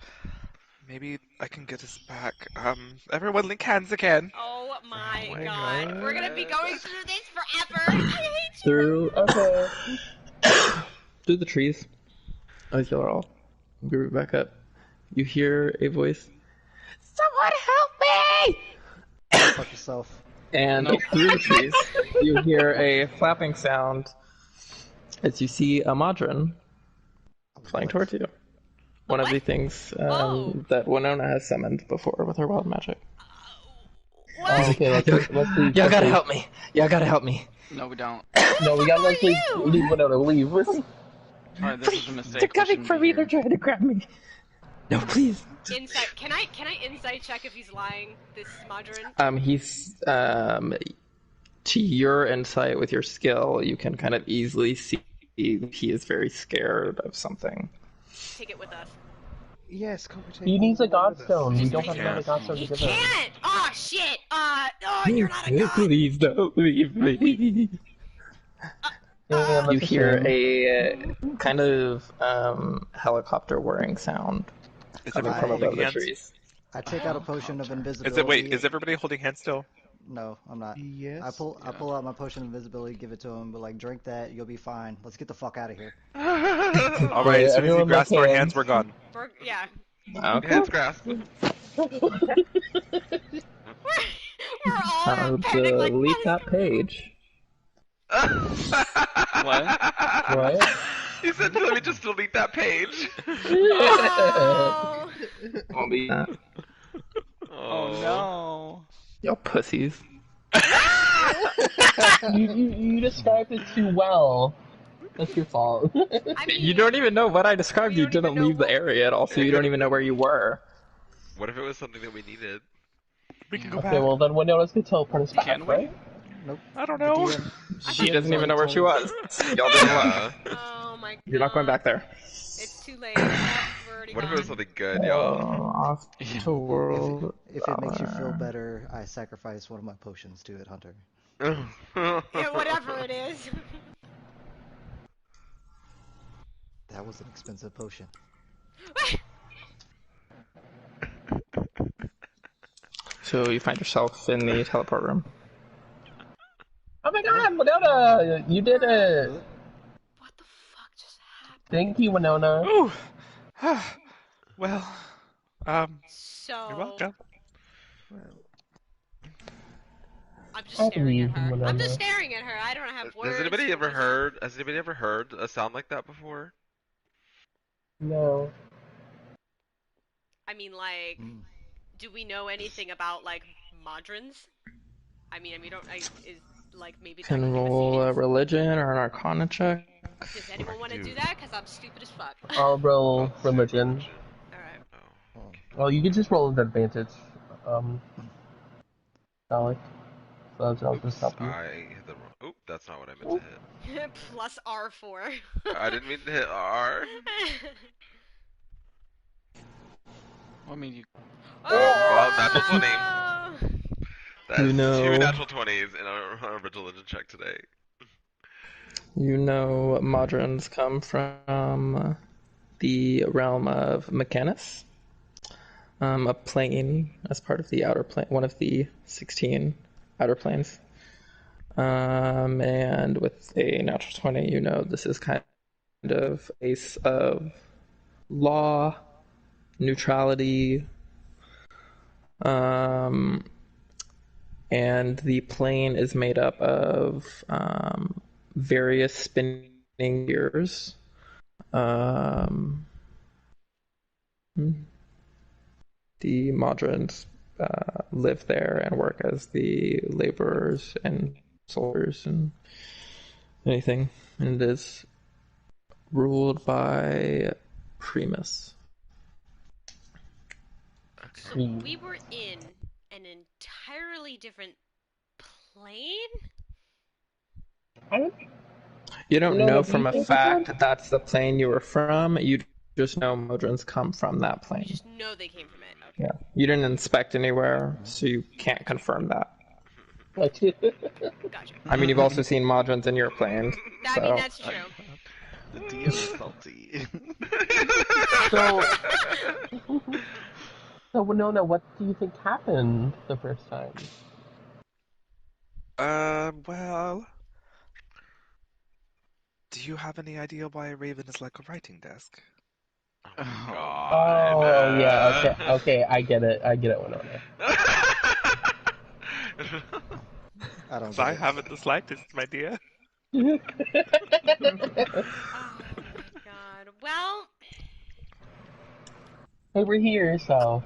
Maybe I can get us back. Everyone link hands again. Oh my god. We're gonna be going through this forever. I hate you. Through the trees, as you're all group back up, you hear a voice. Someone help me! Fuck yourself. And Nope. through the trees, you hear a flapping sound as you see a Modron flying towards you. One of what? the things Oh. that Winona has summoned before with her wild magic. What? Oh, okay, let's leave. Y'all gotta quickly. help me. Y'all gotta help me. No, we don't. No, we gotta Who are let's leave. you? Leave Winona. Leave. Alright, this is a mistake. They're We coming shouldn't for be me. here. They're trying to grab me. No, please. Insight. Can I insight check if he's lying? This Modron. He's to your insight with your skill, you can kind of easily see he is very scared of something. Take it with us. Yes, can't we take He needs a all of us? godstone. We Just don't make have sure- another godstone to He give him. can't. Oh shit. You're not a god. Please don't leave me. Damn, You that's hear shame. a kind of helicopter whirring sound Is coming it from I- above the trees. I take out a potion of invisibility. Is everybody holding hands still? No, I'm not. Yes. I pull out my potion of invisibility, give it to him, but like drink that, you'll be fine. Let's get the fuck out of here. All right, Yeah, as soon as we everyone grasp lock our hands. hands, we're gone. Yeah. Okay. Hands grasp. We're all I'll panic like delete what that page. What? What? He said, let me just delete that page. Oh. Won't be that. Oh no. Y'all pussies. You described it too well. That's your fault. I mean, You don't even know what I described. We You don't even didn't know leave the what- area at all, so you don't even know where you were. What if it was something that we needed? We can go Okay, back. well then Winona's gonna teleport us back, Can we? right? Nope. I don't The know. DM She doesn't even know where she told us- was. Y'all didn't look. oh my god. You're not going back there. It's too late. We're already What if it gone. was something good, y'all? Off to world. If it makes you feel better, I sacrifice one of my potions to it, Hunter. Yeah, whatever it is. That was an expensive potion. So you find yourself in the teleport room. Oh my god, Winona! You did it! What the fuck just happened? Thank you, Winona. Ooh. Well, So you're welcome. I'm just I staring at believe in her. I'm Winona. just staring at her. I don't have words. Has anybody for ever reason. heard? Has anybody ever heard a sound like that before? No. I mean, like, do we know anything about like Modrons? I mean, we don't. Is like maybe that Can could give us roll a hints. religion or an arcana check. Does anyone want to do that? Cause I'm stupid as fuck. I'll roll religion. All right. Oh. Well, you can just roll with advantage. Sally. So I'll just help you. I hit the wrong. Oop, that's not what I meant to hit. Plus R4. I didn't mean to hit R. Well, I mean, you. well, natural 20. Oh! That's You know- 2 natural 20s in our religion check today. You know Modrons come from the realm of Mechanus, a plane as part of the outer plane, one of the 16 outer planes. And with a natural 20, you know this is kind of a place of law, neutrality, and the plane is made up of various spinning gears. The Modrons live there and work as the laborers and soldiers and anything. And it is ruled by Primus. So we were in an entirely different plane? You don't No, know but from you a think fact so? that that's the plane you were from. You just know Modrons come from that You plane. just know they came from it. Okay. Yeah. You didn't inspect anywhere, so you can't confirm that. Gotcha. I mean, you've also seen Modrons in your plane. I mean, that's true. The DM is salty. So Winona, what do you think happened the first time? Well, do you have any idea why a raven is like a writing desk? Oh yeah, okay, I get it, Winona. I don't So get I it. haven't the slightest, my dear. Oh my god. Well, Over here, so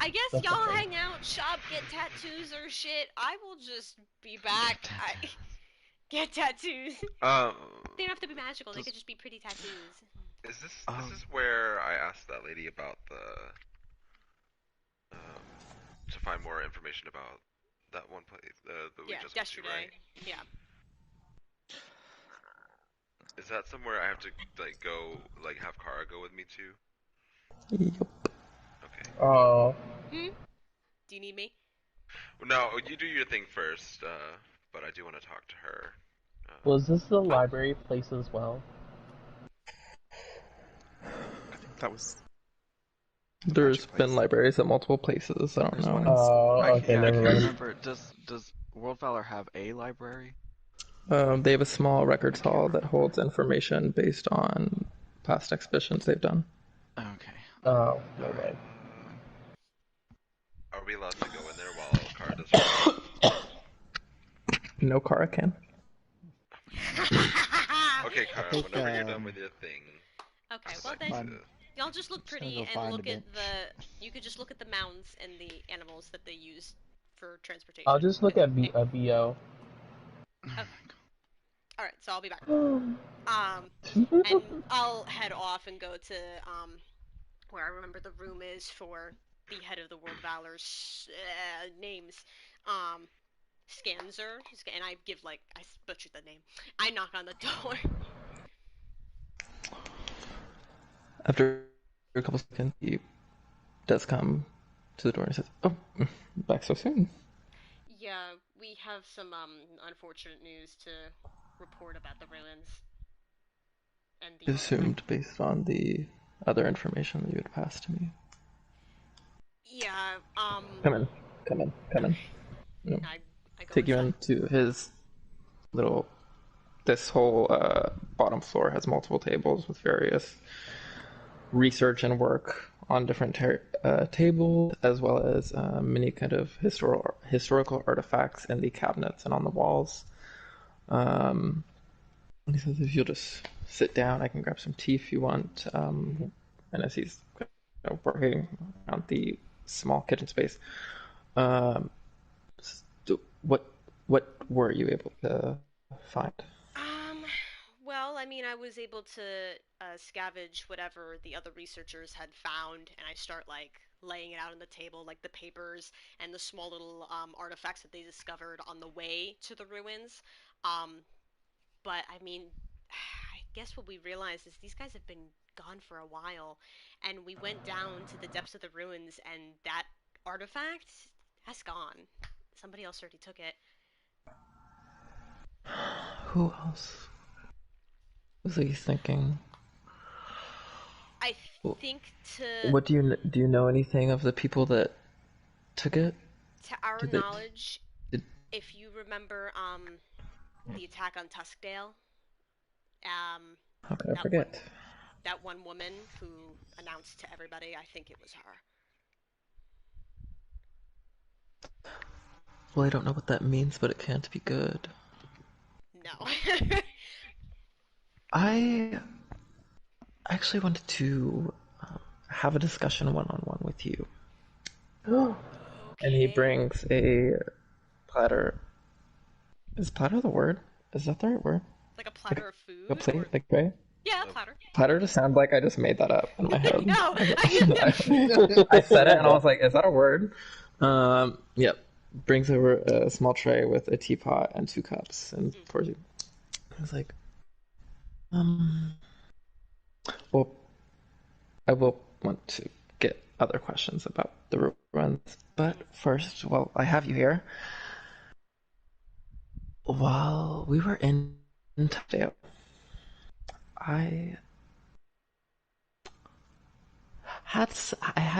I guess that's y'all something. hang out, shop, get tattoos or shit. I will just be back. I get tattoos. Um, They don't have to be magical. They Does could just be pretty tattoos. this is where I asked that lady about to find more information about that one place that we Yeah, just went to, yesterday. right? Yeah. Is that somewhere I have to like go, like have Kara go with me to? Yep. Okay. Oh, Hmm? Do you need me? No, you do your thing first, but I do want to talk to her. was this the library place as well? I think that was the There's magic been place. libraries at multiple places. I don't There's one know. in. Oh, okay, I never can't mind. remember. Does World Valor have a library? They have a small records hall that holds information based on past expeditions they've done. Okay. Oh, never Alright. mind. Are we allowed to go in there while Kara does her thing? No Kara can. Okay, Kara, think, whenever you're done with your thing, Okay, I'd well like then, I'm to. y'all just look just gonna pretty go and find a look at bench. you could just look at the mounds and the animals that they use for transportation. I'll just look at Okay. a VO. Alright, so I'll be back. Oh, And I'll head off and go to, where I remember the room is for the head of the World Valor's names. Scanzer, and I give I butchered the name. I knock on the door. After a couple seconds, he does come to the door and says, "Oh, back so soon." Yeah, we have some unfortunate news to report about the ruins and the artifact. Assumed based on the other information that you had passed to me. Yeah, Come in. You know, I go take you inside. into his little. This whole bottom floor has multiple tables with various research and work on different tables, as well as many kind of historical artifacts in the cabinets and on the walls. And he says, if you'll just sit down, I can grab some tea if you want. And as he's working around the small kitchen space, um, what were you able to find? Well, I mean, I was able to scavenge whatever the other researchers had found, and I start laying it out on the table, like the papers and the small little artifacts that they discovered on the way to the ruins. Um, but I mean, I guess what we realized is these guys have been gone for a while, and we went down to the depths of the ruins, and that artifact has gone. Somebody else already took it. Who else was he thinking? I think What do you know anything of the people that took it? to our Did they, knowledge, did, if you remember the attack on Tuskdale, how could I that one forget? that one woman who announced to everybody, I think it was her. Well, I don't know what that means, but it can't be good. No. I actually wanted to have a discussion one-on-one with you. And he Okay. brings a platter. Is platter the word? Is that the right word? Like a platter of food? A plate? Or... Like tray? Yeah, a platter. Platter just sounds like I just made that up in my head. No! I said it and I was like, is that a word? Yep. Brings over a small tray with a teapot and 2 cups and pours you. I was like, well, I will want to get other questions about the ruins, but first, while I have you here, while we were in Tokyo, I had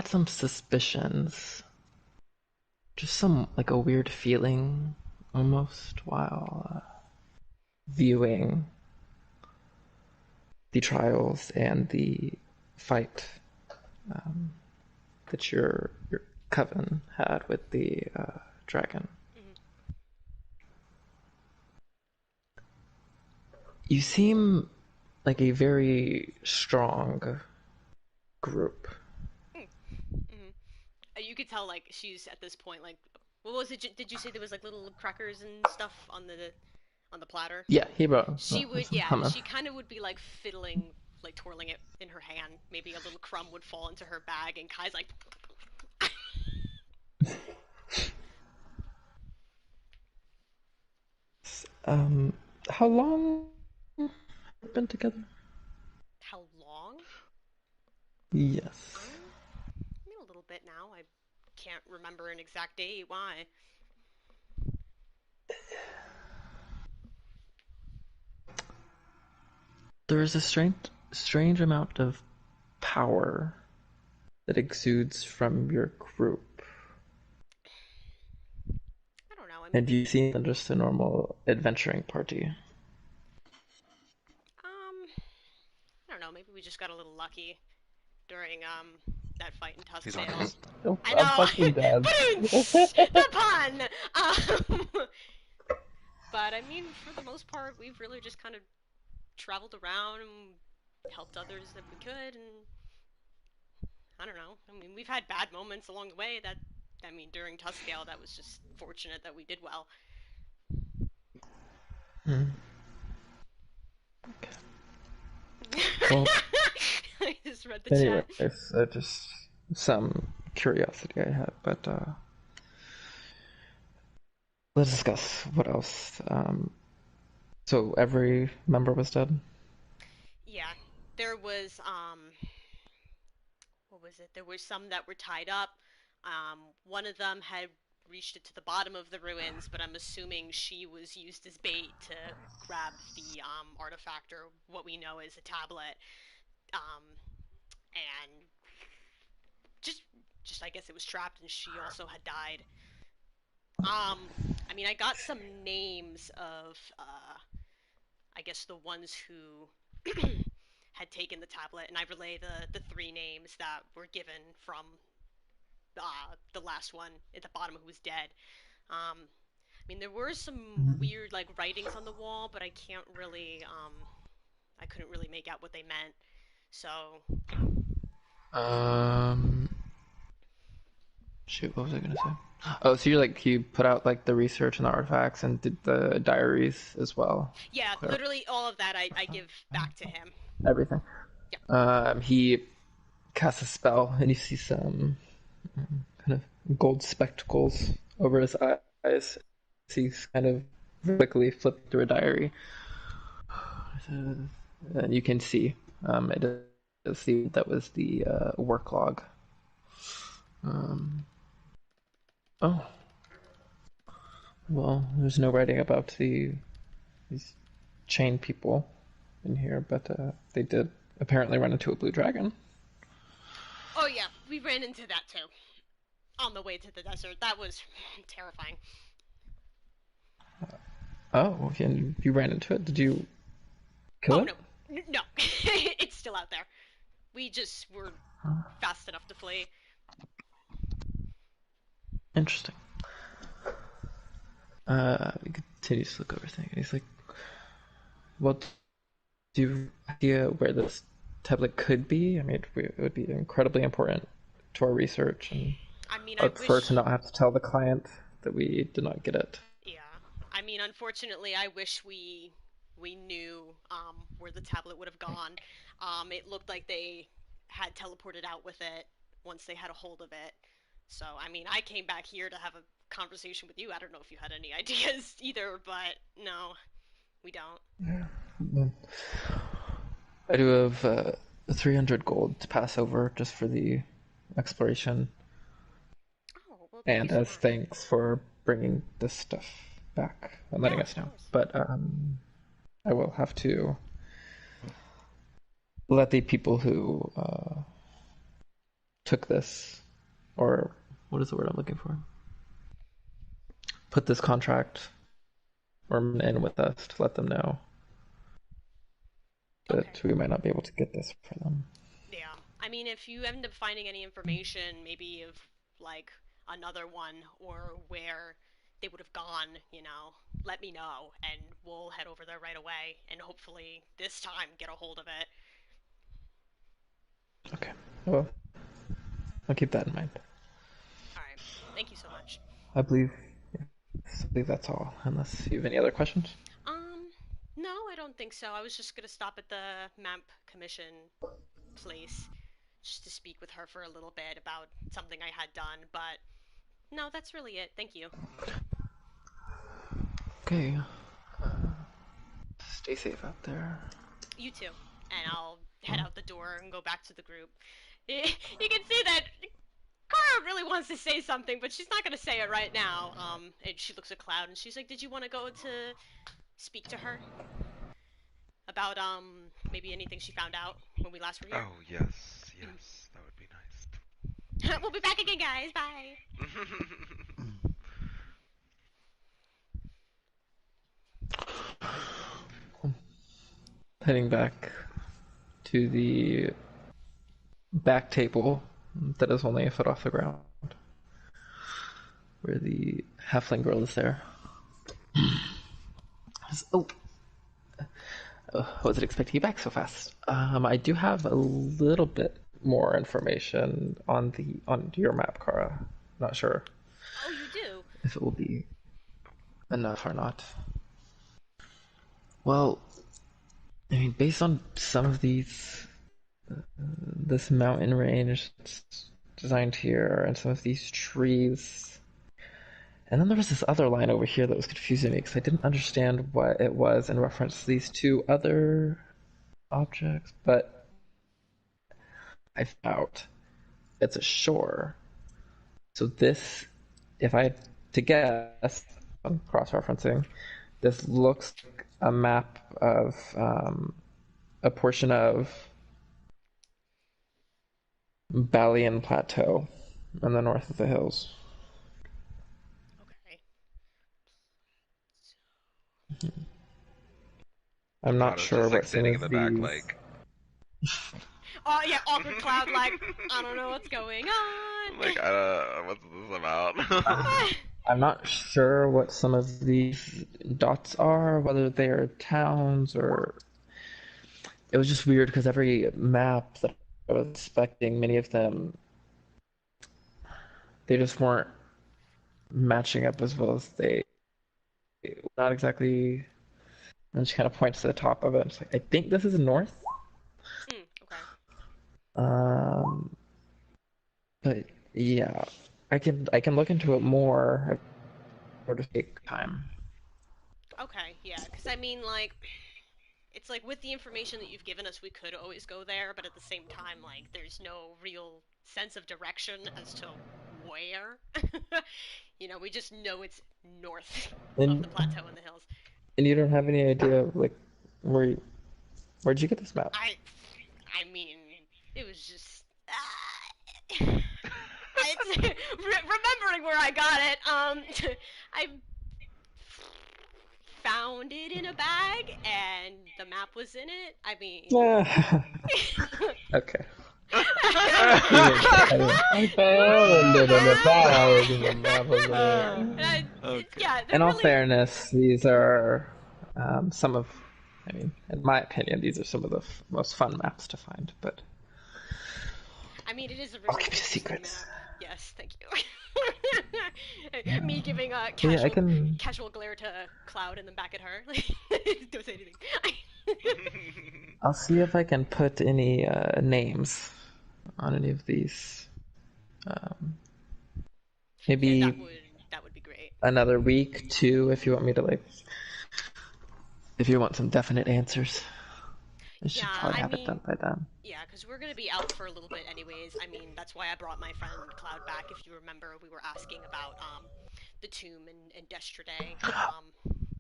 some suspicions, just some like a weird feeling almost while viewing the trials and the fight that your coven had with the dragon. You seem like a very strong group. Mm-hmm. You could tell like she's at this point like, what was it? Did you say there was like little crackers and stuff on the platter? Yeah, he brought She would, some yeah, hummus. she kind of would be like fiddling, like twirling it in her hand. Maybe a little crumb would fall into her bag, and Kai's like, How long have you been together? how long? Yes. Maybe a little bit now. I can't remember an exact date. Why? There is a strange amount of power that exudes from your group. I don't know. I mean, And you seem than just a normal adventuring party. I don't know. Maybe we just got a little lucky during that fight in He's Tuskdale. honest. I I'm know. fucking dead. The pun. But I mean, for the most part, we've really just kind of traveled around and helped others that we could, and I don't know. I mean, we've had bad moments along the way. I mean, during Tuskdale, that was just fortunate that we did well. Well, I just read the chat. anyways, just some curiosity I had, but let's discuss what else. So every member was dead? Yeah, there was what was it? There was some that were tied up. One of them had reached it to the bottom of the ruins, but I'm assuming she was used as bait to grab the artifact, or what we know is a tablet. Um, and just I guess it was trapped, and she also had died. I mean, I got some names of I guess the ones who had taken the tablet, and I relay the three names that were given from the last one at the bottom who was dead. I mean, there were some weird like writings on the wall, but I can't really I couldn't really make out what they meant. So Shoot, what was I gonna say? Oh, so you put out like the research and the artifacts and did the diaries as well? yeah, Clear. literally all of that I give back to him. Everything. Yeah. He casts a spell, and you see some kind of gold spectacles over his eyes. He's kind of quickly flipped through a diary, and you can see it is that was the work log. Oh, well, there's no writing about these chain people in here, but they did apparently run into a blue dragon. Oh yeah, we ran into that too. On the way to the desert. That was terrifying. Oh, and you ran into it? Did you kill it? No. It's still out there. We just were fast enough to flee. Interesting. He continues to look over things. He's like, "What do you have idea where this tablet could be? I mean, it would be incredibly important to our research, and I mean, I'd prefer to not have to tell the client that we did not get it." Yeah. I mean, unfortunately, I wish we knew where the tablet would have gone. It looked like they had teleported out with it once they had a hold of it. So, I mean, I came back here to have a conversation with you. I don't know if you had any ideas either, but no, we don't. Yeah. I do have 300 gold to pass over just for the exploration, Oh, well, thank and you so as much. thanks for bringing this stuff back and letting Yeah, us of know. course. But I will have to let the people who took this, or what is the word I'm looking for? Put this contract or in with us to let them know that Okay. we might not be able to get this for them. Yeah. I mean, if you end up finding any information, maybe of like another one, or where they would have gone, let me know, and we'll head over there right away, and hopefully this time get a hold of it. Okay. Well, I'll keep that in mind. Alright, thank you so much. I believe that's all, unless you have any other questions. No, I don't think so. I was just gonna stop at the MAMP commission place just to speak with her for a little bit about something I had done, but no, that's really it. Thank you. Okay. Stay safe out there. You too. And I'll head out the door and go back to the group. You can see that Kara really wants to say something, but she's not gonna say it right now. And she looks at Cloud and she's like, "Did you want to go to speak to her about maybe anything she found out when we last were here?" Oh, yes, that would be nice. We'll be back again, guys. Bye. Heading back to the back table that is only a foot off the ground, where the halfling girl is there. Oh, I wasn't expecting you back so fast. I do have a little bit more information on your map, Kara. Not sure. Oh, you do? If it will be enough or not. Well, I mean, based on some of these, this mountain range that's designed here, and some of these trees, and then there was this other line over here that was confusing me because I didn't understand what it was in reference to these two other objects, but I found it's a shore. So this, if I had to guess, I'm cross-referencing, this looks like a map of a portion of Balian Plateau on the north of the hills. Okay. I'm not sure just, what sitting in the back, these... like. Oh yeah, awkward Cloud, like, I don't know what's going on. Like, what's this about? I'm not sure what some of these dots are, whether they are towns or... It was just weird because every map that I was expecting, many of them, they just weren't matching up as well as they... Not exactly... And she kind of points to the top of it. It's like, I think this is north. Okay. But yeah, I can look into it more. Or just take time. Okay, yeah, because I mean, like, it's like with the information that you've given us, we could always go there, but at the same time, like, there's no real sense of direction as to where. We just know it's north of the plateau and the hills. And you don't have any idea, like, where'd you get this map? I mean, it was just... remembering where I got it, I found it in a bag, and the map was in it. I mean... Okay. I found it in a bag, and the map was in it. Yeah, in all really... fairness, these are some of... I mean, in my opinion, these are some of the most fun maps to find, but... I mean, it is a really I'll keep your secrets. Map. Yes, thank you. Me giving a casual glare to Cloud and then back at her. Don't say anything. I'll see if I can put any names on any of these. Maybe yeah, that would be great. Another week, too, if you want me to, like... If you want some definite answers. I should probably have it done by then. Yeah, because we're going to be out for a little bit anyways. I mean, that's why I brought my friend Cloud back. If you remember, we were asking about the tomb and yesterday.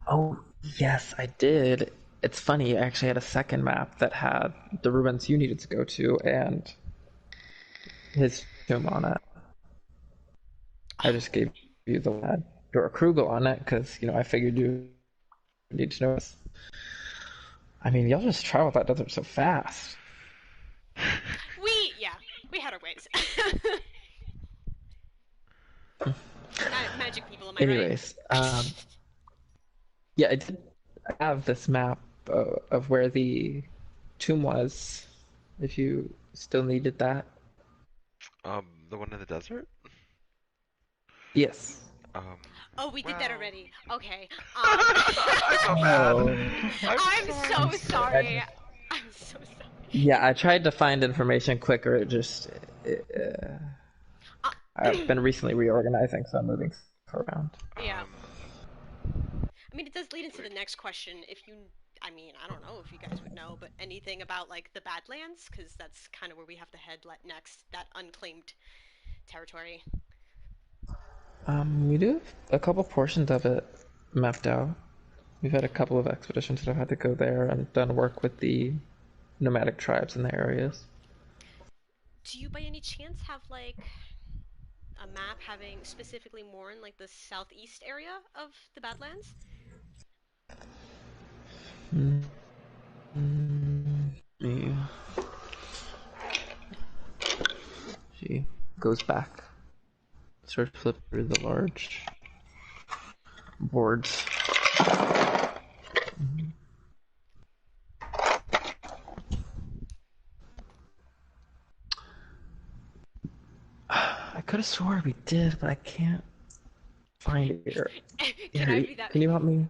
Oh, yes, I did. It's funny, I actually had a second map that had the ruins you needed to go to and his tomb on it. I just gave you the one that had Dora Krugel on it because, I figured you need to know this. I mean, y'all just traveled that desert so fast. We had our ways. Magic people, am I Anyways, yeah, I have this map of where the tomb was. If you still needed that. The one in the desert? Yes. Oh, we did that already. Okay. I felt bad. I'm so sorry. I'm so sorry. Yeah, I tried to find information quicker. I've been recently reorganizing, so I'm moving around. Yeah. I mean, it does lead into the next question. I mean, I don't know if you guys would know, but anything about, like, the Badlands? Because that's kind of where we have to head next, that unclaimed territory. We do have a couple portions of it mapped out. We've had a couple of expeditions that have had to go there and done work with the nomadic tribes in the areas. Do you, by any chance, have, like, a map having specifically more in, like, the southeast area of the Badlands? Yeah. She goes back. Starts to flip through the large boards. I could have swore we did, but I can't find it here. Can you help me?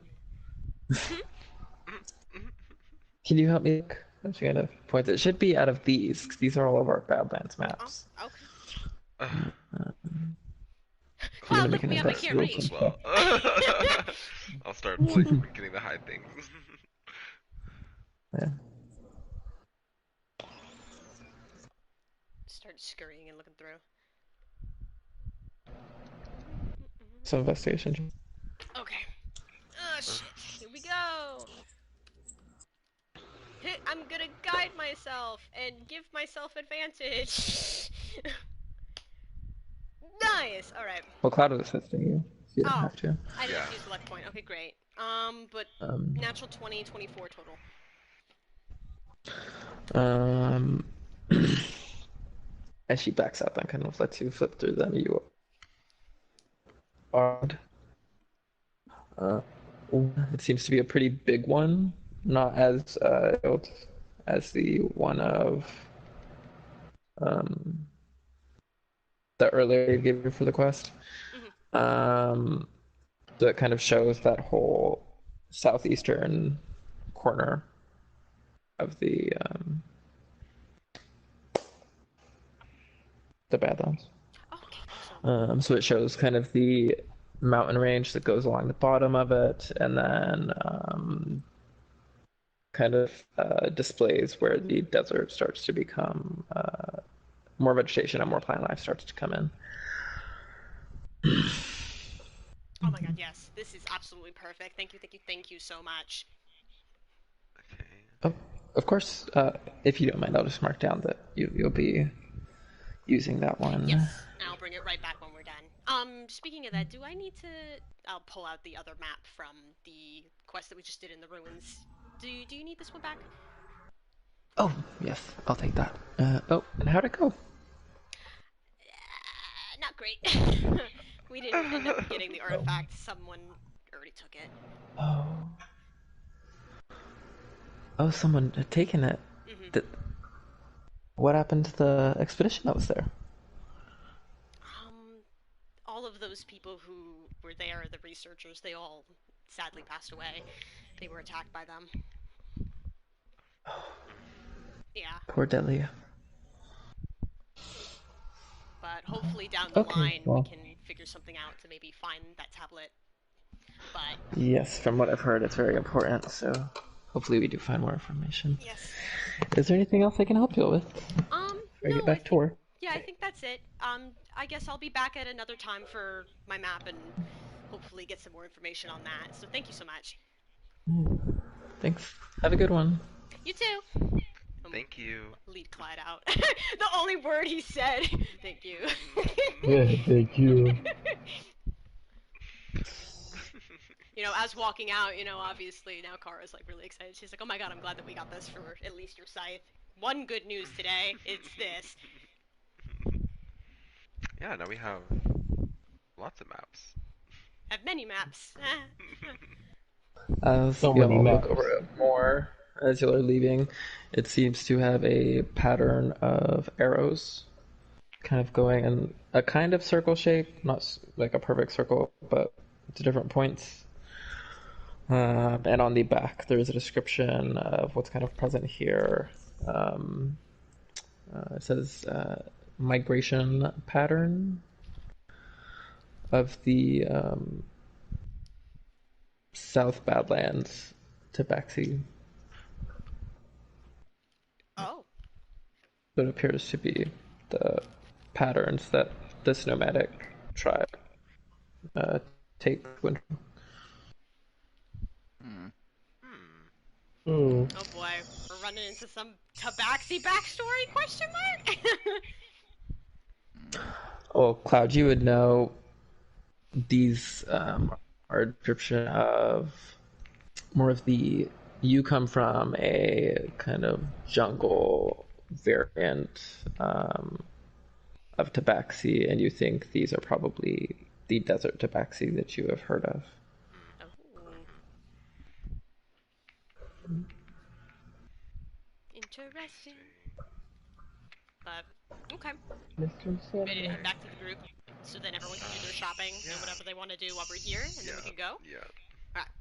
Can you help me? I'm just gonna point. It should be out of these, because these are all of our Badlands maps. Oh, okay. So Cloud, look me up, I can't reach. Well, I'll start like getting to hide things. Yeah. Start scurrying and looking through. Some investigation. Okay. Oh shit, here we go! I'm gonna guide myself and give myself advantage! Nice! Alright. Well, Cloud was assisting you. So you didn't have to. I didn't use the luck point. Okay, great. But natural 20, 24 total. As she backs up and kind of lets you flip through them, you odd. It seems to be a pretty big one, not as old as the one of that earlier you gave you for the quest. So it kind of shows that whole southeastern corner of the Badlands. Okay. So it shows kind of the mountain range that goes along the bottom of it, and then kind of displays where the desert starts to become more vegetation and more plant life starts to come in. Oh my god, yes. This is absolutely perfect. Thank you, thank you, thank you so much. Okay. Oh, of course, if you don't mind, I'll just mark down that you'll be using that one. Yes, I'll bring it right back when we're done. Speaking of that, do I need to... I'll pull out the other map from the quest that we just did in the ruins. Do you need this one back? Oh, yes, I'll take that. Oh, and how'd it go? Not great. We didn't end up getting the artifact. Someone already took it. Oh, someone had taken it. What happened to the expedition that was there? All of those people who were there, the researchers, they all sadly passed away. They were attacked by them. Yeah. Poor Delia. But hopefully down the line we can figure something out to maybe find that tablet. But yes, from what I've heard, it's very important, so hopefully we do find more information. Yes. Is there anything else I can help you with? No, get back to work. Yeah, I think that's it. I guess I'll be back at another time for my map and hopefully get some more information on that. So thank you so much. Thanks. Have a good one. You too. Thank you. Lead Clyde out. The only word he said. Thank you. Yeah, thank you. You know, as walking out, you know, obviously now Kara's like really excited. She's like, oh my god, I'm glad that we got this for at least your scythe. One good news today, it's this. Yeah, now we have lots of maps. have many maps. As So you many all look maps. over it more as you are leaving, it seems to have a pattern of arrows kind of going in a kind of circle shape, not like a perfect circle, but to different points. And on the back, there's a description of what's kind of present here. It says migration pattern of the South Badlands to Baxi. Oh. It appears to be the patterns that this nomadic tribe take when. Hmm. Oh boy, we're running into some Tabaxi backstory? Question mark. Well, Cloud, you would know these are a description of more of the. You come from a kind of jungle variant of Tabaxi, and you think these are probably the desert Tabaxi that you have heard of. Oh. Interesting. But okay. Mr. Ready to head Sandman. back to the group, so then everyone can do their shopping and whatever they want to do while we're here, and then we can go. Yeah. Alright.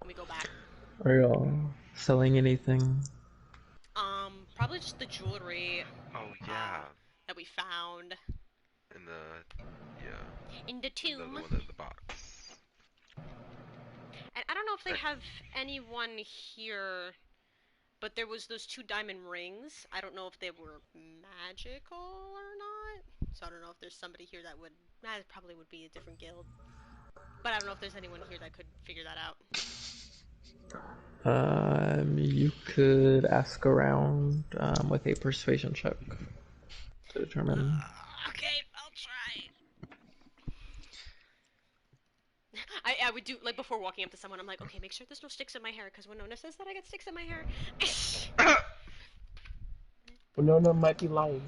Let me go back. Are y'all selling anything? Probably just the jewelry Oh yeah. that we found In the in the the tomb. one in the box. And I don't know if they have anyone here, but there was those 2 diamond rings. I don't know if they were magical or not. So I don't know if there's somebody here that would. It probably would be a different guild. But I don't know if there's anyone here that could figure that out. You could ask around with a persuasion check to determine. Okay, I'll try. I would do, like, before walking up to someone, I'm like, okay, make sure there's no sticks in my hair, because when Nona says that I get sticks in my hair. Winona might be lying.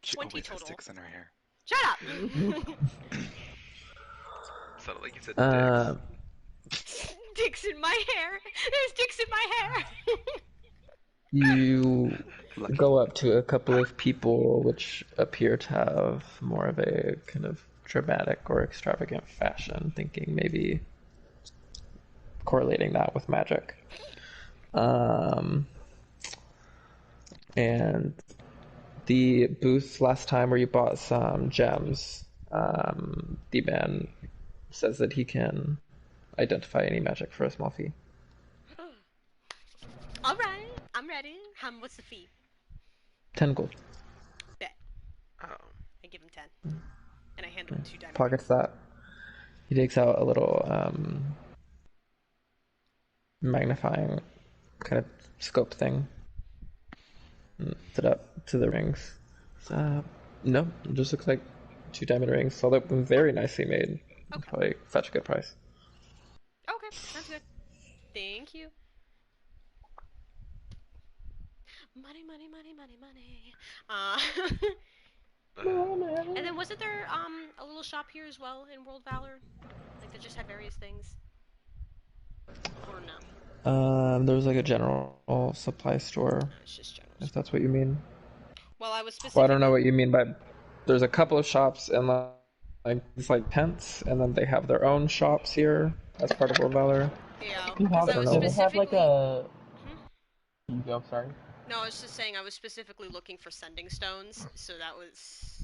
She 20 always has total. sticks in her hair. Shut up! Sounded like you said dicks. Sticks in my hair! There's sticks in my hair! You Lucky. go up to a couple of people which appear to have more of a kind of dramatic or extravagant fashion, thinking maybe correlating that with magic. And the booth last time where you bought some gems, the man says that he can identify any magic for a small fee. Alright, I'm ready. What's the fee? 10 gold. Bet. Oh. I give him 10. And I hand him 2 diamond Pockets rings. that. He takes out a little magnifying kind of scope thing. And puts it up to the rings. No, it just looks like 2 diamond rings, although very nicely made. Okay. Probably fetch a good price. Okay, sounds good. Thank you. Money, money, money, money, money. And then wasn't there a little shop here as well in World Valor? Like that just had various things? Or no? There was like a general supply store, It's just general. if that's what you mean. Well, I was specifically... Well, I don't know what you mean by... There's a couple of shops and like it's like tents, and then they have their own shops here as part of World Valor. Yeah, Do because I was they have specifically... like a... You go, sorry. No, I was just saying I was specifically looking for sending stones, so that was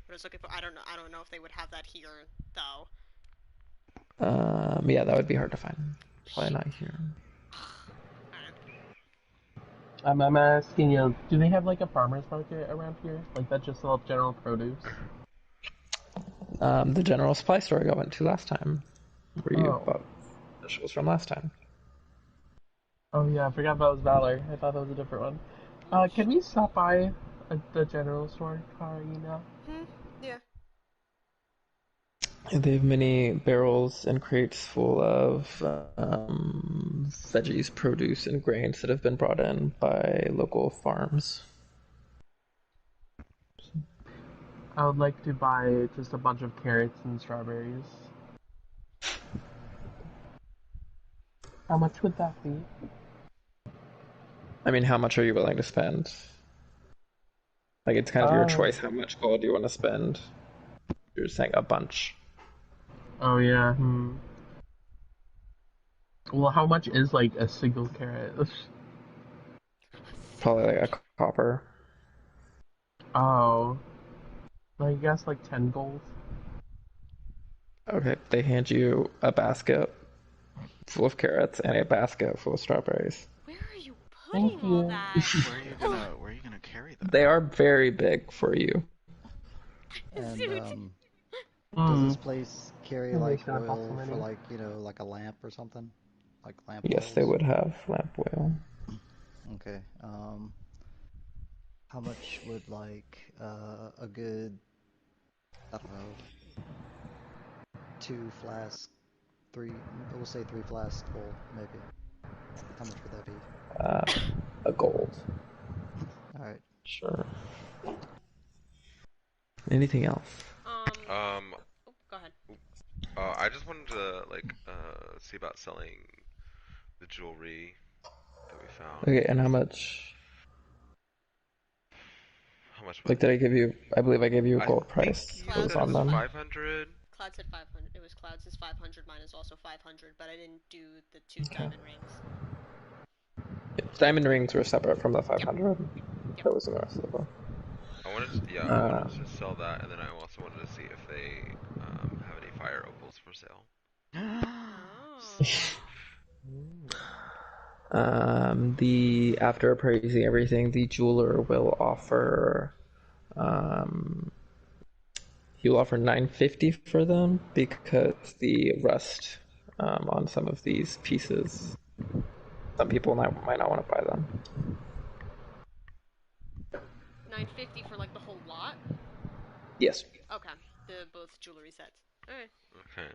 what I was looking for. I don't know if they would have that here though. Yeah, that would be hard to find. Probably not here. I'm asking you, do they have like a farmer's market around here? Like that just sells general produce? The general supply store I went to last time, where you Oh. bought vegetables from last time. Oh yeah, I forgot that was Valor. I thought that was a different one. Can we stop by the general store, Karina? Yeah. They have many barrels and crates full of veggies, produce, and grains that have been brought in by local farms. I would like to buy just a bunch of carrots and strawberries. How much would that be? I mean, how much are you willing to spend? Like, it's kind of your choice how much gold you want to spend. You're saying a bunch. Oh yeah. Well, how much is like a single carrot? Probably like a copper. Oh, I guess like 10 gold. Okay, they hand you a basket full of carrots and a basket full of strawberries. Where are you Thank putting all you. that? Where are you gonna carry that? They are very big for you. And Zoot. does this place carry Maybe I like should have bought so oil for many. like like a lamp or something? Like lamp Yes, they oils? would have lamp oil. Okay. How much would like a good, I don't know, 2 flasks, we'll say 3 flasks full, maybe. How much would that be? A gold. Alright. Sure. Anything else? Oh, go ahead. I just wanted to see about selling the jewelry that we found. Okay, and how much? How much was Like, did I give you? I believe I gave you a I gold think price. you That was said it on was them. 500. Cloud said 500. It was Cloud says 500. Mine is also 500, but I didn't do the 2 Okay. diamond rings. Diamond rings were separate from the 500. Yep. That was in the rest of the book. I wanted to sell that, and then I also wanted to see if they have any fire opals for sale. The after appraising everything, the jeweler will offer. He'll offer 950 for them because the rust on some of these pieces. Some people might not want to buy them. 950 for like the whole lot? Yes. Okay. The both jewelry sets. Alright. Okay.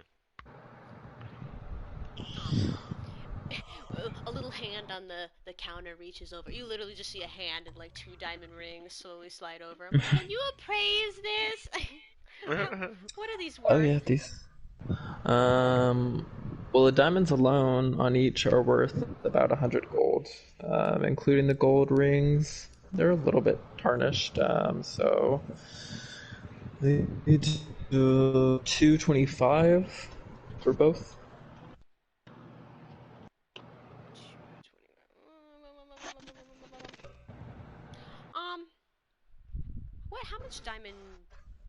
A little hand on the counter reaches over. You literally just see a hand and like 2 diamond rings slowly slide over. I'm like, can you appraise this? What are these worth? Oh yeah, these. Well, the diamonds alone on each are worth about 100 gold, including the gold rings. They're a little bit tarnished, so they do 225 for both. How much diamond?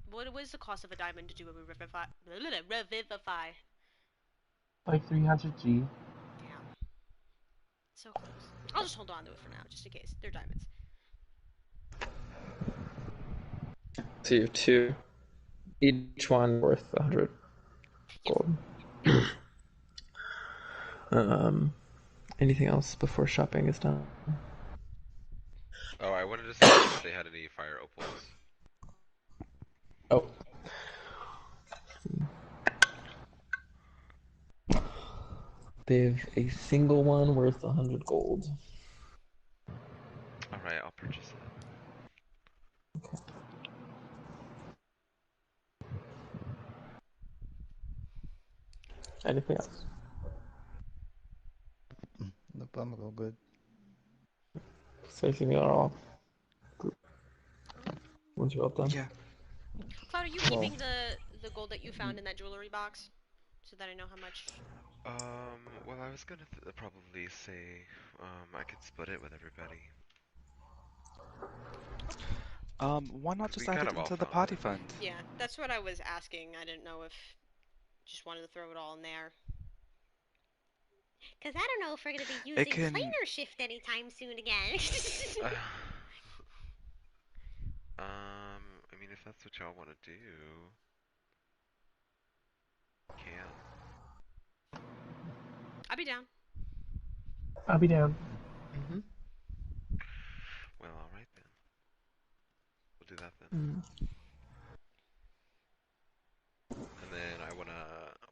What is the cost of a diamond to do a revivify? Like 300G. Damn. So close. I'll just hold on to it for now, just in case. They're diamonds. So you have two, each one worth 100 gold. Anything else before shopping is done? Oh, I wanted to see if they had any fire opals. Oh. They have a single one worth 100 gold. Alright, I'll purchase it. Anything else? Nope, I'm all good. So anything at all? Once you're all done? Yeah. Cloud, are you keeping the gold that you found in that jewelry box? So that I know how much... Well, I was gonna probably say, I could split it with everybody. Why not just We add kind it of all into the found party it. fund? Yeah, that's what I was asking. I didn't know if... Just wanted to throw it all in there. Because I don't know if we're going to be using planar shift anytime soon again. I mean, if that's what y'all want to do, can. I'll be down. I'll be down. Well, alright then. We'll do that then. And then I want to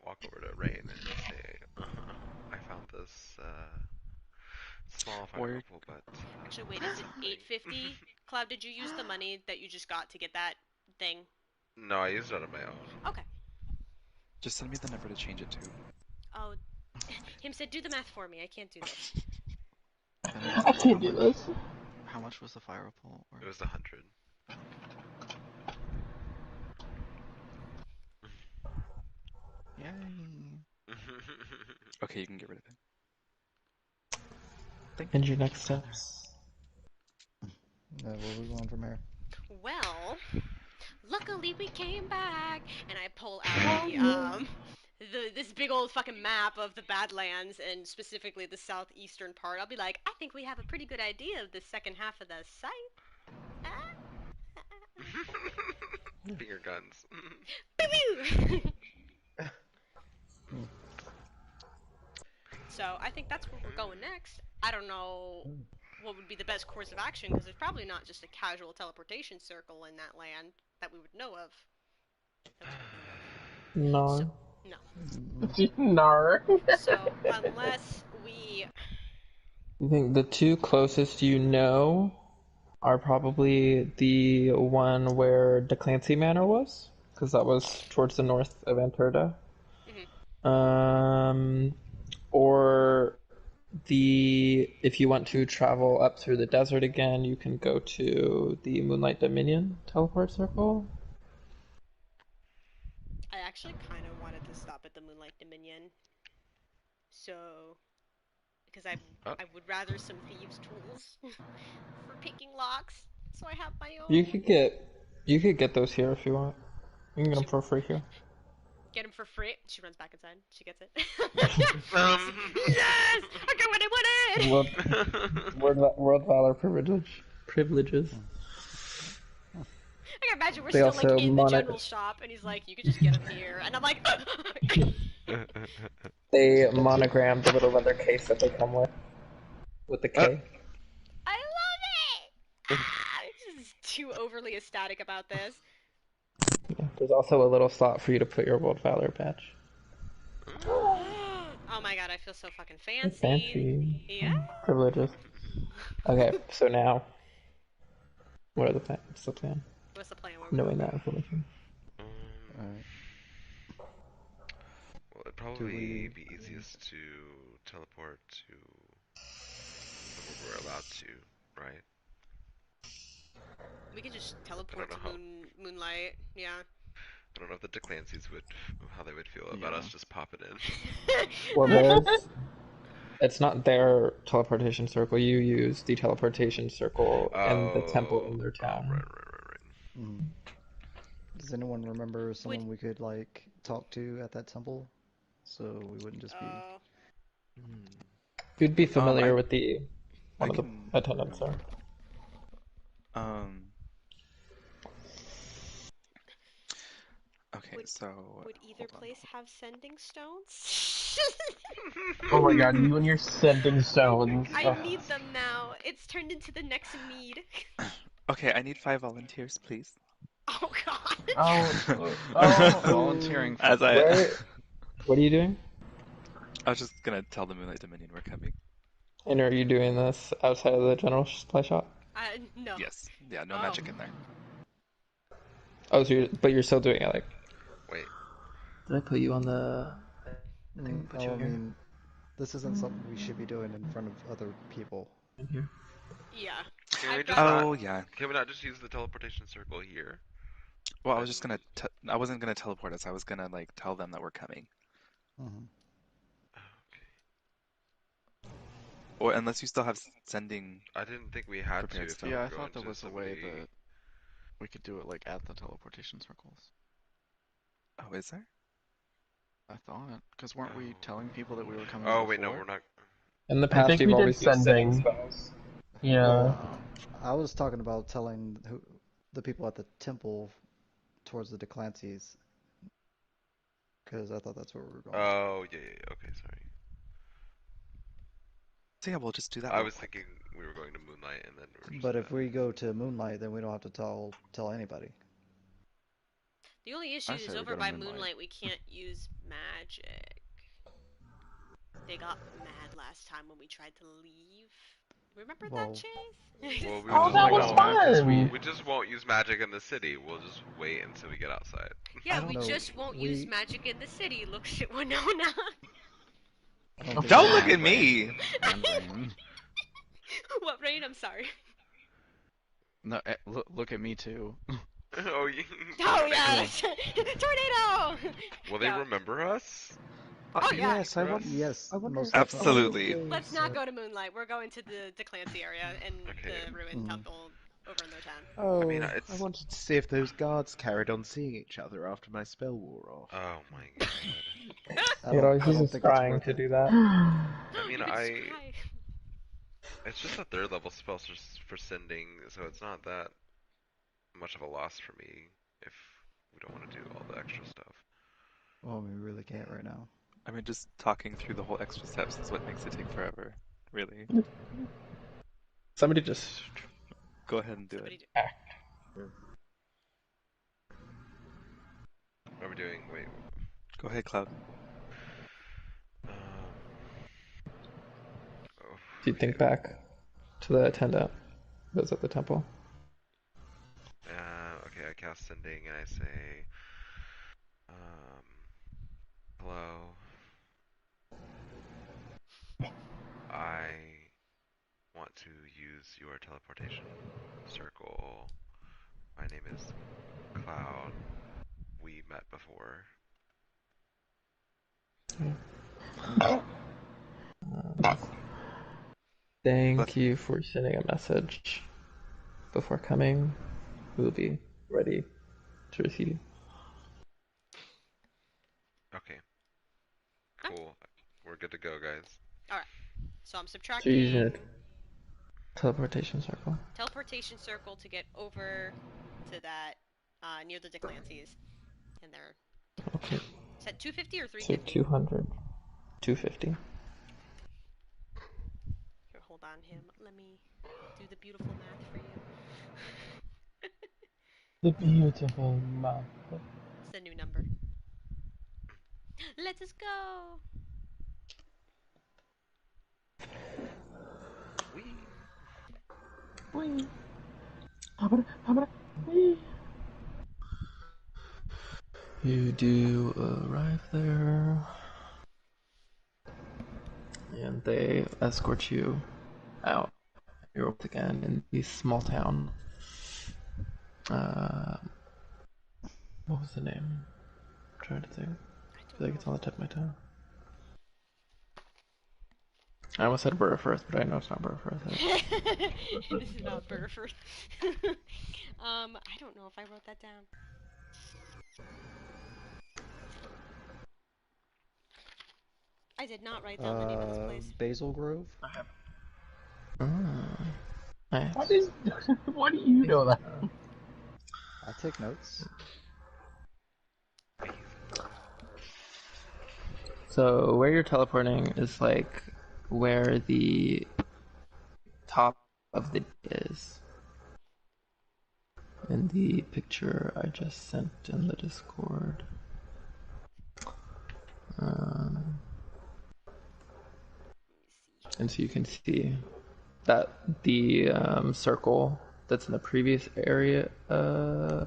walk over to Rain and say, I found this, small fire opal, but... Actually, wait, is it 850? Cloud, did you use the money that you just got to get that thing? No, I used it on my own. Okay. Just send me the number to change it to. Oh, him said, do the math for me. I can't do this. Then I how can't do much? this. How much was the fire report? It was 100. Yay! Okay, you can get rid of it. Thank And you. your next steps. Where are we going from here? Well, luckily we came back, and I pull out this big old fucking map of the Badlands, and specifically the southeastern part. I'll be like, I think we have a pretty good idea of the second half of the site. Finger guns. Pew pew! So I think that's where we're going next. I don't know what would be the best course of action, because there's probably not just a casual teleportation circle in that land that we would know of. No. So, no. Nar. So unless we... I think the two closest you know are probably the one where DeClancy Manor was, because that was towards the north of Anterda. Or if you want to travel up through the desert again, you can go to the Moonlight Dominion teleport circle. I actually kind of wanted to stop at the Moonlight Dominion. So... because I would rather some thieves' tools for picking locks, so I have my own. You could get those here if you want. You can get them for free here. Get them for free. She runs back inside. She gets it. Yes! I got what I wanted! World Valor privileges. I can imagine we're They still also like in the general shop, and he's like, you could just get them here. And I'm like, They monogram the little leather case that they come with the K. I love it! I'm just too overly ecstatic about this. Yeah, there's also a little slot for you to put your World Valor badge. Oh my god, I feel so fucking fancy. Fancy. Yeah. Privileges. Okay, so now, what's the plan? What's the plan? Knowing that information. Alright. Well, it'd probably be easiest to teleport to where we're allowed to, right? We could just teleport to Moonlight. Yeah. I don't know if the DeClancy's how they would feel about us just popping in. Well, it's not their teleportation circle. You use the teleportation circle and the temple in their town. Right. Mm. Does anyone remember someone we could like talk to at that temple, so we wouldn't just be? You'd be familiar with one of the attendants there. Okay, would either place have sending stones? Oh my god, you and your sending stones. I need them now. It's turned into the next need. Okay, I need 5 volunteers, please. Oh god. Volunteering. What are you doing? I was just gonna tell the Moonlight Dominion we're coming. And are you doing this outside of the general supply shop? No. Yes. Yeah, no magic in there. Oh, so you're still doing it, like... Wait. Did I put you on the... I mean, this isn't something we should be doing in front of other people. Yeah. Can we just Can we not just use the teleportation circle here? Well, I was just gonna... I wasn't gonna teleport us. I was gonna, like, tell them that we're coming. Mm-hmm. Or unless you still have sending... I didn't think we had to. Yeah, I thought there was a way that we could do it, like, at the teleportation circles. Oh, is there? I thought. Because weren't we telling people that we were coming Oh, before? wait, no, we're not. In the past, you've always used sending spells. Yeah. I was talking about telling the people at the temple towards the DeClancy's, because I thought that's where we were going. Oh, yeah, okay, sorry. So yeah, we'll just do that. I was thinking we were going to Moonlight and then we were just... But if we go to Moonlight, then we don't have to tell anybody. The only issue is over by Moonlight we can't use magic. They got mad last time when we tried to leave. Remember that, Well, Chase? Well, we Oh, just that was won't. fun! We just won't use magic in the city. We'll just wait until we get outside. Yeah, I we don't know. just won't use magic in the city. Looks at Winona. I don't think Don't we look can. at me! And rain. What, Rain? I'm sorry. No, look at me too. Oh, you... Oh, yes! Tornado! Will they Yeah. remember us? Oh, yeah. Yes, I want. Yes, I wonder. most I definitely. wonder if Absolutely. those, Let's not go to Moonlight. We're going to the Clancy area and Okay. the ruined Mhm. temple over in their town. Oh, I mean, I it's... wanted to see if those guards carried on seeing each other after my spell wore off. Oh my god. I don't He's just think it's trying worth to it. do that. I mean, You could scry. It's just a third level spell for sending, so it's not that much of a loss for me if we don't want to do all the extra stuff. Well, we really can't right now. I mean, just talking through the whole extra steps is what makes it take forever. Really. Somebody just Go ahead and do Somebody it. do. act. What are we doing? Wait. Go ahead, Cloud. Oh, Do you think back to the attendant that was at the temple? okay, I cast sending and I say, hello. I want to use your teleportation circle. My name is Cloud. We met before. Thank you for sending a message. Before coming, we'll be ready to receive you. Okay. Cool. We're good to go, guys. Alright. So I'm So subtracting you're using a teleportation circle. teleportation circle to get over to that near the Declancy's. And they're Okay. is that 250 or So 350? 200. 250. Here, hold on him. Let me do the beautiful math for you. The beautiful map. It's the new number. Let us go! Whee! Whee! You do arrive there, and they escort you out. You're up again in the small town. What was the name? I'm trying to think. I feel like it's on the tip of my tongue. I almost said Burfirth, but I know it's not Burfirth. This is not Burford. I don't know if I wrote that down. I did not write down the name of this place. Basil Grove? Nice. Why do you know that? I take notes. So where you're teleporting is like where the top of the is. In the picture I just sent in the Discord. And so you can see that the circle that's in the previous area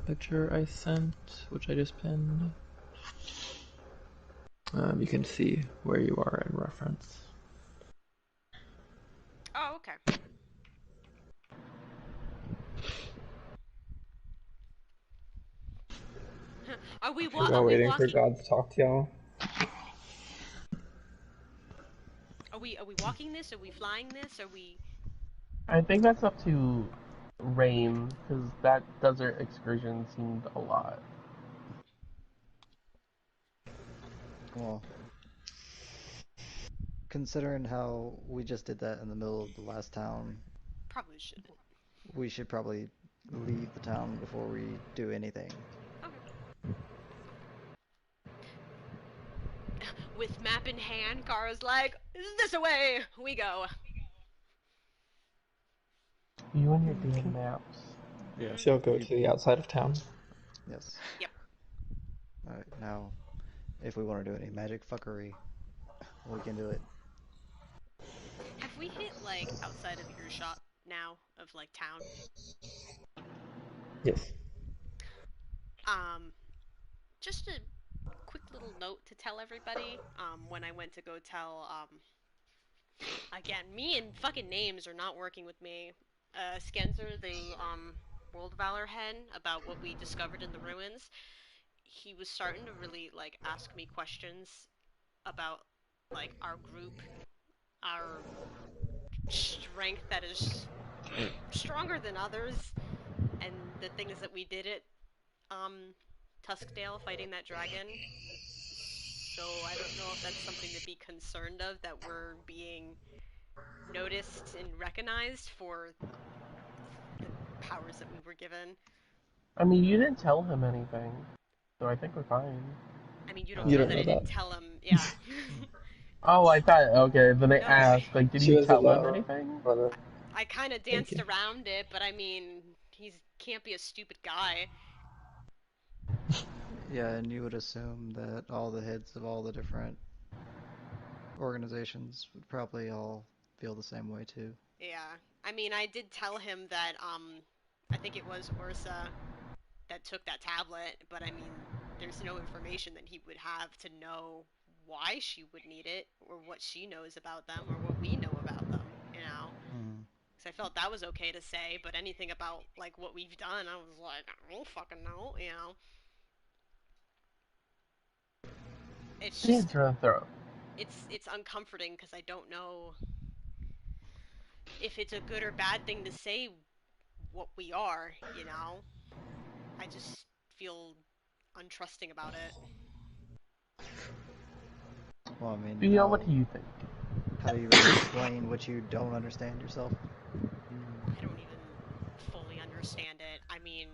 picture I sent, which I just pinned. You can see where you are in reference. Oh, okay. Are we waiting for walking? God to talk to y'all. Are we walking this? Are we flying this? Are we? I think that's up to Rain, because that desert excursion seemed a lot. Well, considering how we just did that in the middle of the last town, Probably shouldn't. we should probably leave the town before we do anything. Okay. With map in hand, Kara's like, "This away we go." You and your damn maps. Yeah. So you'll go to the outside of town. Yes. Yep. Alright, now, if we want to do any magic fuckery, we can do it. Have Have we hit, like, outside of earshot now of, like, town? Yes. Just a quick little note to tell everybody, when I went to go tell, again, me and fucking names are not working with me. Skenzer, the, World Valor head, about what we discovered in the ruins, he was starting to really, like, ask me questions about, like, our group, our strength that is stronger than others, and the things that we did at, Tuskdale fighting that dragon. So I don't know if that's something to be concerned of, that we're being noticed and recognized for the powers that we were given. I mean, you didn't tell him anything, so I think we're fine. I mean, you don't You know don't that know I didn't that. tell him. Yeah. Oh, I thought, okay, then I No, asked, like, did She you was tell him allowed. anything? I kind of Thank danced you. around it, but I mean, he can't be a stupid guy. Yeah, and you would assume that all the heads of all the different organizations would probably all feel the same way too. Yeah. I mean, I did tell him that, I think it was Ursa that took that tablet, but I mean, there's no information that he would have to know why she would need it, or what she knows about them, or what we know about them, you know? Hmm. Because I felt that was okay to say, but anything about, like, what we've done, I was like, I don't fucking know, you know? It's Yeah, just, throw. it's uncomforting, because I don't know if it's a good or bad thing to say what we are, you know? I just feel untrusting about it. Well, I mean, Theo, what do you think? how do you really explain what you don't understand yourself? I don't even fully understand it. I mean,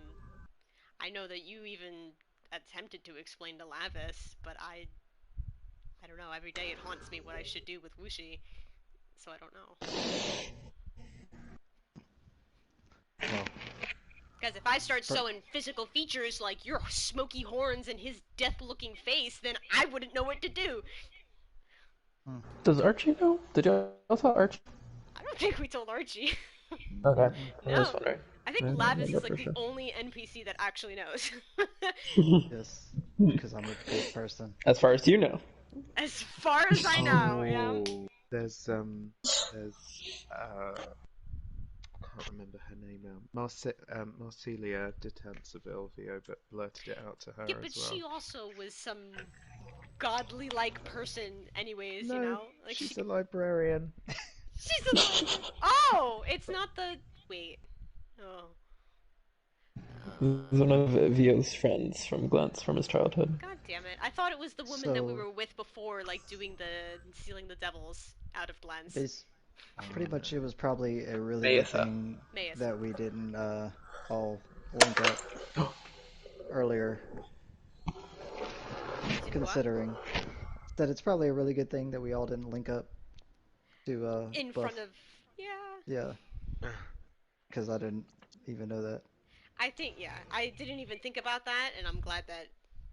I know that you even attempted to explain to Lavis, but I don't know, every day it haunts me what I should do with Wuxi, so I don't know. Well, Because if I start showing physical features like your smoky horns and his death-looking face, then I wouldn't know what to do. Does Archie know? Did you also Archie? I don't think we told Archie. Okay. I was No. wondering. I think I Lavis remember is like for the sure. only NPC that actually knows. yes, because I'm a big person. As far as you know. As far as I know, yeah. Oh, there's I can't remember her name now. Marcelia de Tanservilvio, but blurted it out to Yeah, her but as well. she also was some godly-like person anyways, you No, know? Like, she's a librarian. she's a librarian. Oh! It's not the... Wait. Oh. He's one of Vio's friends from Glance from his childhood. God damn it. I thought it was the woman that we So, were with before, like, doing the... Sealing the devils out of Glens. pretty much it was probably a really good Mayatha. thing Mayas. that we didn't all link up earlier, We didn't what? considering that it's probably a really good thing that we all didn't link up to In buff. front of... Yeah. Yeah, because I didn't even know that. I think, yeah. I didn't even think about that, and I'm glad that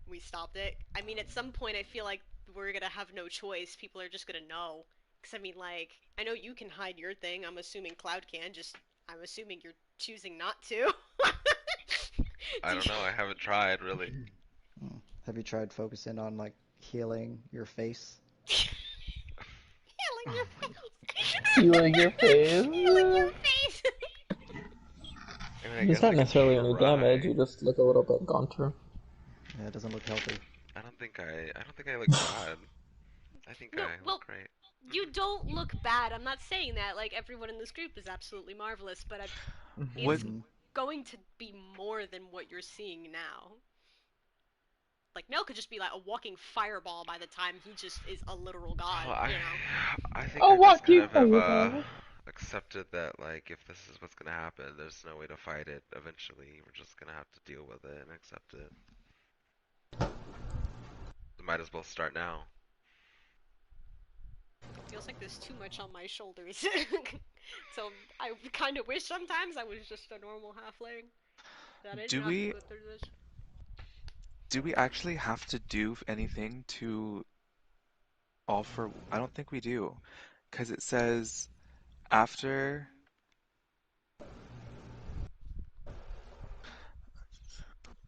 we stopped it. I mean, at some point, I feel like we're gonna have no choice. People are just gonna know. Because, I mean, like, I know you can hide your thing. I'm assuming Cloud can. Just, I'm assuming you're choosing not to. I don't know. I haven't tried really. Have you tried focusing on like healing your face? Healing your face. Healing your face? Healing your face. I mean, I It's guess not I could necessarily any damage, try. you just look a little bit gaunter. Yeah, it doesn't look healthy. I don't think I look bad. I think No, I look well, great. you don't look bad. I'm not saying that. Like, everyone in this group is absolutely marvelous, but it's Would Mhm. going to be more than what you're seeing now. Like, Mel could just be like a walking fireball by the time he just is a literal god, Well, you know? I think Oh, I just what kind you of have fireball? accepted that, like, if this is what's gonna happen, there's no way to fight it eventually. We're just gonna have to deal with it and accept it. We might as well start now. It feels like there's too much on my shoulders. So I kind of wish sometimes I was just a normal halfling. That I do didn't have to we go through this. do we actually have to do anything to offer? I don't think we do, because it says After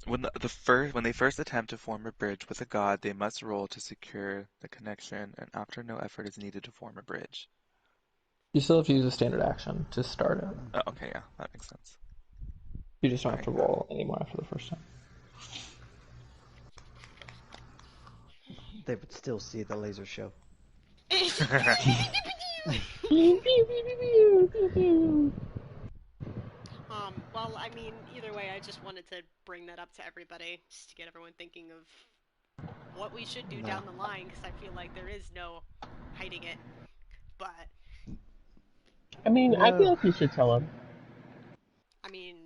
when they first attempt to form a bridge with a god, they must roll to secure the connection, and after no effort is needed to form a bridge. You still have to use a standard action to start it. Oh, okay, yeah, that makes sense. You just don't have to roll anymore after the first time. They would still see the laser show. Well, I mean, either way, I just wanted to bring that up to everybody, just to get everyone thinking of what we should do down the line, because I feel like there is no hiding it. But I mean, I feel like you should tell him. I mean,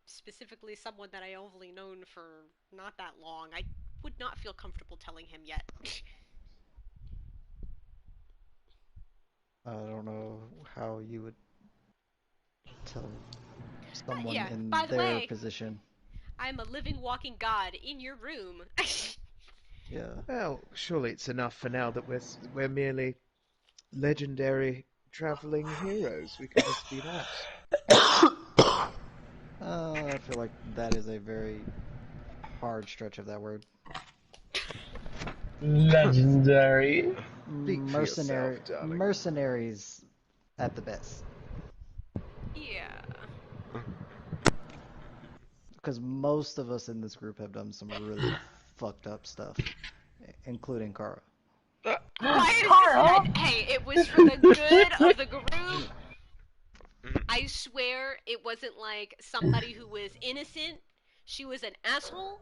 specifically someone that I only known for not that long, I would not feel comfortable telling him yet. I don't know how you would tell someone yeah, in by the their way, position. I'm a living, walking god in your room. Yeah. Well, surely it's enough for now that we're merely legendary traveling heroes. We can just be that. I feel like that is a very hard stretch of that word. Legendary. Speak for yourself, darling. Mercenaries at the best. Yeah. Because most of us in this group have done some really fucked up stuff, including Kara. Hey, it was for the good of the group. I swear it wasn't like somebody who was innocent. She was an asshole,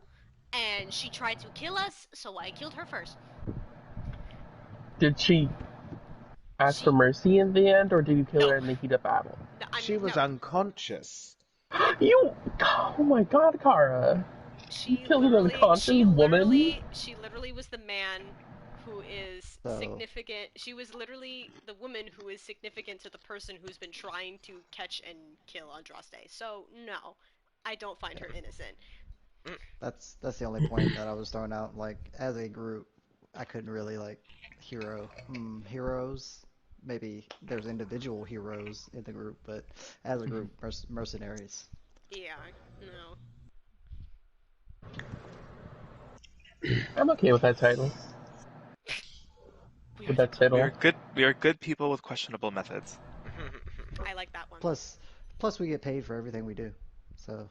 and she tried to kill us, so I killed her first. Did she ask for mercy in the end, or did you kill her in the heat of battle? She was unconscious. You! Oh my god, Kara! She killed an unconscious woman? She literally was the man who is significant. She was literally the woman who is significant to the person who's been trying to catch and kill Andraste. So no, I don't find her innocent. That's the only point that I was throwing out. Like, as a group, I couldn't really heroes. Maybe there's individual heroes in the group, but as a group, mercenaries. Yeah, no. I'm okay with that title. We are good people with questionable methods. I like that one. Plus we get paid for everything we do. So.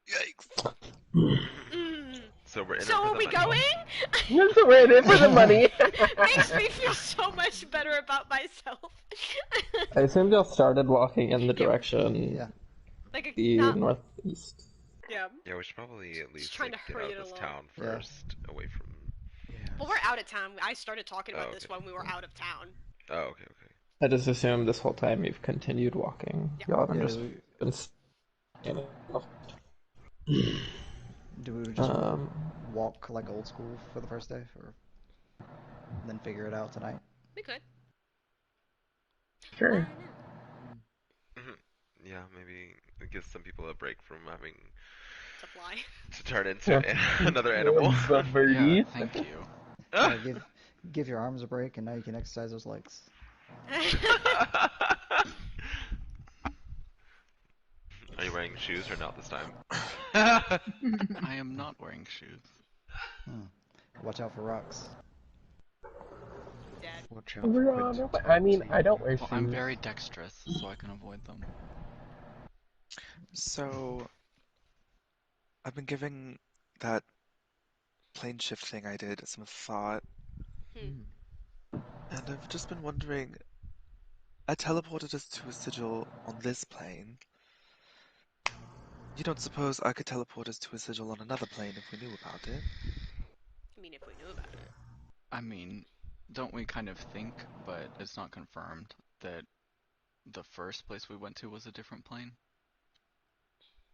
Yikes. So we're in So are we going? So we're in it for the money. Makes me feel so much better about myself. I assumed y'all started walking in the direction northeast. Yeah. Yeah, we should probably at least trying to get hurry out of this it town first, away from. Well, we're out of town. I started talking about this when we were out of town. Oh, okay. I just assumed this whole time you've continued walking. Yeah. Y'all haven't just been standing. Do we just walk like old school for the first day, or then figure it out tonight? We could. Sure. Yeah, maybe it gives some people a break from having to fly. To turn into another animal. Yeah, thank you. Give your arms a break, and now you can exercise those legs. Are you wearing shoes or not this time? I am not wearing shoes. Watch out for rocks. Dad. Watch out for I mean, I don't wear shoes. I'm very dexterous, so I can avoid them. So, I've been giving that plane shift thing I did some thought. And I've just been wondering, I teleported us to a sigil on this plane. You don't suppose I could teleport us to a sigil on another plane if we knew about it? I mean, if we knew about it. I mean, don't we kind of think, but it's not confirmed, that the first place we went to was a different plane?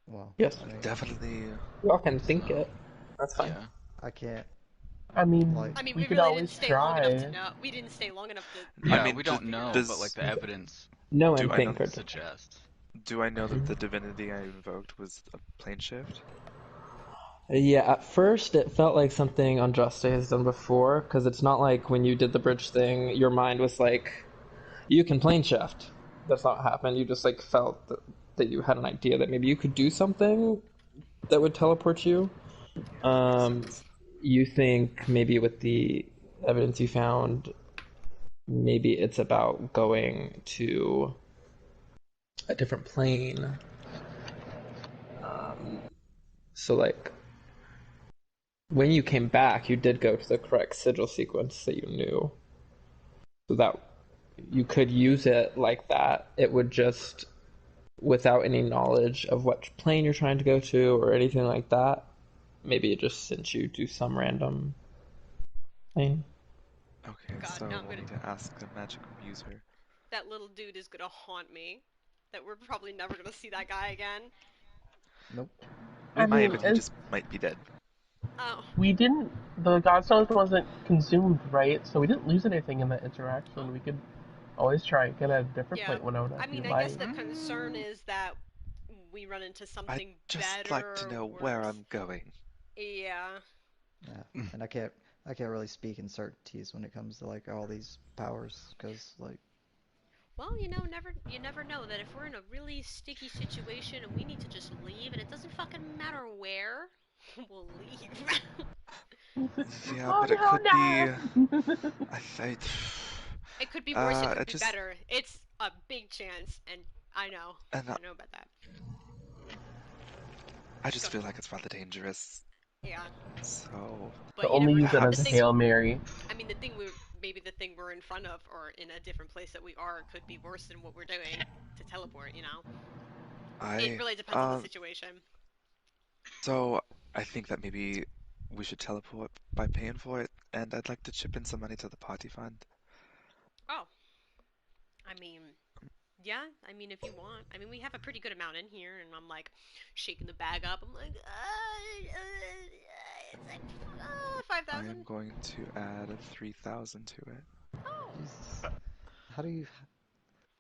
Well, yes, definitely. Y'all can think it. That's fine. Yeah. I can't. I mean, we could really always didn't stay try. long enough to know. We didn't stay long enough to. Yeah, I mean, we don't know, but like the evidence. No, and think or suggest. Do I know that the divinity I invoked was a plane shift? Yeah, at first it felt like something Andraste has done before, because it's not like when you did the bridge thing, your mind was like, You can plane shift. That's not what happened. You just like felt that you had an idea that maybe you could do something that would teleport you. Yeah, makes sense. You think maybe with the evidence you found, maybe it's about going to a different plane. So like when you came back, you did go to the correct sigil sequence that you knew. So that you could use it like that. It would just, without any knowledge of what plane you're trying to go to or anything like that, maybe it just sent you to some random plane. Okay, God, so now I'm we'll gonna. need to ask the magic user. That little dude is gonna haunt me. That we're probably never gonna see that guy again. Nope. We I might, mean, but he just might be dead. Oh, we didn't. The Godstone wasn't consumed, right? So we didn't lose anything in that oh, interaction. We could always try and get a different yeah. plate one out I if you mean, I guess like. the concern is that we run into I'd something just better like to or know where worse. I'm going. Yeah. Yeah, and I can't really speak in certainties when it comes to like all these powers, because like Well, you never know that if we're in a really sticky situation and we need to just leave, and it doesn't fucking matter where, we'll leave. Yeah, Oh but it could be. no! I think. It could be worse. It I could be just better. It's a big chance, and I know. and I know about that. I Go just ahead. feel like it's rather dangerous. Yeah, So To but you only never know. use it The as a thing, perhaps. Hail Mary. I mean, maybe the thing we're in front of, or in a different place that we are, could be worse than what we're doing to teleport. It I really depends on the situation. so I think that maybe we should teleport by paying for it, and I'd like to chip in some money to the party fund. Oh, I mean, yeah. I mean, if you want. I mean, we have a pretty good amount in here, and I'm like shaking the bag up. I'm like, it's like I 5,000. am going to add a 3,000 to it. Oh, Jesus, how do you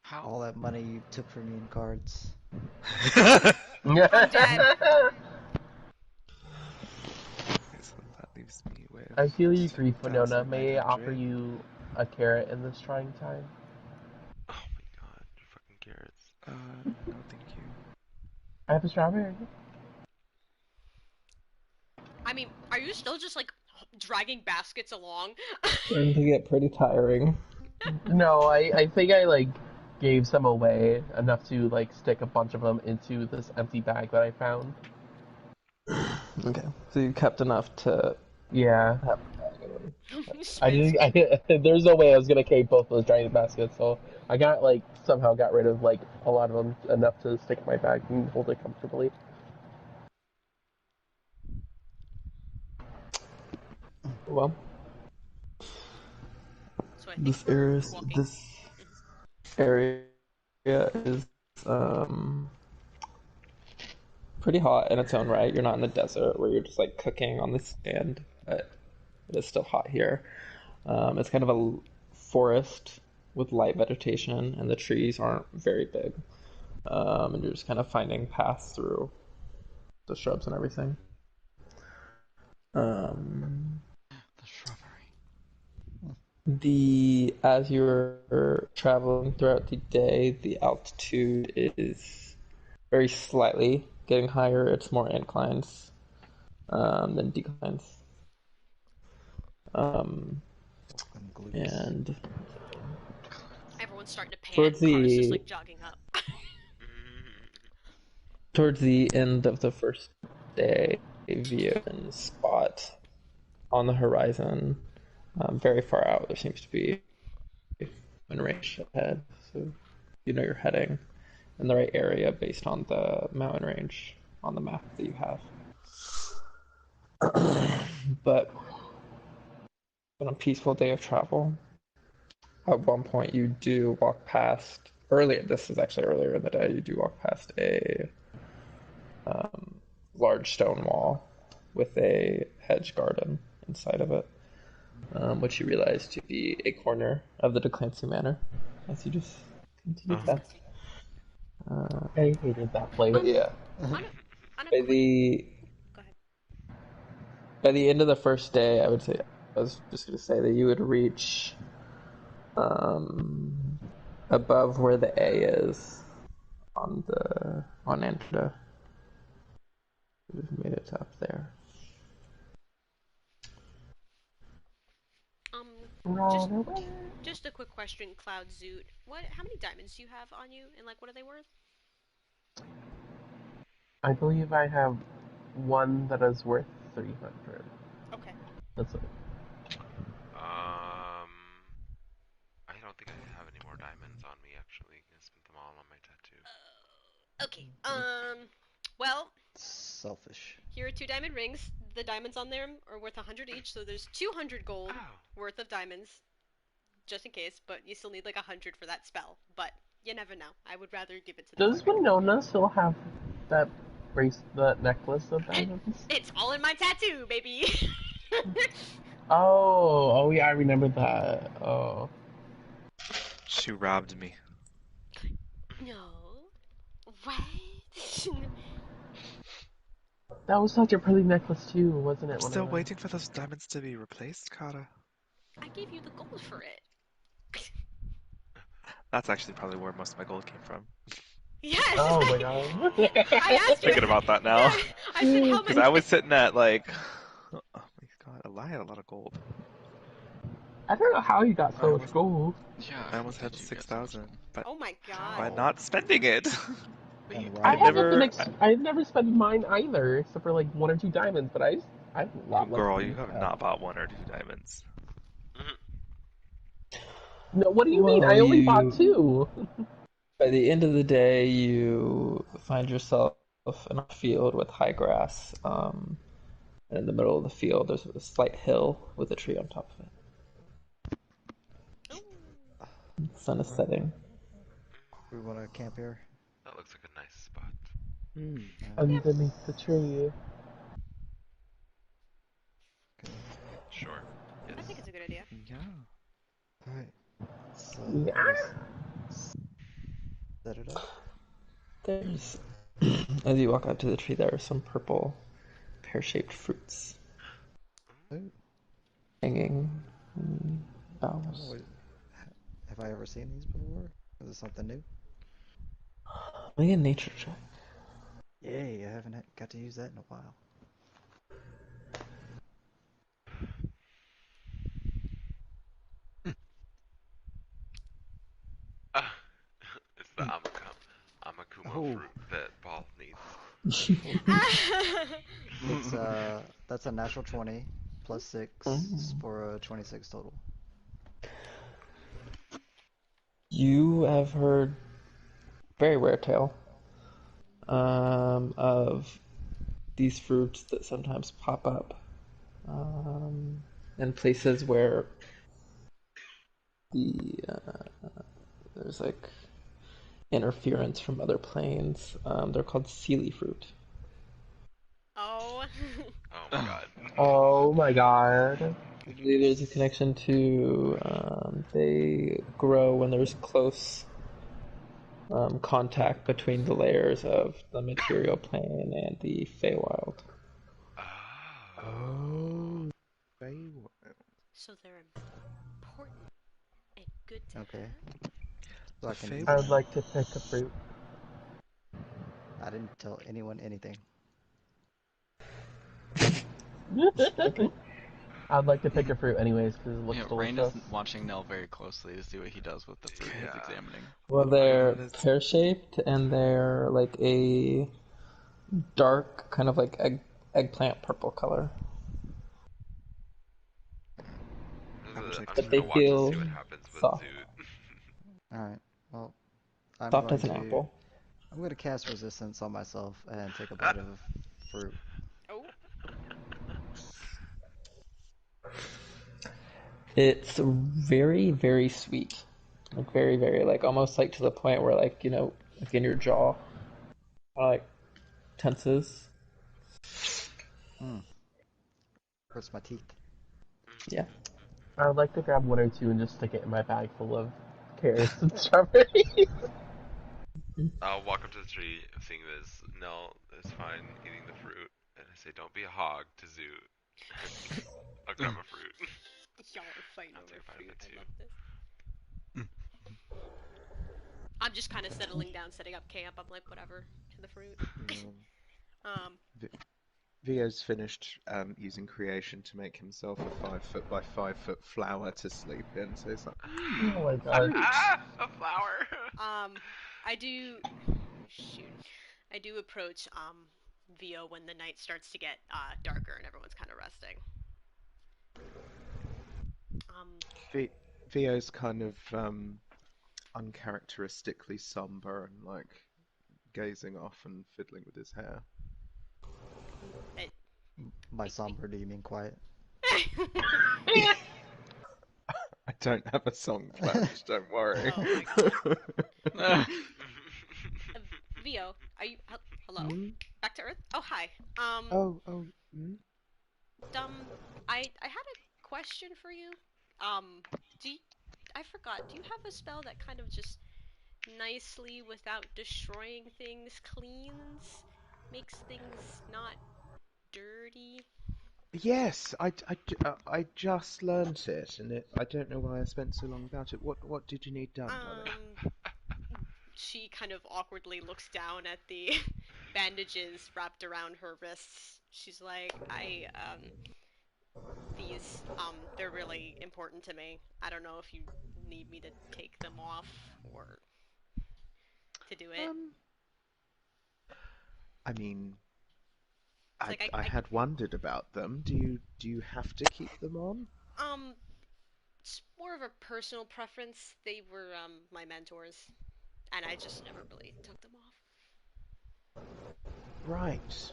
How? all that money you took from me in cards? I'm dead. Okay, so that leaves me with I feel your grief, Winona. May I offer 2,900. you a carrot in this trying time? Oh my god, you fucking carrots. No, thank you. I have a strawberry. I mean, are you still just like dragging baskets along? Starting to get pretty tiring. No, I think I like gave some away enough to like stick a bunch of them into this empty bag that I found. Okay, so you kept enough to Yeah, have. I Spins. didn't. There's no way I was gonna carry both those giant baskets, so I got like somehow got rid of like a lot of them enough to stick in my bag and hold it comfortably. Well, So I think we're walking. this area is pretty hot in its own right. You're not in the desert where you're just like cooking on the stand, but it is still hot here. It's kind of a forest with light vegetation, and the trees aren't very big. And you're just kind of finding paths through the shrubs and everything. The shrubbery. As you're traveling throughout the day, the altitude is very slightly getting higher. It's more inclines than declines. Welcome, glutes. And Everyone's starting to pant. towards Kara's just the like jogging up. towards the end of the first day, you can spot on the horizon, very far out, there seems to be a range ahead. So you know you're heading in the right area based on the mountain range on the map that you have. But on a peaceful day of travel, at one point you do walk past, earlier, this is actually earlier in the day, you do walk past a large stone wall with a hedge garden inside of it, which you realize to be a corner of the DeClancy Manor as you just continue past. I hated that place. But yeah, On a, on a by quick. the Go ahead. by the end of the first day, I would say, I was just going to say that you would reach above where the A is on Anta. We've made it up there. Just just a quick question, Cloud Zoot. How many diamonds do you have on you, and like what are they worth? I believe I have one that is worth 300. Okay. That's it. I don't think I have any more diamonds on me actually. I spent them all on my tattoo. Okay. Well, Selfish. here are 2 diamond rings. The diamonds on them are worth 100 each, so there's 200 gold worth of diamonds, just in case. But you still need like 100 for that spell. But you never know. I would rather give it to the Does Winona still have that that necklace of diamonds? It's all in my tattoo, baby. Oh yeah, I remember that. Oh. She robbed me. No. What? That was such a pretty necklace too, wasn't it? I'm still waiting for those diamonds to be replaced, Kara. I gave you the gold for it. That's actually probably where most of my gold came from. Yes. Oh my god. I asked you. Thinking about that now. Yeah, I said how much. Because I was sitting at like, oh my god, I had a lot of gold. I don't know how you got so much gold. Yeah, I almost how had did you get so much 6,000, but oh my god. by not spending it. And I robbing. I've never spent mine either, except for like 1 or 2 diamonds. But I have a lot less. Girl, than you have that. not bought 1 or 2 diamonds. No, what do you mean? Well, I only bought 2. By the end of the day, you find yourself in a field with high grass. And in the middle of the field, there's a slight hill with a tree on top of it. The sun is setting. We want to camp here. That looks like a nice spot. Underneath the tree. Okay. Sure. Yes. I think it's a good idea. Yeah. Alright. So, Yeah. set it up. There's, as you walk out to the tree, there are some purple pear-shaped fruits Ooh. hanging in boughs. Have I ever seen these before? Is this something new? Make a nature check. Yay, I haven't got to use that in a while. It's the Amakuma Oh. fruit that Ball needs. It's that's a natural 20 plus 6 for a 26 total. You have heard very rare tale of these fruits that sometimes pop up in places where there's like interference from other planes. They're called sealy fruit. Oh. Oh my god. Oh my god. I believe there's a connection to they grow when there's close contact between the layers of the material plane and the Feywild. Oh. So they're important and good to Okay. have. So I can use I them. would like to pick a fruit. I didn't tell anyone anything. I'd like to pick a fruit anyways because it looks Yeah, delicious. Rain is watching Nell very closely to see what he does with the fruit he's examining. Well, they're pear-shaped and they're like a dark, kind of like eggplant purple color. I'm But just they gonna watch and feel see what happens with soft. Zoot. Alright, well, I'm Soft going as an to apple. I'm going to cast resistance on myself and take a bite of fruit. Oh. It's very, very sweet. Like very, very, like almost like to the point where like, like in your jaw, like tenses. Hurts my teeth. Yeah. I would like to grab 1 or 2 and just stick it in my bag full of carrots and strawberries. I'll walk up to the tree, seeing this. Nell is fine eating the fruit, and I say, "Don't be a hog to Zoot." I'll grab a fruit. Y'all are fighting I'll over take a bite of fruit. it I too. love this. I'm just kind of settling down, setting up camp. I'm like, whatever, to the fruit. V- Vio's finished using creation to make himself a 5 foot by 5 foot flower to sleep in, so he's like, Oh my god. A flower. I do. Shoot. I do approach Vio when the night starts to get darker and everyone's kind of resting. Vio's kind of uncharacteristically somber and like gazing off and fiddling with his hair. By somber, do you mean quiet? I don't have a song planned, don't worry. Oh my god. Vio, are you? Hello? Back to Earth? Oh, hi. I had a question for you. I forgot. Do you have a spell that kind of just nicely, without destroying things, cleans, makes things not dirty? Yes, I just learnt it, and I don't know why I spent so long about it. What did you need done, darling? She kind of awkwardly looks down at the bandages wrapped around her wrists. She's like, they're really important to me. I don't know if you need me to take them off or to do it. I mean, Like I had wondered about them. Do you have to keep them on? It's more of a personal preference. They were my mentors, and I just never really took them off. Right.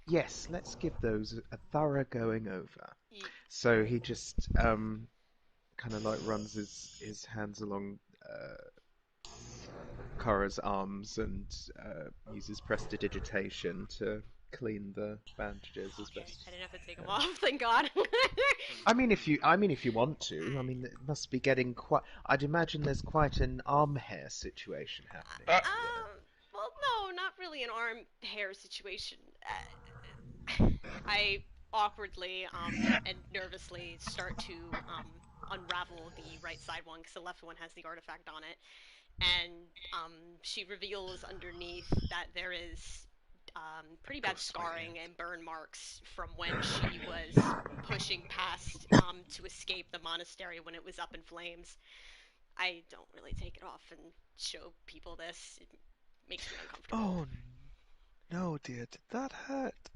Yes, let's give those a thorough going over. Yeah. So he just kind of like runs his hands along Kara's arms and uses prestidigitation to clean the bandages as best. I didn't have to take them off, thank God. I mean, if you want to, I mean, it must be getting quite. I'd imagine there's quite an arm hair situation happening. Well, no, not really an arm hair situation. I awkwardly and nervously start to unravel the right side one because the left one has the artifact on it, and she reveals underneath that there is pretty bad scarring and burn marks from when she was pushing past to escape the monastery when it was up in flames. I don't really take it off and show people this. It makes me uncomfortable. Oh no, dear, did that hurt?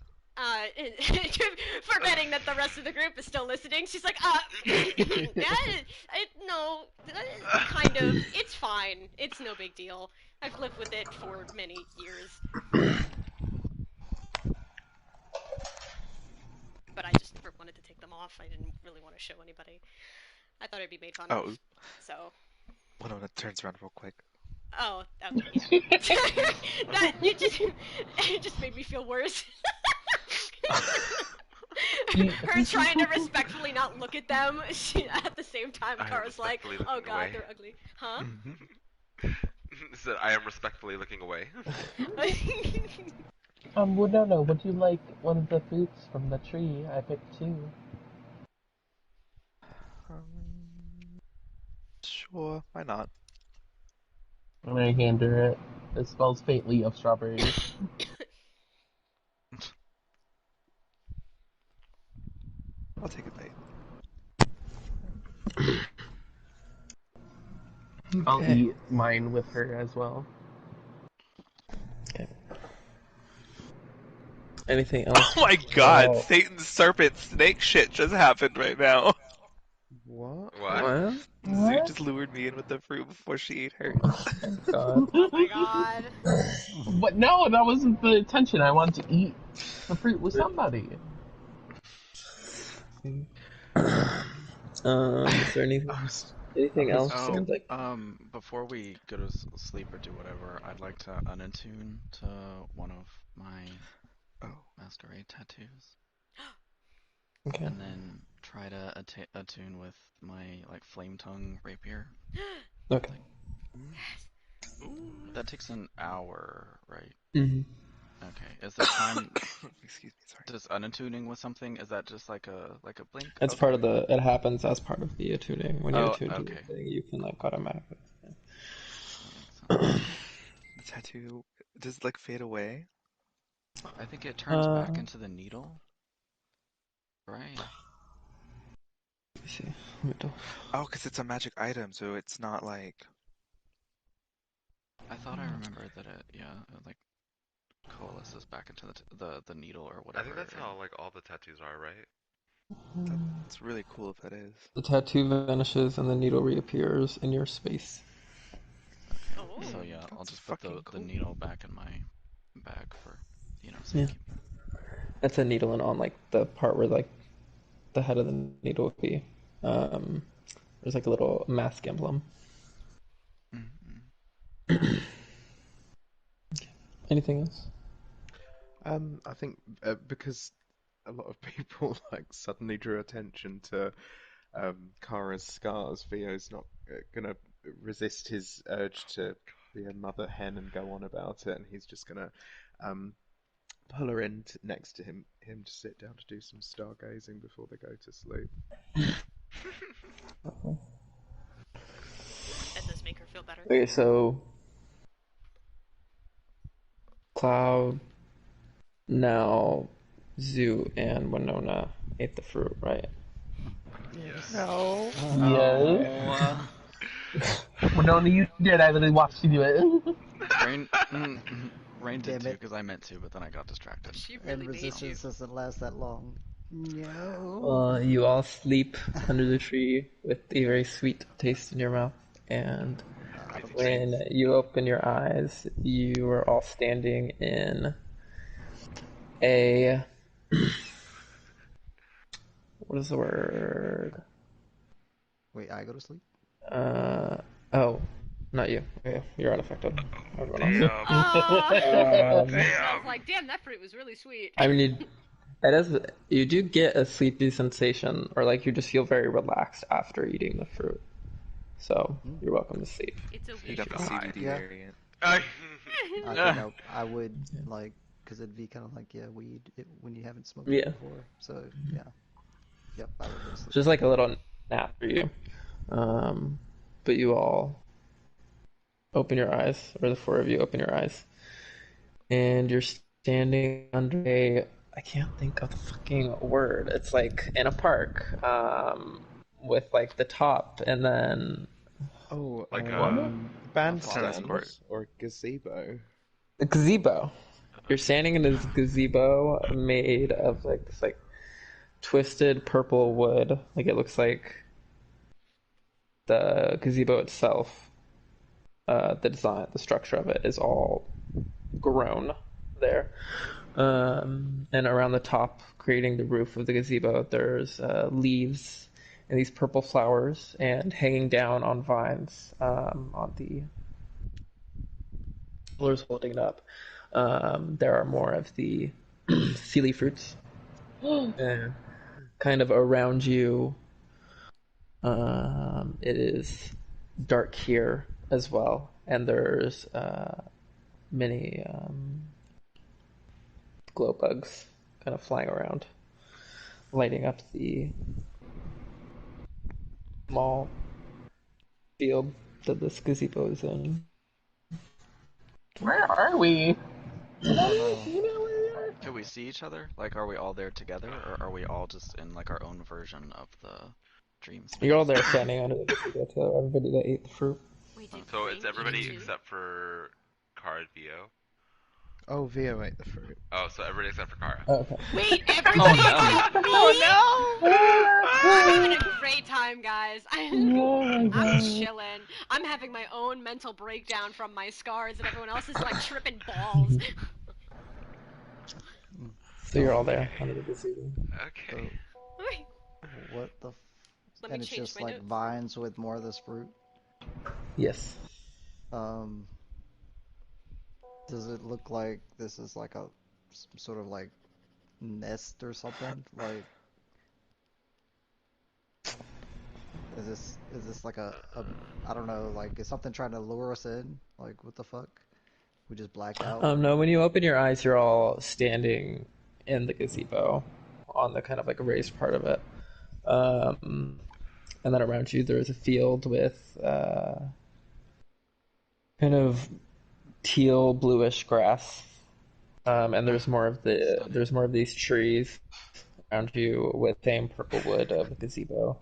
Forgetting that the rest of the group is still listening, she's like, no, kind of, it's fine, it's no big deal. I've lived with it for many years. But I just never wanted to take them off. I didn't really want to show anybody. I thought I'd be made fun of. So. One of them turns around real quick. Oh, yeah. It just made me feel worse. Her trying to respectfully not look at them. At the same time, Kara's like, "Oh God, away. They're ugly, huh?" So I am respectfully looking away. Winona, would you like one of the fruits from the tree? I picked 2. Sure, why not? And I hand her it. It smells faintly of strawberries. I'll take a bite. I'll eat mine with her as well. Okay. Anything else? Oh my god, Satan's serpent snake shit just happened right now. What? Zoo just lured me in with the fruit before she ate hers. God. Oh my God. But no, that wasn't the intention. I wanted to eat the fruit with somebody. Is there anything else? Before we go to sleep or do whatever, I'd like to unattune to one of my masquerade tattoos. Okay. And then try to attune with my flame tongue rapier. Okay. That takes an hour, right? Mm-hmm. Okay. Is there time? Excuse me, sorry. Does unattuning with something? Is that just like a blink? It's part of the. It happens as part of the attuning. When you attune to okay. the thing, you can automatically. The tattoo, does it like fade away? I think it turns back into the needle, right? Let me see. Let me do- Oh, because it's a magic item, so it's not like. I thought I remembered that it like coalesces back into the needle or I whatever. think that's how like all the tattoos are, right? It's really cool if that is. The tattoo vanishes and the needle reappears in your space. Okay. Oh. So yeah, I'll That's just put the fucking cool. needle back in my bag for, Yeah. safekeeping. That's a needle, and on like the part where like the head of the needle would be, there's like a little mask emblem. Mm-hmm. Anything else? I think because a lot of people like suddenly drew attention to Kara's scars, Theo's not gonna resist his urge to be a mother hen and go on about it, and he's just gonna pull her in next to him to sit down to do some stargazing before they go to sleep. That does make her feel better. Okay, so Cloud, now Zoo, and Winona ate the fruit, right? Yes. No. Yes. Oh, Winona, you did. I literally watched you do it. Rain, Rain did Damn too it. because I meant to, but then I got distracted. She And really made you. resistance doesn't last that long. No. You all sleep under the tree with a very sweet taste in your mouth, and I don't when you open your eyes, you are all standing in a what is the word? Wait, I go to sleep? Oh, not you. Okay, you're unaffected. Everyone else. Damn. I was Damn. like, damn, that fruit was really sweet. I mean, it is. You do get a sleepy sensation, or like you just feel very relaxed after eating the fruit. So you're welcome to sleep. It's a You weird got the vibe. CBD Yeah. variant. I think I would like, because it'd be kind of like, yeah, weed when you haven't smoked Yeah. it before. So, yeah. Yep, I would go to sleep. Just like a little nap for you. But you all open your eyes, or the four of you open your eyes, and you're standing under a. I can't think of the fucking word. It's like in a park, with like the top, and then Oh, Like Tennis court. bandstand or gazebo. a gazebo. You're standing in this gazebo made of like this like twisted purple wood. Like it looks like the gazebo itself, the design, the structure of it is all grown there. And around the top, creating the roof of the gazebo, there's leaves and these purple flowers, and hanging down on vines on the pillars holding it up, there are more of the sealy fruits. And kind of around you, it is dark here as well, and there's many glow bugs kind of flying around, lighting up the small field that this gazebo is in. Where are we? Oh, no. You know where we are? Can we see each other? Like, are we all there together, or are we all just in like our own version of the dream space? You're all there standing under the gazebo to everybody that ate the fruit. Wait, did So Rain it's eat everybody it too? except for Kara and Theo. Oh, Vio ate the fruit. Oh, so everybody except for Kara. Okay. Wait, everybody except me? Oh I'm having a great time, guys. Oh my I'm god. chilling. I'm having my own mental breakdown from my scars, and everyone else is like tripping balls. So you're all there under the gazebo. Okay. What the? Let me And it's change just my like notes. vines with more of this fruit. Yes. Does it look like this is like a sort of like nest or something? Like, is this like a I don't know, like is something trying to lure us in? Like, what the fuck? We just blacked out. No, when you open your eyes, you're all standing in the gazebo on the kind of like raised part of it. And then around you, there's a field with kind of teal bluish grass, and there's more of these trees around you with same purple wood of the gazebo.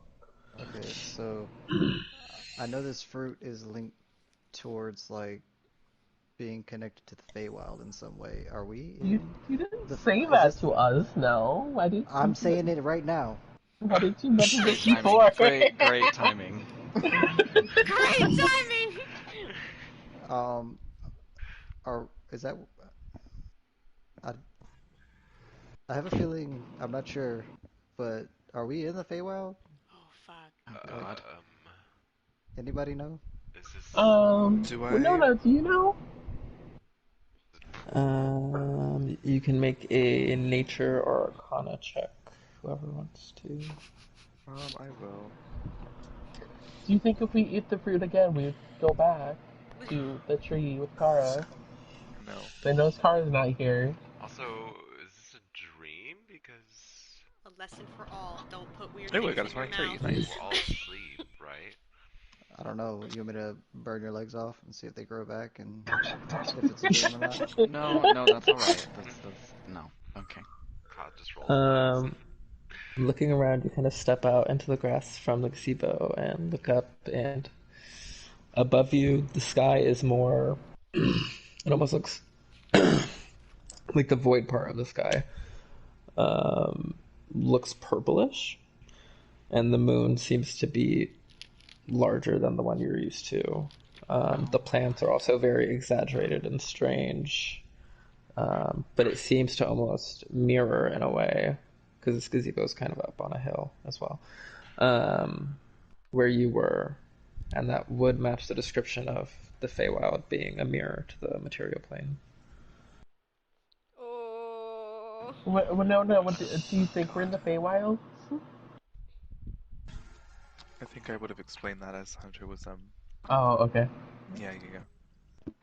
Okay, so I know this fruit is linked towards like being connected to the Feywild in some way. Are we You in you didn't the? say Is that this? to us. No. I'm saying it right now. Why didn't you mention Great this timing. before? Great timing. Great timing! Um, is that? I I have a feeling. I'm not sure, but are we in the Feywild? Oh, fuck. Oh Like, God. anybody know? Is this Do Winona, do you know? You can make a nature or arcana check, whoever wants to. I will. Do you think if we eat the fruit again, we'd go back to the tree with Kara? No. They know Kara's not here. also, is this a dream? Because A lesson for all. Don't put weird Oh, I things got a in your 23. mouth. Nice. we're all asleep, right? I don't know. You want me to burn your legs off and see if they grow back and if it's a dream or not? No, that's all right. That's no. Okay. Cod just rolls his eyes. Um, Looking around, you kind of step out into the grass from the gazebo and look up, and above you, the sky is more. It almost looks like the void part of the sky looks purplish, and the moon seems to be larger than the one you're used to. The plants are also very exaggerated and strange, but it seems to almost mirror in a way, because this gazebo is kind of up on a hill as well, where you were, and that would match the description of the Feywild being a mirror to the material plane. Oh. No. What do you think we're in the Feywild? I think I would have explained that as Hunter was Oh, okay. Yeah, you go.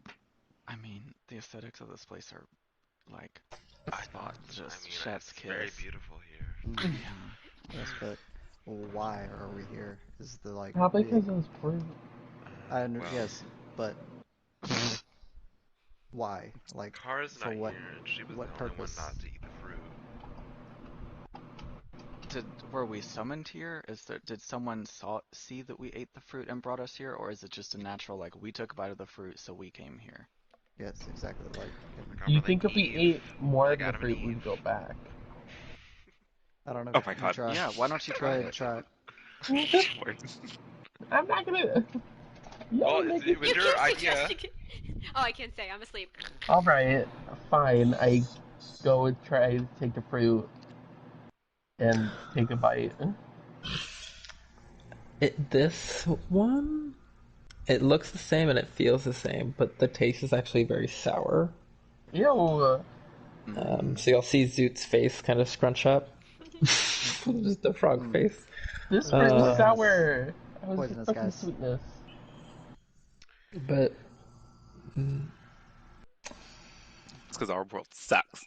I mean, the aesthetics of this place are like I, spot I just mean, chef's it's kiss. very beautiful here. Mm, Yeah. yes, but why are we here? Is the like Probably big? because it's fruit. Well, Yes, but why? Like Kara's for not what? here, and she was What the only one purpose? not to eat the fruit. Were we summoned here? Did someone see that we ate the fruit and brought us here, or is it just a natural like we took a bite of the fruit so we came here? Yes, exactly. Like, Do you think if we ate more like of the Adam and fruit, we'd Eve. go back? I don't know. Oh my You God. try. Yeah, why don't you Go try ahead, it? try it. Lord. I'm not gonna. Y'all Well, make it was You your keep idea. suggesting it. Oh, I can't say. I'm asleep. Alright, fine. I go and try to take the fruit and take a bite. This one, it looks the same and it feels the same, but the taste is actually very sour. Ew. So you'll see Zoot's face kind of scrunch up. Just the frog Mm. face. This fruit is Uh, sour. I was Poisonous, expecting guys. sweetness. But It's because our world sucks.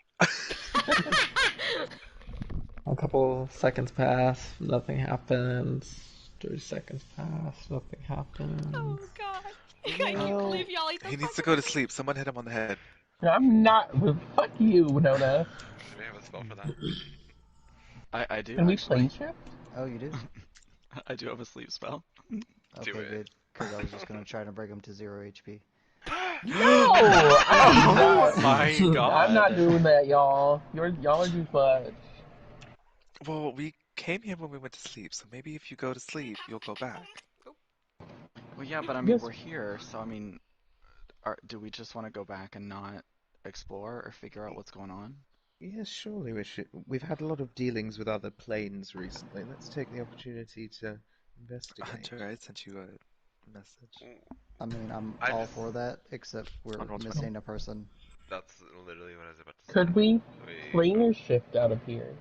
a couple seconds pass, nothing happens. 30 seconds pass, nothing happens. Oh god. I can't believe y'all ate the He needs to fucking go to fruit. sleep. Someone hit him on the head. I'm not. Fuck you, Winona. Do we have a spell for that? I do Can we actually. plane shift? Oh, you do? I do have a sleep spell. Okay, it. good. Because I was just gonna try to break him to 0 HP. No! I'm not, My God. I'm not doing that, y'all. Y'all are too clutch. Well, we came here when we went to sleep, so maybe if you go to sleep, you'll go back. Well, yeah, but I mean Yes. we're here, so I mean, do we just want to go back and not explore or figure out what's going on? Yeah, surely we should. We've had a lot of dealings with other planes recently. Let's take the opportunity to investigate. Hunter, I sent you a message. I mean, I'm I all just- for that, except we're On Roll20. missing a person. That's literally what I was about to say. Could we Wait, planar shift out of here?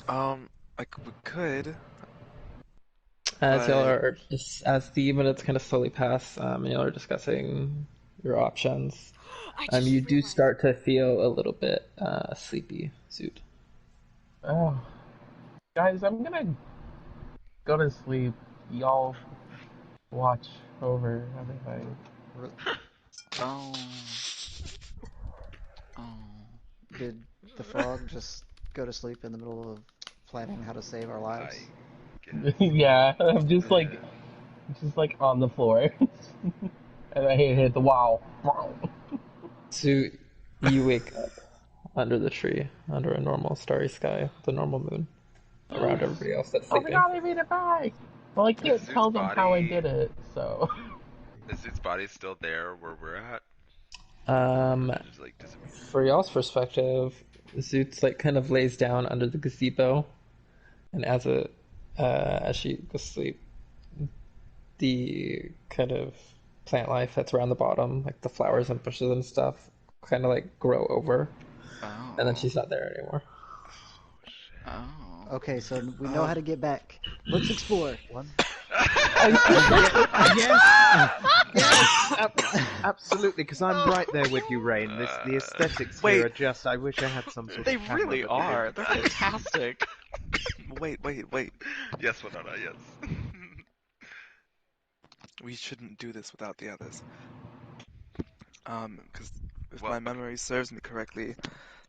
Like we could. As y'all But- are just as the minutes kind of slowly pass, y'all are discussing your options. I just You do realized. start to feel a little bit sleepy, Zoot. Oh. Guys, I'm gonna go to sleep. Y'all watch over everybody. Oh. Oh. Did the frog just go to sleep in the middle of planning how to save our lives? Yeah, I'm just Yeah. like on the floor, and I hit the wow. So you wake up under the tree, under a normal starry sky, the normal moon, around everybody else that's Oh my sleeping. god, I made it back! Well, I can't Is tell Zoot's them how I body- did it, so. Is Zoot's body still there where we're at? Just like disappeared. For y'all's perspective, Zoot's like kind of lays down under the gazebo, and as she goes to sleep, the kind of plant life that's around the bottom, like the flowers and bushes and stuff, kind of like grow over, Oh. and then she's not there anymore. Oh. Okay, so we know how to get back. Let's explore. Yes, absolutely. Because I'm right there with you, Rain. The aesthetics Wait. here are just. I wish I had some sort They of. camera really that would are. make They're it fit. fantastic. Wait. Yes, Winona, yes. We shouldn't do this without the others. Because if Well, my memory serves me correctly,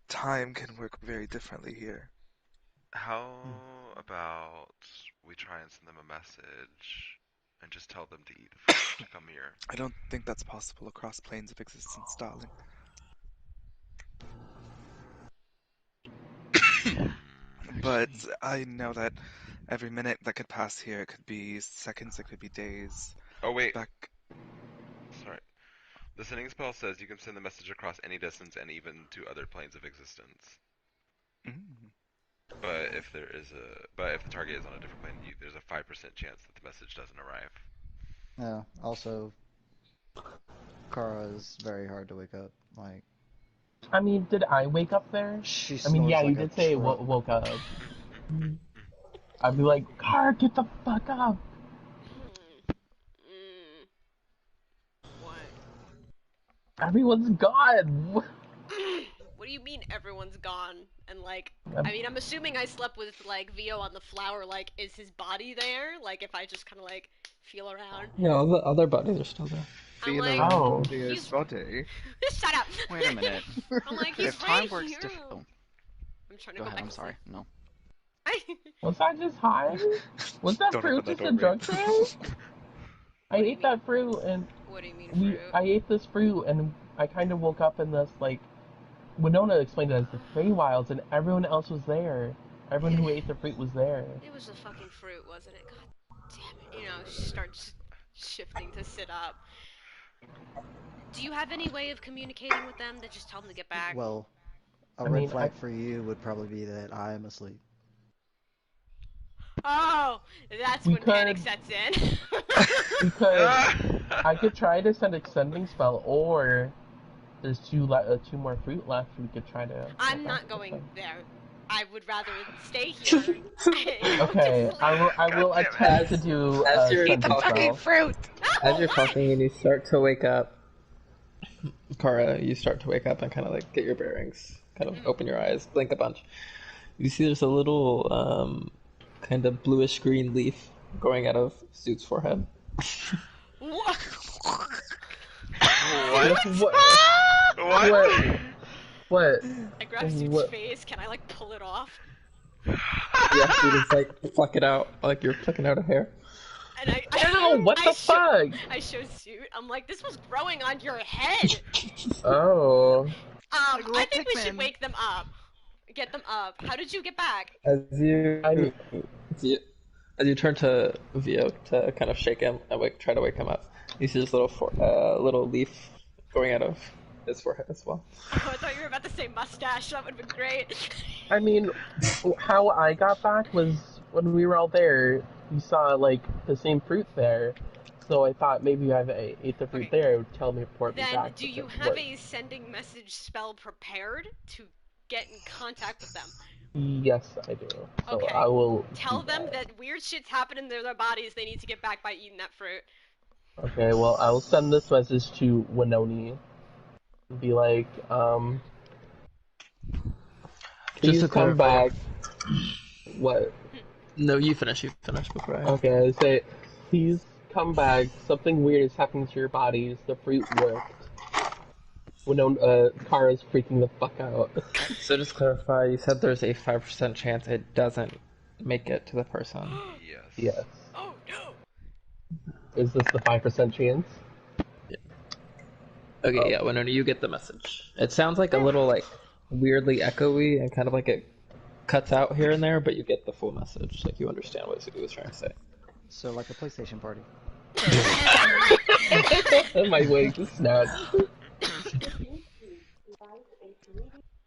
time can work very differently here. How about we try and send them a message and just tell them to eat the fruit to come here? I don't think that's possible across planes of existence, darling. But I know that every minute that could pass here, it could be seconds, it could be days. Oh wait, Back. sorry. The sending spell says you can send the message across any distance and even to other planes of existence. Mm. But if the target is on a different plane, there's a 5% chance that the message doesn't arrive. Yeah. Also, Kara is very hard to wake up. Like, I mean, did I wake up there? she I mean, snores yeah, you like a did say truck. woke up. I'd be like, Car, get the fuck up! What? Everyone's gone! What do you mean everyone's gone? And like, I mean, I'm assuming I slept with like Vio on the flower. Like, is his body there? Like, if I just kind of like feel around. Yeah, all the other bodies are still there. I'm Feel like, around Oh. Theo's he's- body. Shut up. Wait a minute. I'm like, he's If time right works here. different. I'm trying to Go go ahead. back I'm to sorry. No. sleep. Was I just high? Was that Don't fruit open that just a door, drug Rain. trip? I do you ate that fruit and What do you mean fruit? I ate this fruit and I kind of woke up in this like Winona explained it as the Feywilds and everyone else was there. Everyone who ate the fruit was there. It was a fucking fruit, wasn't it? God damn it. You know, she starts shifting to sit up. Do you have any way of communicating with them to just tell them to get back? Well, a I red mean, flag for you would probably be that I am asleep. Oh, that's We when panic could- sets in. Because I could try to send extending spell, or there's two more fruit left. We could try to. I'm not going there. I would rather stay here. Okay, I will God damn it. attempt to do As you're extending talking- spell. As you're talking and you start to wake up, Kara, you start to wake up and kind of like get your bearings, kind of open your eyes, blink a bunch. You see there's a little kind of bluish green leaf growing out of Suit's forehead. What? What? What? What? I grab Suit's What? face. Can I like pull it off? Yeah, you just like pluck it out like you're plucking out a hair. And Ow! What the fuck? I show Suit. I'm like, this was growing on your head. Oh. I think we should wake them up. Get them up. How did you get back? As you I'm- as you turn to Vio to kind of shake him and try to wake him up, you see this little leaf growing out of his forehead as well. Oh, I thought you were about to say mustache. That would have been great. I mean, how I got back was when we were all there. We saw like the same fruit there, so I thought maybe I ate the fruit Okay. there. It would tell me report me Then, back. do if you it have worked. a sending message spell prepared to get in contact with them? Yes, I do. So Okay. I will Tell do them that weird shit's happening to their bodies. They need to get back by eating that fruit. Okay, well, I will send this message to Winoni. Be like, please to come clarify- back. What? No, you finish before I. Okay, I say, please come back, something weird is happening to your bodies. The fruit worked. Kara's freaking the fuck out. So just clarify, you said there's a 5% chance it doesn't make it to the person. Yes. Yes. Oh no! Is this the 5% chance? Okay, yeah, Winona, you get the message. It sounds like a little, like, weirdly echoey and kind of like it cuts out here and there, but you get the full message. Like, you understand what it was trying to say. So like a PlayStation party. My wig just snapped.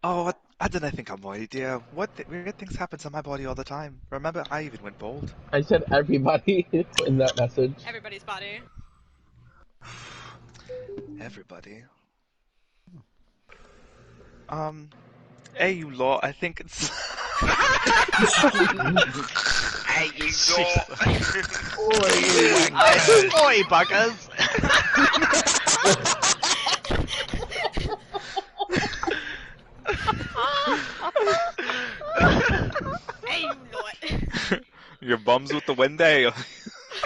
Oh, I didn't think I'm worried, dear. Weird things happen to my body all the time. Remember, I even went bald. I said everybody in that message. Everybody's body. Everybody. Hey, you lot, I think it's... Hey, you Oi, buggers! Hey, you lot. Your bum's with the wind, eh?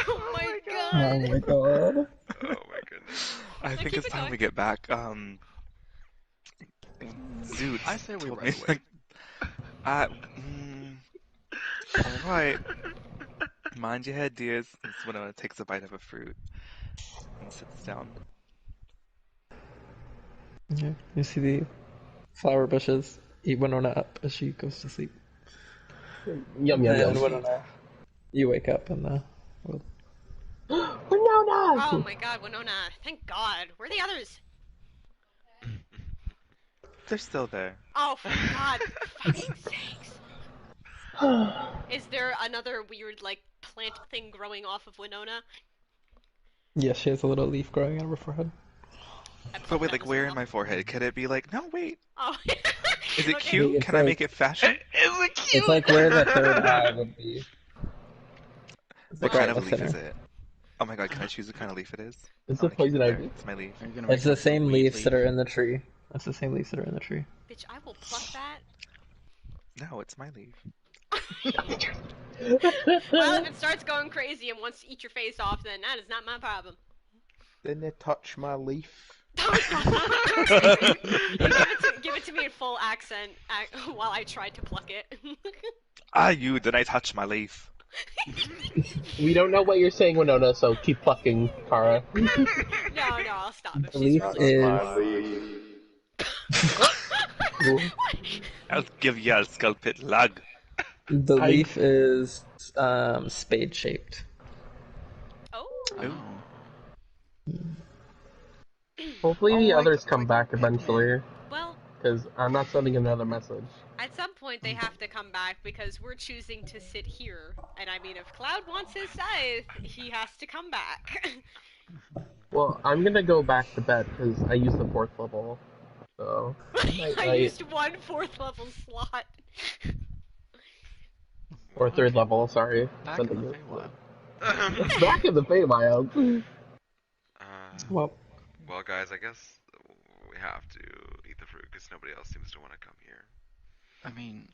Oh my god. Oh my god. Oh my goodness. I think keep it's it time going. we get back. Zoot. I say we told run me, away. like, alright. Mind your head, dears. This Winona takes a bite of a fruit and sits down. Yeah, you see the flower bushes eat Winona up as she goes to sleep. Yum, yum, And yum. Winona, you wake up in the world. Winona! Oh my god, Winona. Thank god. Where are the others? They're still there. Oh, for god fucking sakes. Is there another weird, like, plant thing growing off of Winona? Yeah, she has a little leaf growing out of her forehead. But wait, like, where in my forehead? Could it be like, no, wait. Oh. Is it Okay. cute? It's Can I like- make it fashion? Is it cute? It's like where the third eye would be. It's What like kind right of in the leaf is center. it? Oh my god, can I choose what kind of leaf it is? Is I it wanna keep poison there. ivy? It's my leaf. Are you gonna It's make the like a same weed leaves that leaf? are in the tree. That's the same leaves that are in the tree. Bitch, I will pluck that. No, it's my leaf. Well, if it starts going crazy and wants to eat your face off, then that is not my problem. Didn't it touch my leaf? Give it to me in full accent while I try to pluck it. Ah, you, did I touch my leaf? We don't know what you're saying, Winona, so keep plucking, Kara. No, I'll stop if The she's leaf really is I'll give you a skull pit lug. the leaf is spade shaped. Oh. Oh. Hopefully the like- others come like back Pikmin. eventually, Well, because I'm not sending another message. at some point they have to come back because we're choosing to sit here. And I mean, if Cloud wants his scythe, he has to come back. Well, I'm gonna go back to bed, because I used the 4th level, so... I used one 4th level slot. Or 3rd level, sorry. Back in the Sending it. Feywild. Back in the Feywild. Well, Well, guys, I guess we have to eat the fruit because nobody else seems to want to come here. I mean,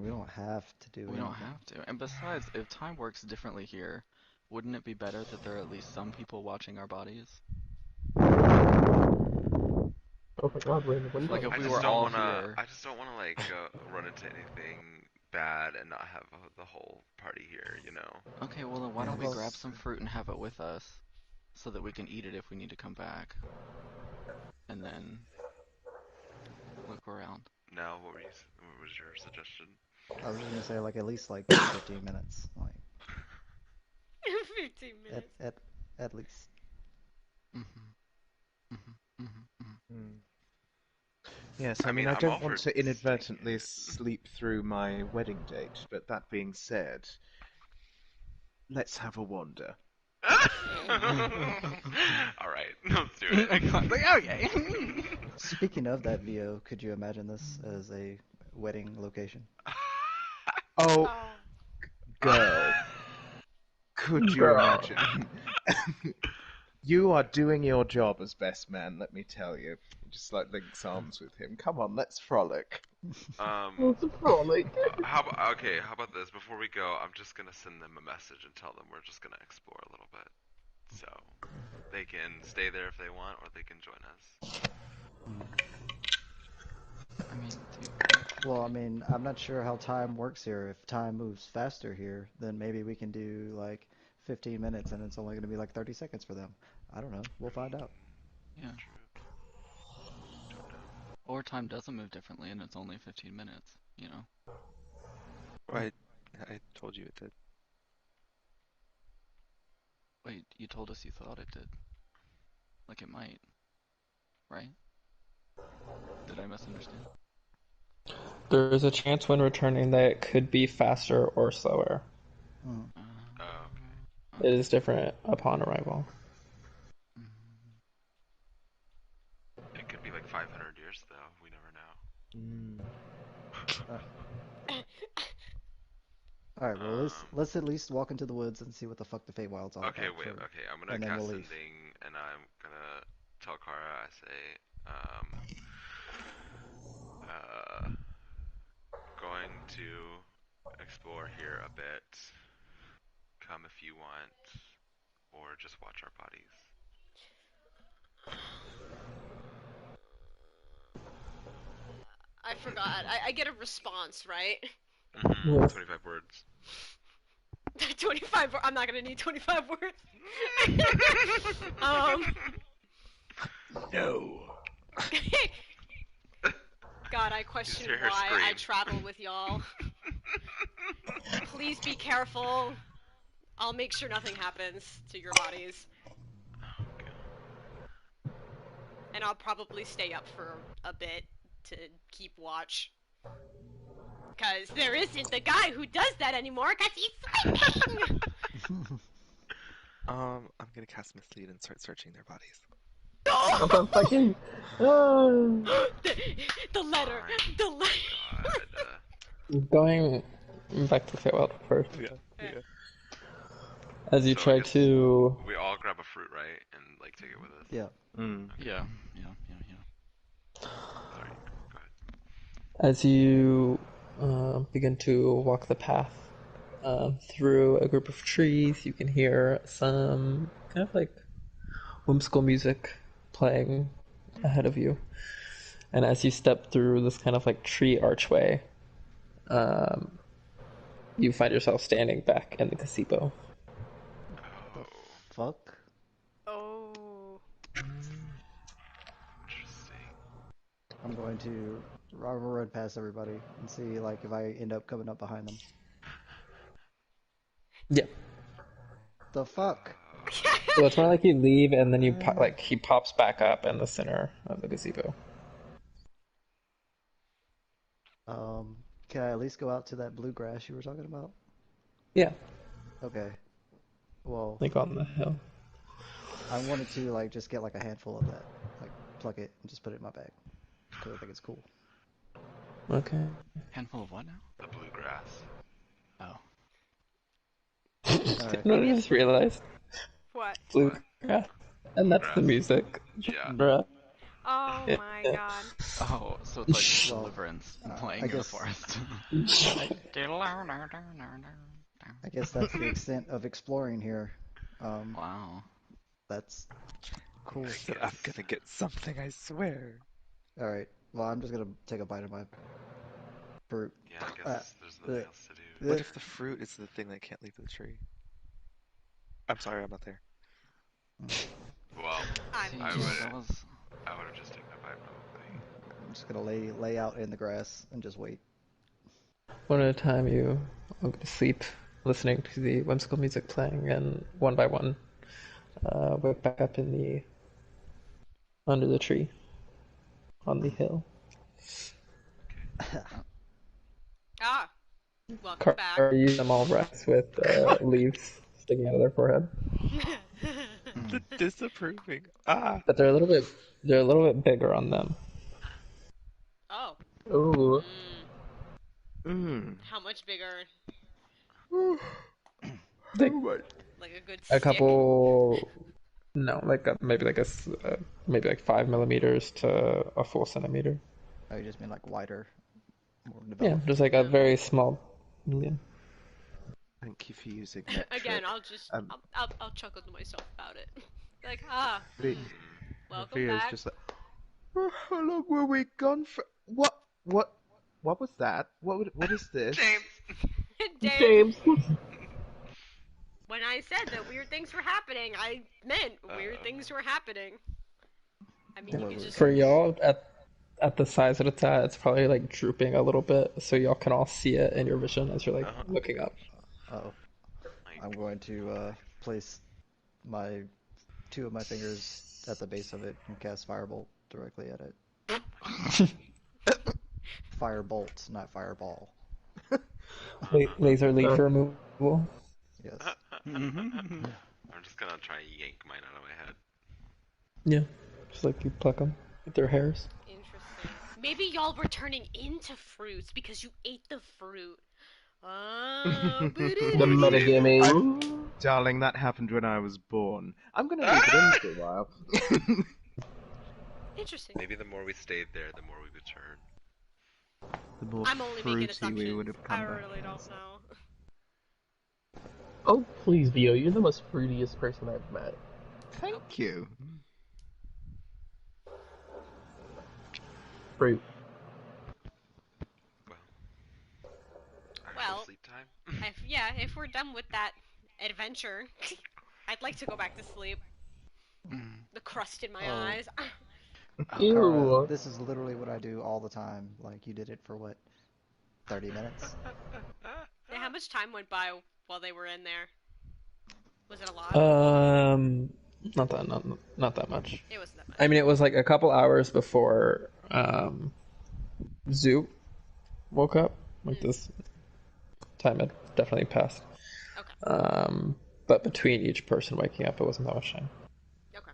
We don't have to do we don't anything. have to. And besides, if time works differently here, wouldn't it be better that there are at least some people watching our bodies? Oh my god, we're in the window. Like if I we just were don't all wanna. here. I just don't wanna like run into anything bad and not have the whole party here. You know. Okay, well then why don't we Well, grab some fruit and have it with us, so that we can eat it if we need to come back, and then look around. No, what was your suggestion? I was just gonna say like at least like 15 minutes, like 15 minutes. at least. Yes, I I mean, mean, I I'm don't all want for to inadvertently staying. sleep through my wedding date, but that being said, let's have a wander. All right, let's do it. Okay. Speaking of that, VO, could you imagine this as a wedding location? Oh, Oh. girl, could you Girl. imagine? You are doing your job as best man, let me tell you. Just like links arms with him. Come on, let's frolic. It's a frolic. How about this? Before we go, I'm just gonna send them a message and tell them we're just gonna explore a little bit. So they can stay there if they want, or they can join us. I mean, dude, Well, I mean, I'm not sure how time works here. If time moves faster here, then maybe we can do like 15 minutes and it's only going to be like 30 seconds for them. I don't know. We'll find out. yeah. Or time doesn't move differently and it's only 15 minutes, you know? I told you it did. Wait, you told us you thought it did. Like it might, right? Did I misunderstand? There is a chance when returning that it could be faster or slower. Mm. Oh, okay. It is different upon arrival. It could be like 500 years, though. We never know. All right, well, let's at least walk into the woods and see what the fuck the Feywild's all Okay, about wait. first, Okay, I'm gonna and then cast we'll leave. sending, and I'm gonna tell Kara. I say, going to explore here a bit. Come if you want, or just watch our bodies. I forgot. I get a response, right? Mm-hmm. Yes. 25 words. 25. I'm not gonna need 25 words. No. God, I question hear her why I scream. travel with y'all. Please be careful. I'll make sure nothing happens to your bodies. And I'll probably stay up for a bit to keep watch. Because there isn't the guy who does that anymore because he's sleeping! I'm gonna cast Mislead and start searching their bodies. What the fucking... the letter! Fine. The letter! God. Going back to Feywild first. Yeah. As you So I try guess to... We all grab a fruit, right? And, like, take it with us? Yeah. Yeah. Sorry, go ahead. As you begin to walk the path through a group of trees, you can hear some kind of like whimsical music playing ahead of you. And as you step through this kind of like tree archway, you find yourself standing back in the gazebo. The fuck? Oh. Interesting. I'm going to run past everybody and see like if I end up coming up behind them. Yeah. The fuck? So it's more like you leave and then you like he pops back up in the center of the gazebo. Can I at least go out to that blue grass you were talking about? Yeah, Okay. Well, like on the hill. I wanted to like just get like a handful of that, like pluck it and just put it in my bag because I think it's cool. Okay. Handful of what now? The bluegrass. Oh. Alright. No, I just realized. What? Bluegrass. And that's the Bluegrass. music. Yeah. Bruh. Oh my god. Oh, so it's like Well, Deliverance playing I in the guess- forest. I guess that's the extent of exploring here. Wow. That's cool. So I'm gonna get something, I swear. Alright. Well, I'm just gonna take a bite of my fruit. Yeah, I guess there's nothing else to do. What if the fruit is the thing that can't leave the tree? I'm sorry, I'm not there. Well, I'm I See, would that was... have just taken a bite, probably. I'm just gonna lay out in the grass and just wait. One at a time, you all go to sleep, listening to the whimsical music playing, and one by one, wake back up in the under the tree on the hill. Ah. Welcome back. Are you them all rest with leaves sticking out of their forehead? The disapproving. Ah! But they're a little bit bigger on them. Oh. Ooh. How much bigger? Like a good A stick? couple. No, like maybe like maybe like 5 millimeters to a full centimeter. Oh, you just mean like wider, more Yeah, developed. just like a very small. Yeah. Thank you for using that Again, trick. I'll just Um, I'll chuckle to myself about it. Like, V- welcome Via's back. just like, "Oh, how long were we gone for? What was that? What is this? James. James, when I said that weird things were happening, I meant weird things were happening. I mean, you What could was just For y'all, at the size that it's at, it's probably like drooping a little bit, so y'all can all see it in your vision as you're like looking up. Oh, Like, I'm going to place my 2 of my fingers at the base of it and cast Firebolt directly at it. Firebolt, not Fireball. Laser leaf removal. Yes. I'm just gonna try and yank mine out of my head. Yeah, just like you pluck them with their hairs. interesting. Maybe y'all were turning into fruits because you ate the fruit. The metagaming. Darling, that happened when I was born. I'm gonna leave it in for a while. Interesting. Maybe the more we stayed there, the more we would turn. The more I'm only making fruity we would assumptions. have come I back. really don't know. Oh, please, Vio, you're the most fruitiest person I've met. Thank you. Fruit. Well, Sleep time. if we're done with that adventure, I'd like to go back to sleep. The crust in my Oh. eyes. Kara, Ew. this is literally what I do all the time. Like, you did it for what? 30 minutes? Yeah, how much time went by while they were in there? Was it a lot? Not that much. It wasn't that much. I mean, it was like a couple hours before Zoop woke up. Like this time had definitely passed. Okay. But between each person waking up, it wasn't that much time. Okay.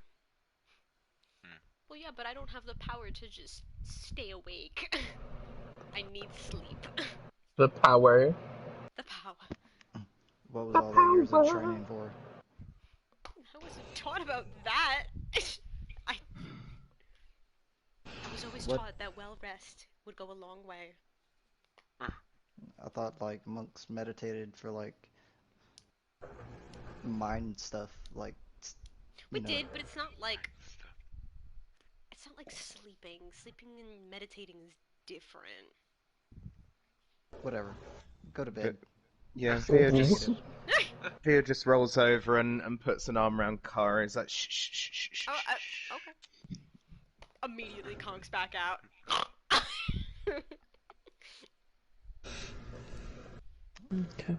Well, yeah, but I don't have the power to just stay awake. I need sleep. The power. The power. What was all the years of training for? I wasn't taught about that. I was always What? taught that well rest would go a long way. I thought, like, monks meditated for, like, mind stuff. Like, We you know. did, but it's not like sleeping. Sleeping and meditating is different. Whatever. Go to bed. Yeah, Mhm. Via just rolls over and puts an arm around Kara. He's like, shh, shh, shh, shh, shh. Oh, okay. Immediately conks back out. Okay.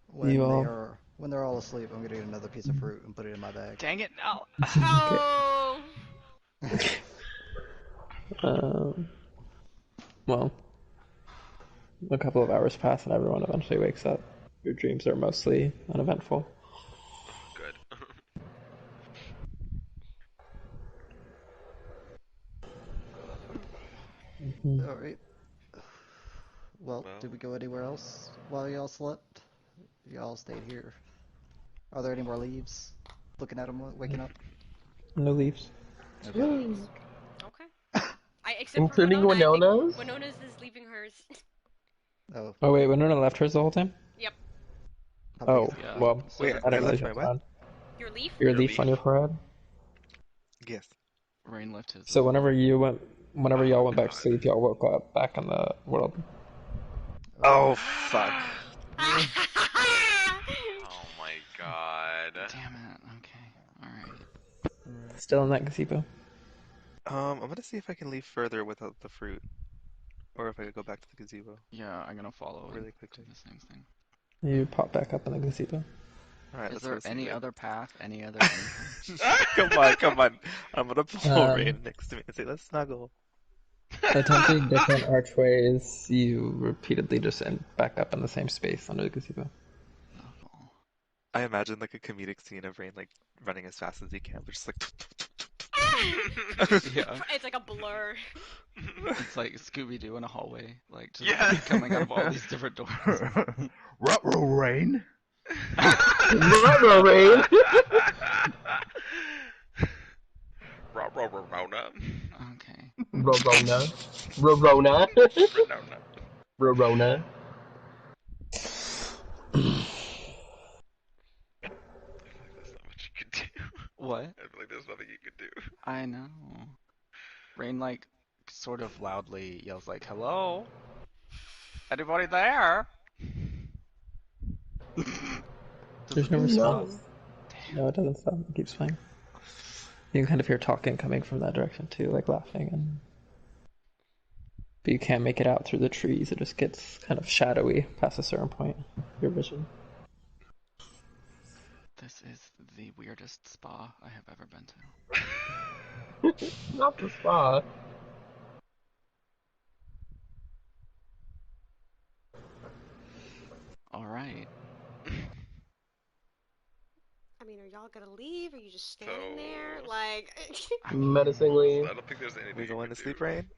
When they're all asleep, I'm gonna get another piece of fruit and put it in my bag. Dang it, no! Oh. Well, a couple of hours pass and everyone eventually wakes up. Your dreams are mostly uneventful. Good. Alright. Well, did we go anywhere else while y'all slept? Y'all stayed here. Are there any more leaves? Looking at them waking up? No leaves. Okay. Except Including for Winona. Winona's? Winona's is leaving hers. Oh. Oh wait, Winona left hers the whole time? Yep. Oh, Yeah. well, Wait, I I didn't left realize my you what? had Your leaf? your Your leaf leaf. on your forehead. Yes. Rain left his. So whenever y'all went back to God. sleep, y'all woke up back in the world. Oh, fuck. Oh my god. Damn it. Okay. Alright. Still in that gazebo. I'm gonna see if I can leave further without the fruit. Or if I could go back to the gazebo. Yeah, I'm gonna follow Really and quickly. do the same thing. You pop back up in the gazebo. Alright, Is let's there go see any Rain. other path? Any other anything? Come on. I'm gonna pull Um, Rain next to me and say, let's snuggle. Attempting different archways, you repeatedly just end back up in the same space under the gazebo. Snuggle. I imagine like a comedic scene of Rain like running as fast as he can, but just like Yeah. It's like a blur. It's like Scooby-Doo in a hallway, like just Yeah. coming out of all these different doors. Ruh-roh, Rain. Ruh-roh, Rain. Rona. Okay. Rorona. Rorona. Renona. Rorona. There's not much you could do. What? I feel like there's nothing you could do. I know. Rain, like, sort of loudly yells, like, hello? Anybody there? Does There's it no stop? response. No, it doesn't stop. It keeps playing. You can kind of hear talking coming from that direction too, like laughing, and but you can't make it out through the trees. It just gets kind of shadowy past a certain point. Your vision. This is the weirdest spa I have ever been to. Not the spa. Alright. I mean, are y'all gonna leave? Are you just standing So- there? Like, Menacingly. I don't think there's anything We you going could to sleep, do. Rain?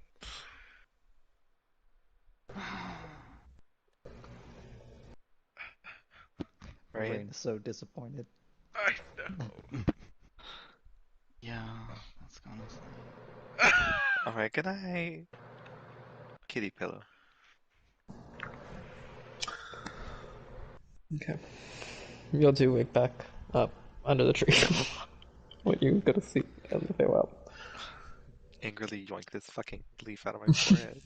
Rain? Rain is so disappointed. I know. Yeah, that's gonna say. Alright, good night. Kitty pillow. Okay. Y'all do wake back up under the tree when you go to sleep and they well. Angrily yoink this fucking leaf out of my forehead.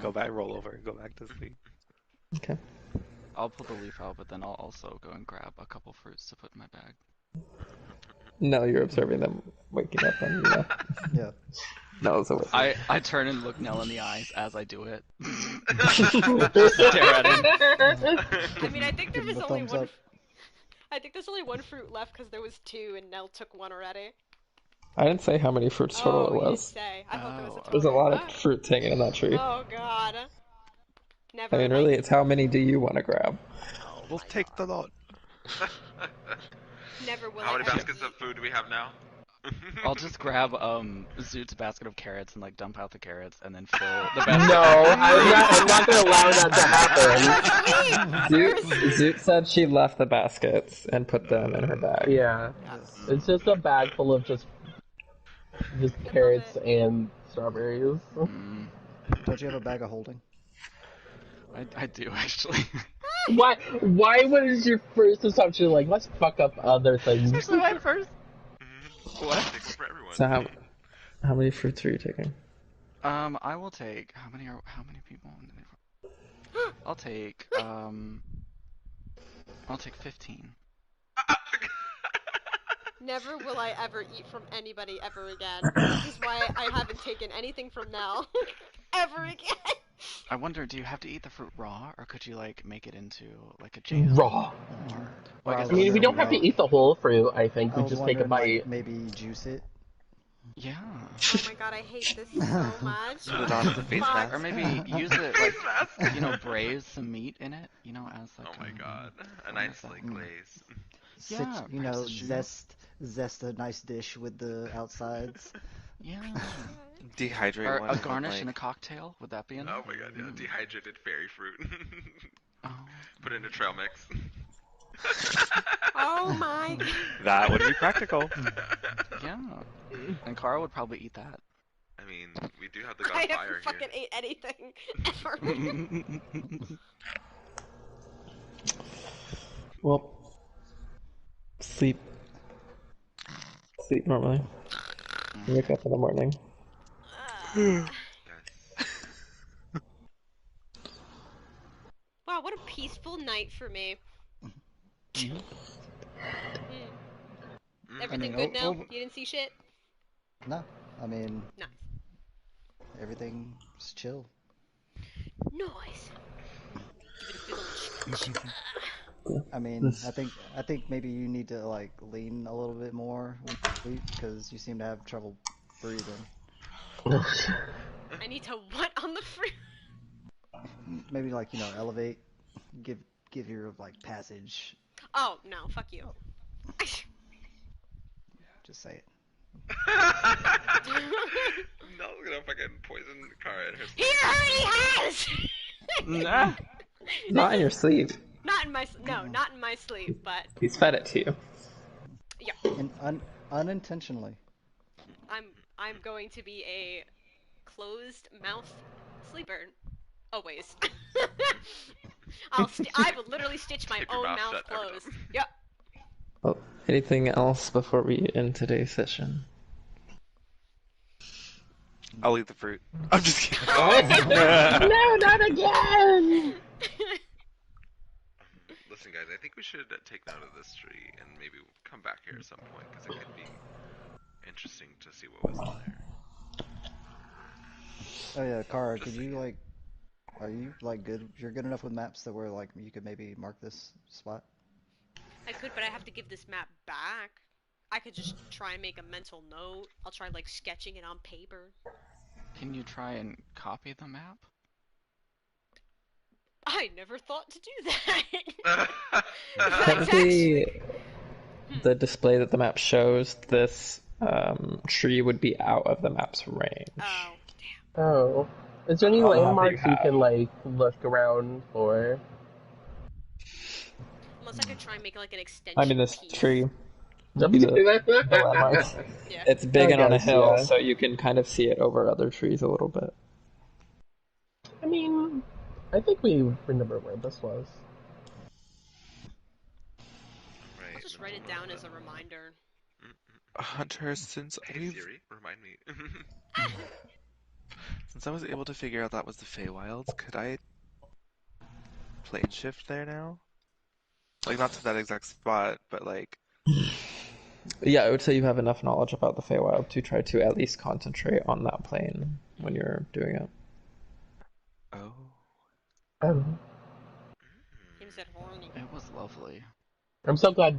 Go back, roll over, and go back to sleep. Okay. I'll pull the leaf out, but then I'll also go and grab a couple fruits to put in my bag. No, you're observing them waking up and yeah. Yeah. No, so I turn and look Nell in the eyes as I do it. Just stare at him. I mean, I think there Give him was a only thumbs one. up. I think there's only one fruit left because there was two, and Nell took one already. I didn't say how many fruits total Oh, it you did was. say. I thought there was a total. There's a lot of fruits hanging in that tree. Oh God. Never. I mean, really, it's how many do you want to grab? We'll take the lot. Never will. How I many ever baskets eat. of food do we have now? I'll just grab Zoot's basket of carrots and like dump out the carrots and then fill the basket. No, I'm not gonna allow that to happen. Zoot said she left the baskets and put them in her bag. Yeah. It's just a bag full of just carrots and strawberries. Mm, Don't you have a bag of holding? I do actually. Why was your first assumption like, let's fuck up other things? my first. What? Take one for everyone. So how many fruits are you taking? I will take how many people? I'll take 15. Never will I ever eat from anybody ever again. This is why I haven't taken anything from Nell ever again. I wonder, do you have to eat the fruit raw, or could you like make it into like a jam? Raw. Well, I I guess mean, we don't have to eat the whole fruit, I think. I We was just take a wondering, bite. like, maybe juice it. Yeah. Oh my God, I hate this so much. Put it on as a face Fuck. mask. Or maybe use it like braise some meat in it, as like. Oh my god. A nice like glaze. Yeah, You perhaps know, a jus. zest a nice dish with the outsides. Yeah. Dehydrate Or one. a and, garnish like, in a cocktail. Would that be enough? Oh my god, yeah. Dehydrated fairy fruit. Oh. Put it in a trail mix. Oh my. That would be practical. Yeah. And Kara would probably eat that. I mean, we do have the god I of never fire fucking here. ate anything ever. Well, sleep normally. You wake up in the morning. Yes. Wow, what a peaceful night for me. Mm. Everything I mean, good now? You didn't see shit? No, I mean, Nice. everything's chill. Nice. Give it a big old I mean, I think maybe you need to like lean a little bit more when you sleep because you seem to have trouble breathing. I need to what on the fruit? Maybe like elevate, give your like passage. Oh, no, fuck you. Just say it. No, we're gonna fucking poison Kara in her He sleep. already has! Nah. Not in your sleep. Not in my sleep, but He's fed it to you. yeah. And unintentionally. I'm going to be a closed mouth sleeper. Always. I will literally stitch my Keep your own mouth mouth shut every closed. time. Yep. Well, anything else before we end today's session? I'll eat the fruit. I'm just kidding. No, not again! Listen, guys, I think we should take note of this tree and maybe come back here at some point because it could be interesting to see what was in there. Oh yeah, Kara, Just could you saying. are you good? You're good enough with maps that where you could maybe mark this spot? I could, but I have to give this map back. I could just try and make a mental note. I'll try like sketching it on paper. Can you try and copy the map? I never thought to do that. Technically, the display that the map shows, this tree would be out of the map's range. Oh, Oh. Is there any On the map that landmarks you you can, have. look around for? unless I could try and make like an extension I mean, this piece. tree would be the landmark. Yeah. It's big I and on a guess, hill, yeah. so you can kind of see it over other trees a little bit. I mean, I think we remember where this was. I'll just write it down as a reminder. Hunter, since Hey Siri, remind me. I was able to figure out that was the Feywilds, could I plane shift there now? Like, not to that exact spot, but like... Yeah, I would say you have enough knowledge about the Feywild to try to at least concentrate on that plane when you're doing it. Oh. Oh. Him said horny. It was lovely. I'm so glad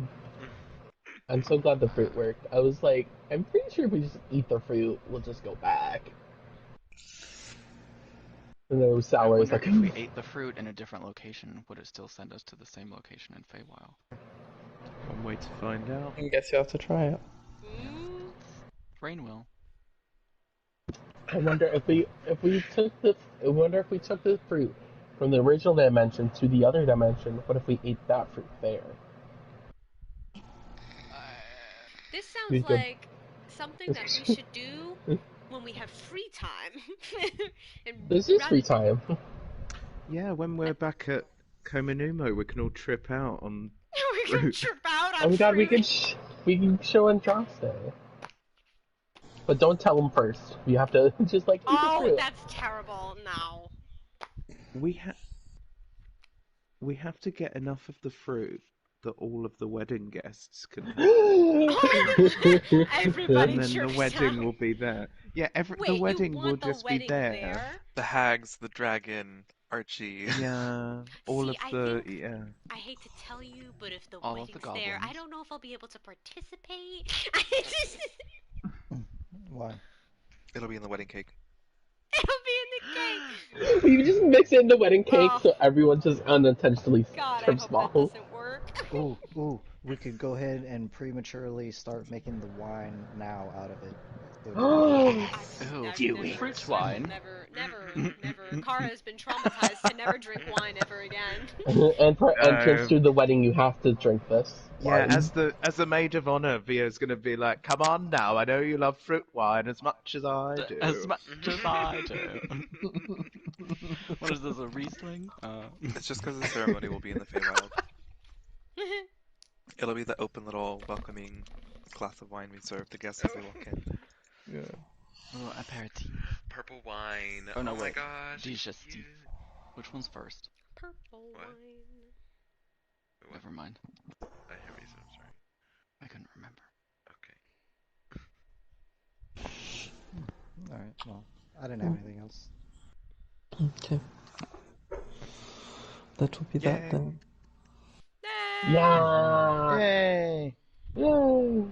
the fruit worked. I was like, I'm pretty sure if we just eat the fruit, we'll just go back. And then it was I sour. It's wonder like, if we ate the fruit in a different location, would it still send us to the same location in Feywild? One way to find out. I guess you have to try it. Rain will. I wonder if we took the fruit from the original dimension to the other dimension. What if we ate that fruit there? This We sounds could- like something that we should do when we have free time. And This is rather- free time. Yeah, when we're back at Komanumo, we can all trip out on. we can trip out on Oh my god, we fruit. can show Andraste. But don't tell him first. You have to just eat the Oh, fruit. that's terrible. No. We have to get enough of the fruit that all of the wedding guests can have. Everybody And then the chirps wedding out. will be there. Yeah, Wait, the wedding you will want the just wedding be there. The hags, the dragon, Archie. Yeah, all See, of I the think- yeah. I hate to tell you, but if the All of the wedding's there, I goblins. don't know if I'll be able to participate. Why? It'll be in the wedding cake. It'll be in the cake. We just mix it in the wedding cake Oh. so everyone just unintentionally God, I trips hope balls. that doesn't work. Ooh, we could go ahead and prematurely start making the wine now out of it. Ew, fruit wine. Never. Kara has been traumatized to never drink wine ever again. And for entrance to the wedding, you have to drink this. Yeah, wine. as the maid of honor, Via's gonna be like, "Come on now, I know you love fruit wine as much as I do." As much as I do. What is this, a Riesling? It's just because the ceremony will be in the Feywild. It'll be the open little welcoming glass of wine we serve the guests as they walk in. Yeah. Oh, aperitif. Purple wine. Oh, no, my wait. gosh. Digestif. cute. Which one's first? Purple What? wine. Wait, what? Never mind. I hear what you said, I'm sorry. I couldn't remember. Okay. Alright, well, I didn't have anything else. Okay. That will be that Yay. then. Yeah. Yay! Yay.